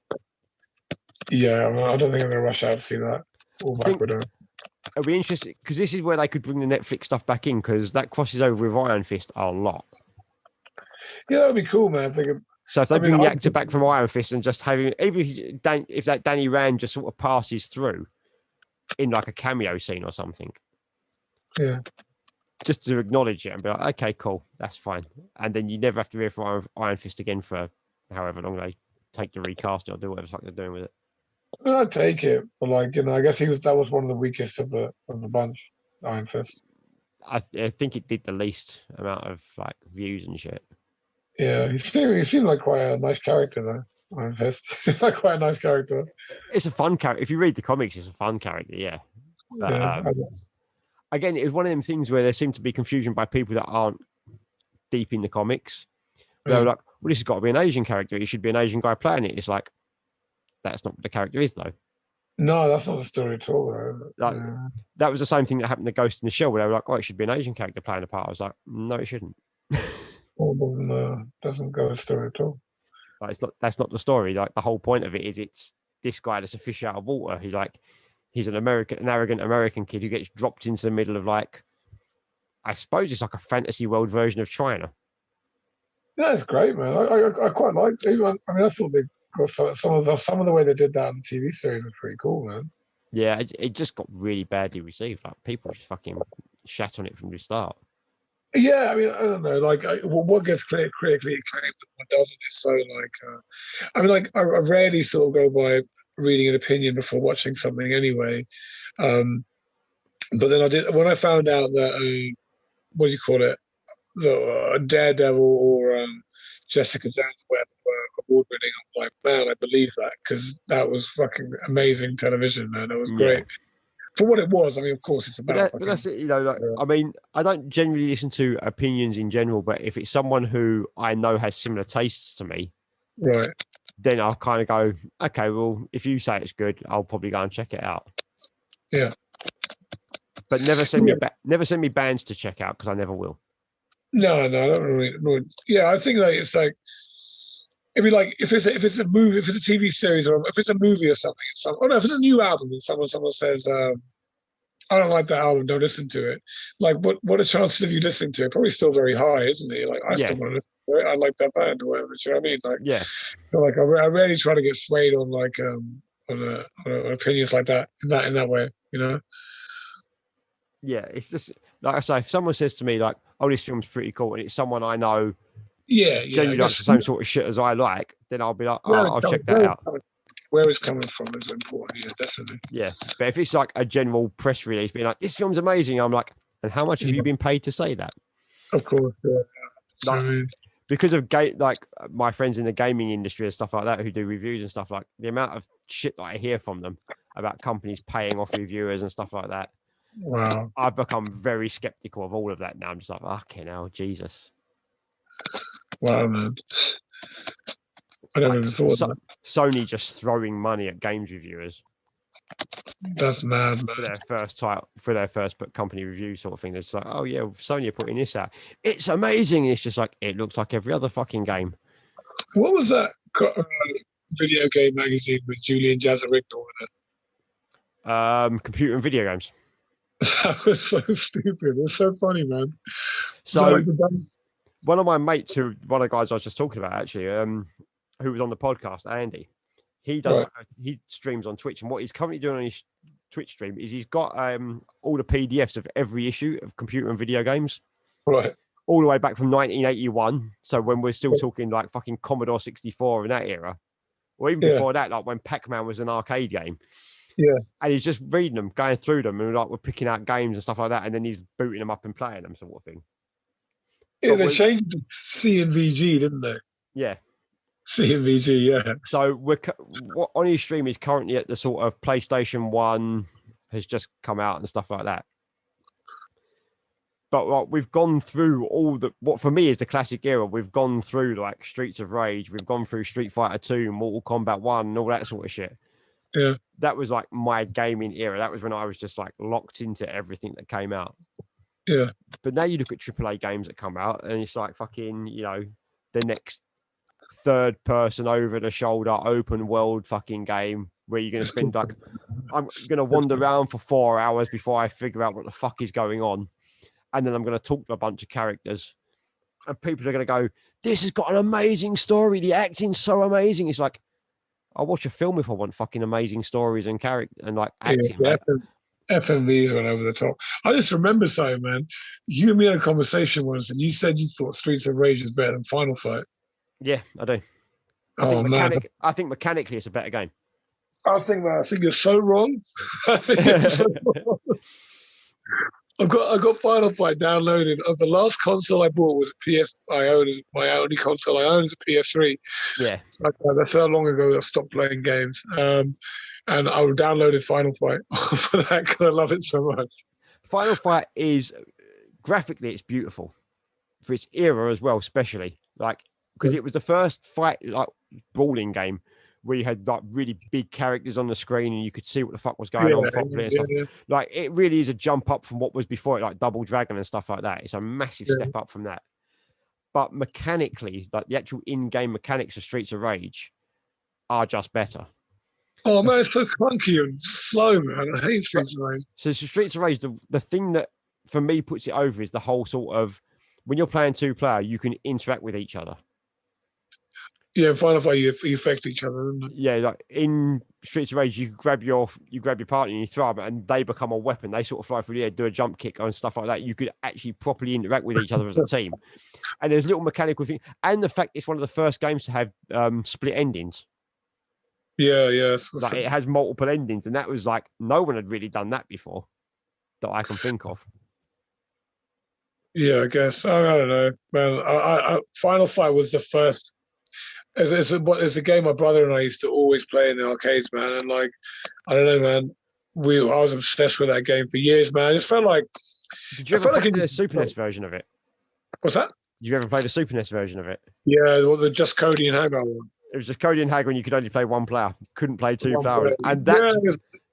Yeah, I don't think I'm going to rush out to see that. It'll be interesting because this is where they could bring the Netflix stuff back in because that crosses over with Iron Fist a lot. Yeah, that would be cool, man. So if they bring the actor back from Iron Fist and just have him, even if that Danny Rand just sort of passes through in like a cameo scene or something. Yeah. Just to acknowledge it and be like, okay, cool, that's fine. And then you never have to hear from Iron Fist again for however long they take to recast it or do whatever the fuck they're doing with it. I'd take it, but I guess that was one of the weakest of the bunch, Iron Fist. I think it did the least amount of like views and shit. Yeah, he seemed like quite a nice character though. Iron Fist, he's like quite a nice character. It's a fun character. If you read the comics, it's a fun character, yeah. But, again, it was one of them things where there seemed to be confusion by people that aren't deep in the comics. They were like, well, this has got to be an Asian character. It should be an Asian guy playing it. It's like, that's not what the character is, though. No, that's not the story at all. Like, that was the same thing that happened to Ghost in the Shell, where they were like, oh, it should be an Asian character playing a part. I was like, no, it shouldn't. Doesn't go a story at all. Like, that's not the story. Like, the whole point of it is it's this guy that's a fish out of water. He's an arrogant American kid who gets dropped into the middle of, like, I suppose it's like a fantasy world version of China. Yeah, it's great, man. I quite liked it. I mean, I thought they got some of the way they did that in the TV series was pretty cool, man. Yeah, it just got really badly received. Like, people just fucking shat on it from the start. Yeah, I mean, I don't know. Like, what gets critically acclaimed and what doesn't is so like. I mean, like, I rarely sort of go by reading an opinion before watching something anyway. But then I did when I found out that what do you call it, the Daredevil or Jessica Jones were award winning. I'm like, man, I believe that, because that was fucking amazing television, man. That was great. For what it was, I mean, of course, it's about. But that's it, you know. Like, I mean, I don't generally listen to opinions in general, but if it's someone who I know has similar tastes to me, right, then I'll kind of go, okay, well, if you say it's good, I'll probably go and check it out. Yeah, but never send me bands to check out, because I never will. No, I don't really. Yeah, I think like it's like. It'd be like if it's a movie, if it's a TV series, or if it's a movie or something. If it's a new album and someone says, "I don't like that album, don't listen to it." Like, what are chances of you listening to it? Probably still very high, isn't it? Like, I still want to listen to it. I like that band or whatever. Do you know what I mean? Like, yeah. So like, I really try to get swayed on like on opinions like that in that way, you know. Yeah, it's just like I say, if someone says to me like, "Oh, this film's pretty cool," and it's someone I know. Genuinely likes the same sort of shit as I like, then I'll be like, I'll check that out. Where it's coming from is important, yeah, definitely. Yeah, but if it's like a general press release being like, this film's amazing, I'm like, and how much have you been paid to say that? Of course, yeah. Like, because of like my friends in the gaming industry and stuff like that who do reviews and stuff, like the amount of shit that I hear from them about companies paying off reviewers and stuff like that. Wow. I've become very skeptical of all of that now. I'm just like, fucking hell, Jesus. Wow, man. I never even thought that. Sony just throwing money at games reviewers. That's mad, man. For their first company review sort of thing. It's like, oh yeah, Sony are putting this out. It's amazing. It's just like, it looks like every other fucking game. What was that video game magazine with Julian Jazzarignal in it? Computer and video games. That was so stupid. It's so funny, man. So one of my mates, one of the guys I was just talking about actually, who was on the podcast, Andy, he does he streams on Twitch, and what he's currently doing on his Twitch stream is he's got all the PDFs of every issue of computer and video games, right, all the way back from 1981. So when we're still talking like fucking Commodore 64 in that era, or even before that, like when Pac-Man was an arcade game. Yeah, and he's just reading them, going through them, and like we're picking out games and stuff like that, and then he's booting them up and playing them, sort of thing. Yeah, they changed C and VG, didn't they? Yeah, C and VG, yeah. So what on his stream is currently at the sort of PlayStation 1 has just come out and stuff like that. But like, we've gone through what for me is the classic era. We've gone through like Streets of Rage, we've gone through Street Fighter 2, Mortal Kombat 1, and all that sort of shit. Yeah, that was like my gaming era. That was when I was just like locked into everything that came out. Yeah. But now you look at AAA games that come out, and it's like fucking, you know, the next third person over the shoulder open world fucking game where you're going to spend like, I'm going to wander around for 4 hours before I figure out what the fuck is going on. And then I'm going to talk to a bunch of characters, and people are going to go, this has got an amazing story. The acting's so amazing. It's like, I'll watch a film if I want fucking amazing stories and character and like acting. Yeah, FMVs went over the top. I just remember saying, man, you and me had a conversation once, and you said you thought Streets of Rage was better than Final Fight. Yeah, I do. I think mechanically it's a better game. I think you're so wrong. I think you're so wrong. I got Final Fight downloaded. The last console I bought was a PS. My only console I own is a PS3. Yeah, that's how long ago I stopped playing games. And I downloaded Final Fight for that because I love it so much. Final Fight is graphically, it's beautiful for its era as well, especially like because it was the first fight like brawling game where you had like really big characters on the screen and you could see what the fuck was going on properly and stuff. Like it really is a jump up from what was before it, like Double Dragon and stuff like that. It's a massive step up from that. But mechanically, like the actual in-game mechanics of Streets of Rage are just better. Oh man, it's so clunky and slow, man. I hate Streets of Rage. So Streets of Rage, the thing that for me puts it over is the whole sort of when you're playing 2-player, you can interact with each other. Yeah, Final Fight, you affect each other. Isn't it? Yeah, like in Streets of Rage, you grab your partner and you throw them, and they become a weapon. They sort of fly through the air, do a jump kick and stuff like that. You could actually properly interact with each other as a team. And there's little mechanical things, and the fact it's one of the first games to have split endings. Yeah. Like it has multiple endings, and that was like no one had really done that before that I can think of. Yeah, I guess. I don't know, man. I Final Fight was the first. It's a game my brother and I used to always play in the arcades, man. And like, I don't know, man. I was obsessed with that game for years, man. I just felt like. Did you ever play the Super NES version of it? What's that? Did you ever play the Super NES version of it? Yeah, the just Cody and Hagar one. It was just Cody and Hagar, and you could only play one player. You couldn't play 2 players, and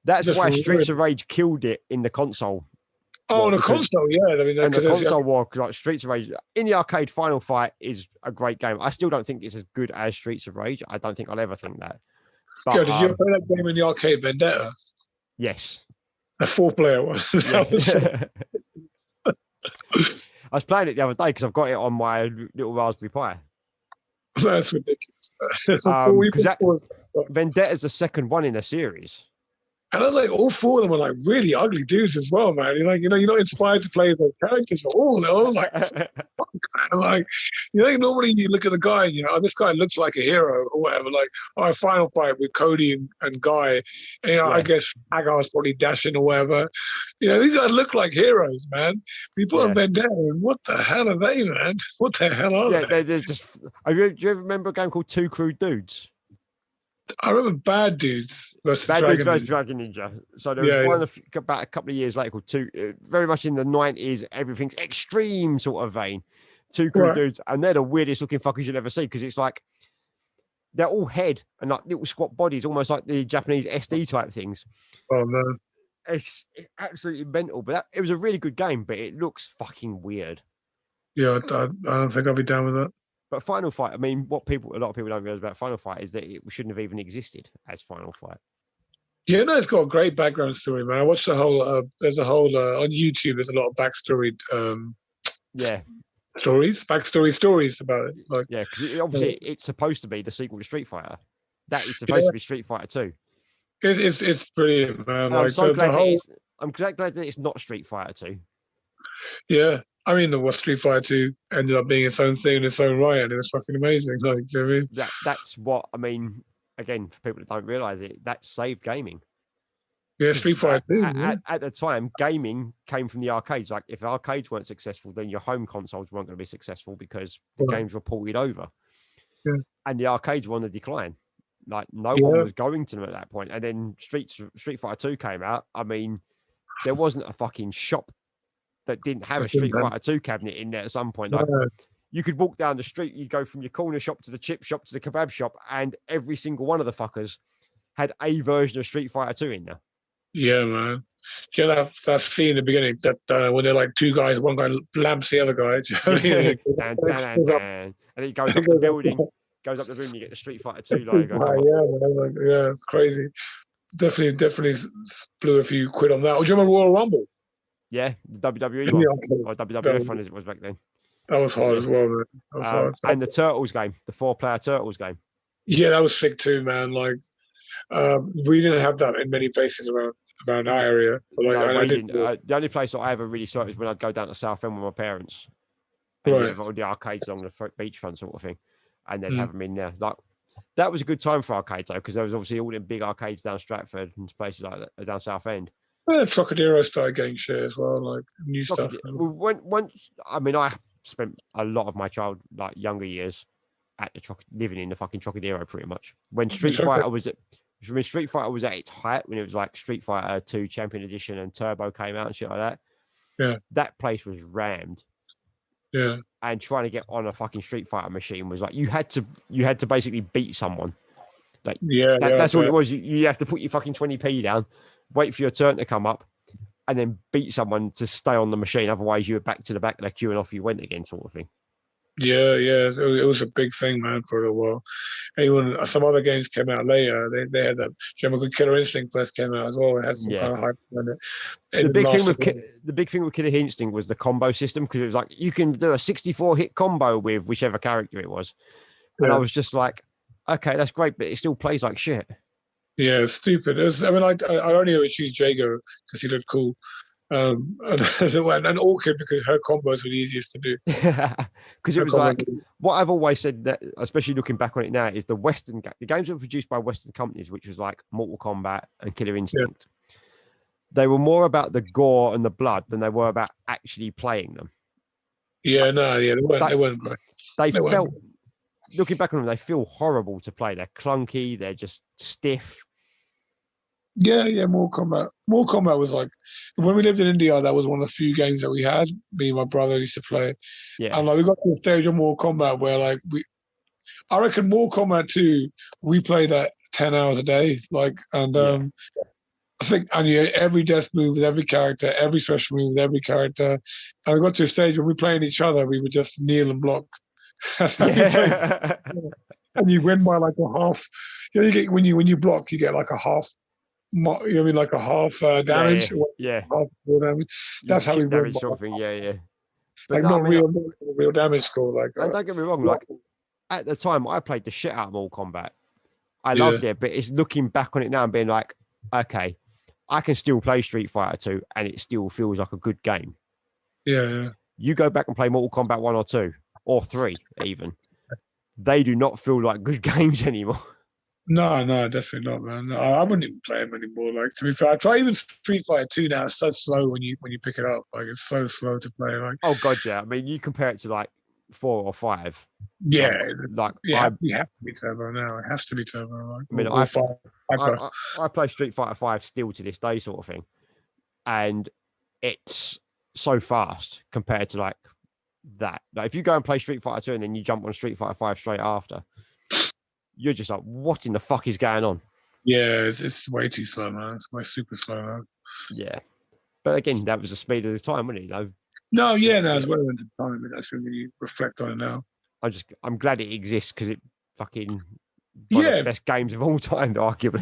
that's why Streets of Rage killed it in the console. Oh, the console, yeah. I mean, and the console war, like Streets of Rage in the arcade, Final Fight is a great game. I still don't think it's as good as Streets of Rage. I don't think I'll ever think that. But, did you ever play that game in the arcade, Vendetta? Yes. A 4-player one. I was playing it the other day because I've got it on my little Raspberry Pi. That's ridiculous. Vendetta's the second one in a series. And I was like, all 4 of them are like really ugly dudes as well, man. You're like, you're not inspired to play the characters at all. They're all like, like, normally you look at the guy, this guy looks like a hero or whatever. Like, Final Fight with Cody and Guy. And, I guess Hagar's probably dashing or whatever. These guys look like heroes, man. People have been down. What the hell are they, man? What the hell are they? They're just. Do you ever remember a game called Two Crude Dudes? I remember Bad Dudes versus Dragon Ninja. So there was one about a couple of years later called very much in the 90s, everything's extreme sort of vein. 2 Crude Dudes, and they're the weirdest looking fuckers you'll ever see because it's like they're all head and like little squat bodies, almost like the Japanese SD type things. Oh man, it's absolutely mental. But it was a really good game, but it looks fucking weird. Yeah, I don't think I'll be down with that. But Final Fight, I mean, a lot of people don't realize about Final Fight is that it shouldn't have even existed as Final Fight. Yeah, no, it's got a great background story, man. I watched the whole. There's a whole on YouTube. There's a lot of backstory. Stories about it. Like, yeah, because obviously it's supposed to be the sequel to Street Fighter. That is supposed to be Street Fighter 2. It's brilliant, man. I'm so glad I'm glad that it's not Street Fighter 2. Yeah. I mean, the Street Fighter 2 ended up being its own thing in its own right, and it was fucking amazing. Like, you know what I mean? That's what I mean. Again, for people that don't realize it, that saved gaming. Yeah, Street Fighter 2. At the time, gaming came from the arcades. Like, if arcades weren't successful, then your home consoles weren't going to be successful because the games were ported over. Yeah. And the arcades were on the decline. Like, no one was going to them at that point. And then Street Fighter 2 came out. I mean, there wasn't a fucking shop that didn't have a Street Fighter 2 cabinet in there at some point. Like, you could walk down the street, you'd go from your corner shop to the chip shop to the kebab shop, and every single one of the fuckers had a version of Street Fighter 2 in there. Yeah, man. Do you know that scene in the beginning that when they're like 2 guys, one guy lamps the other guy? Do you know what I mean? And he goes up the building, goes up the room, you get the Street Fighter 2 logo. Yeah, it's crazy. Definitely blew a few quid on that. Oh, do you remember Royal Rumble? Yeah, the WWE one, or WWF one as it was back then. That was hard as well, man. That was hard. And the Turtles game, the 4-player Turtles game. Yeah, that was sick too, man. Like, we didn't have that in many places around our area. But like, no, we didn't. The only place that I ever really saw it was when I'd go down to Southend with my parents. Right. All the arcades along the beachfront sort of thing. And they'd have them in there. Like, that was a good time for arcades, though, because there was obviously all them big arcades down Stratford and places like that, down Southend. Yeah, Trocadero started getting shit as well, like new stuff. I spent a lot of my younger years at living in the fucking Trocadero pretty much. When Street Fighter was at its height, when it was like Street Fighter 2 Champion Edition and Turbo came out and shit like that. Yeah. That place was rammed. Yeah. and trying to get on a fucking Street Fighter machine was like you had to basically beat someone. Like that's all it was. You have to put your fucking 20p down, wait for your turn to come up, and then beat someone to stay on the machine. Otherwise, you were back to the back of the queue and off you went again, sort of thing. Yeah, it was a big thing, man, for a while. Even some other games came out later. They had that. Do you remember when Killer Instinct first came out as well? It had some kind of hype on it. The big thing with Killer Instinct was the combo system, because it was like you can do a 64 hit combo with whichever character it was, and I was just like, okay, that's great, but it still plays like shit. Yeah, it's stupid. I only ever choose Jago because he looked cool. And Orchid because her combos were the easiest to do. Because it was like what I've always said, that especially looking back on it now, is the games were produced by Western companies, which was like Mortal Kombat and Killer Instinct. Yeah. They were more about the gore and the blood than they were about actually playing them. Yeah, they weren't great. They felt, looking back on them, they feel horrible to play. They're clunky. They're just stiff. Yeah, Mortal Kombat. Mortal Kombat was like, when we lived in India, that was one of the few games that we had. Me and my brother used to play. Yeah. And like we got to the stage of Mortal Kombat where like I reckon Mortal Kombat 2, we played at 10 hours a day. Like, and I think every death move with every character, every special move with every character. And we got to a stage where we playing each other, we would just kneel and block. That's how you play. And you win by like a half. You know, you get when you block, you get like a half. You know what I mean, like a half damage. Yeah. Half damage. That's how we win. Sort of thing. Yeah. But like real damage score. Like, and don't get me wrong. Like at the time, I played the shit out of Mortal Kombat. I loved it, but it's looking back on it now and being like, okay, I can still play Street Fighter 2, and it still feels like a good game. Yeah. You go back and play Mortal Kombat 1 or 2 or 3, even. They do not feel like good games anymore. No, definitely not, man. No, I wouldn't even play them anymore. Like, to be fair, I try even Street Fighter 2 now. It's so slow when you pick it up. Like, it's so slow to play. Like, oh god, yeah. I mean, you compare it to like 4 or 5. Yeah, you have to be turbo now. It has to be turbo. Like, I mean, I play Street Fighter 5 still to this day, sort of thing, and it's so fast compared to like that. Like, if you go and play Street Fighter 2 and then you jump on Street Fighter 5 straight after, you're just like, what in the fuck is going on? Yeah, it's way too slow, man. It's way super slow, man. Yeah. But again, that was the speed of the time, wasn't it? You know? No, yeah, no, it's relevant to time. I mean, that's when you reflect on it now. I'm glad it exists because it fucking one of the best games of all time, arguably.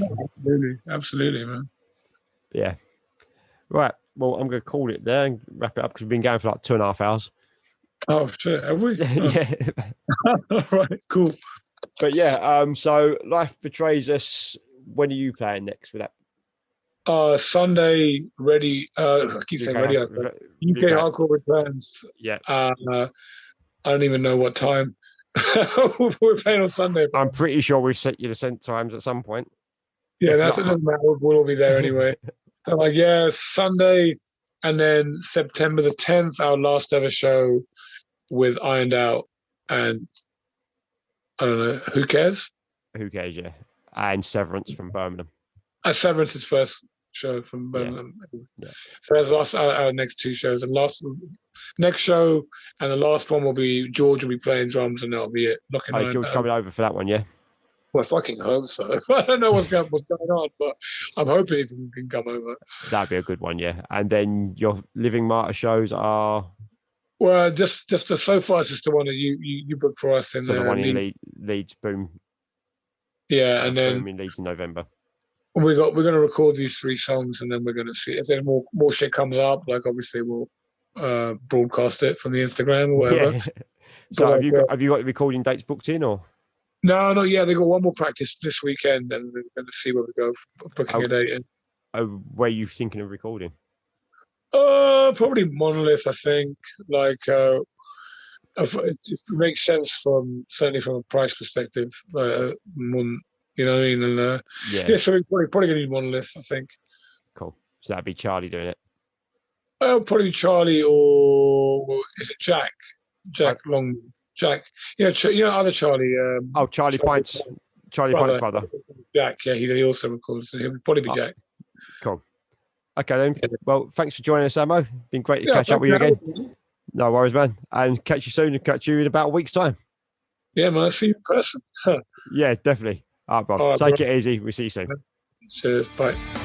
Absolutely, man. Yeah. Right. Well, I'm going to call it there and wrap it up because we've been going for like 2.5 hours. Oh, shit. Have we? Yeah. All right, cool. But yeah, so Life Betrays Us. When are you playing next for that? Sunday, ready. I keep saying ready. UK Hardcore returns. Yeah. I don't even know what time. We're playing on Sunday. I'm pretty sure we've set you the sent times at some point. Yeah, it doesn't matter. We'll all be there anyway. So like, Sunday, and then September the 10th, our last ever show with Ironed Out, and I don't know, Who Cares? Who Cares, yeah. And Severance from Birmingham. Severance's first show from Birmingham. Yeah. So that's our next 2 shows. And next show and the last one will be George will be playing drums, and that'll be it. Is George coming over for that one, yeah? Well, I fucking hope so. I don't know what's going on, but I'm hoping he can come over. That'd be a good one, yeah. And then your Living Martyr shows are... Well, just so far, it's just the one that you booked for us. So the one in Leeds, boom. Yeah, and then... Boom in Leeds in November. We're going to record these 3 songs, and then we're going to see if there more shit comes up. Like, obviously, we'll broadcast it from the Instagram or whatever. Yeah. So have you got the recording dates booked in, or? No, yeah, they got one more practice this weekend, and we're going to see where we go, booking a date in. Where are you thinking of recording? Probably Monolith, I think. Like, if it makes sense certainly from a price perspective, you know what I mean? And so we're probably going to need Monolith, I think. Cool. So that'd be Charlie doing it. Probably Charlie, or is it Jack? Jack. Yeah, other Charlie. Charlie Pints. Charlie Pints' brother. Jack, yeah, he also records. So he'll probably be Jack. Cool. Okay then. Yeah. Well, thanks for joining us, Ammo. Been great to catch up with you again. No worries, man. And catch you soon and catch you in about a week's time. Yeah, man. I'll see you in person. Yeah, definitely. All right, bro. All right, Take bro. it easy. We'll see you soon. Cheers. Bye.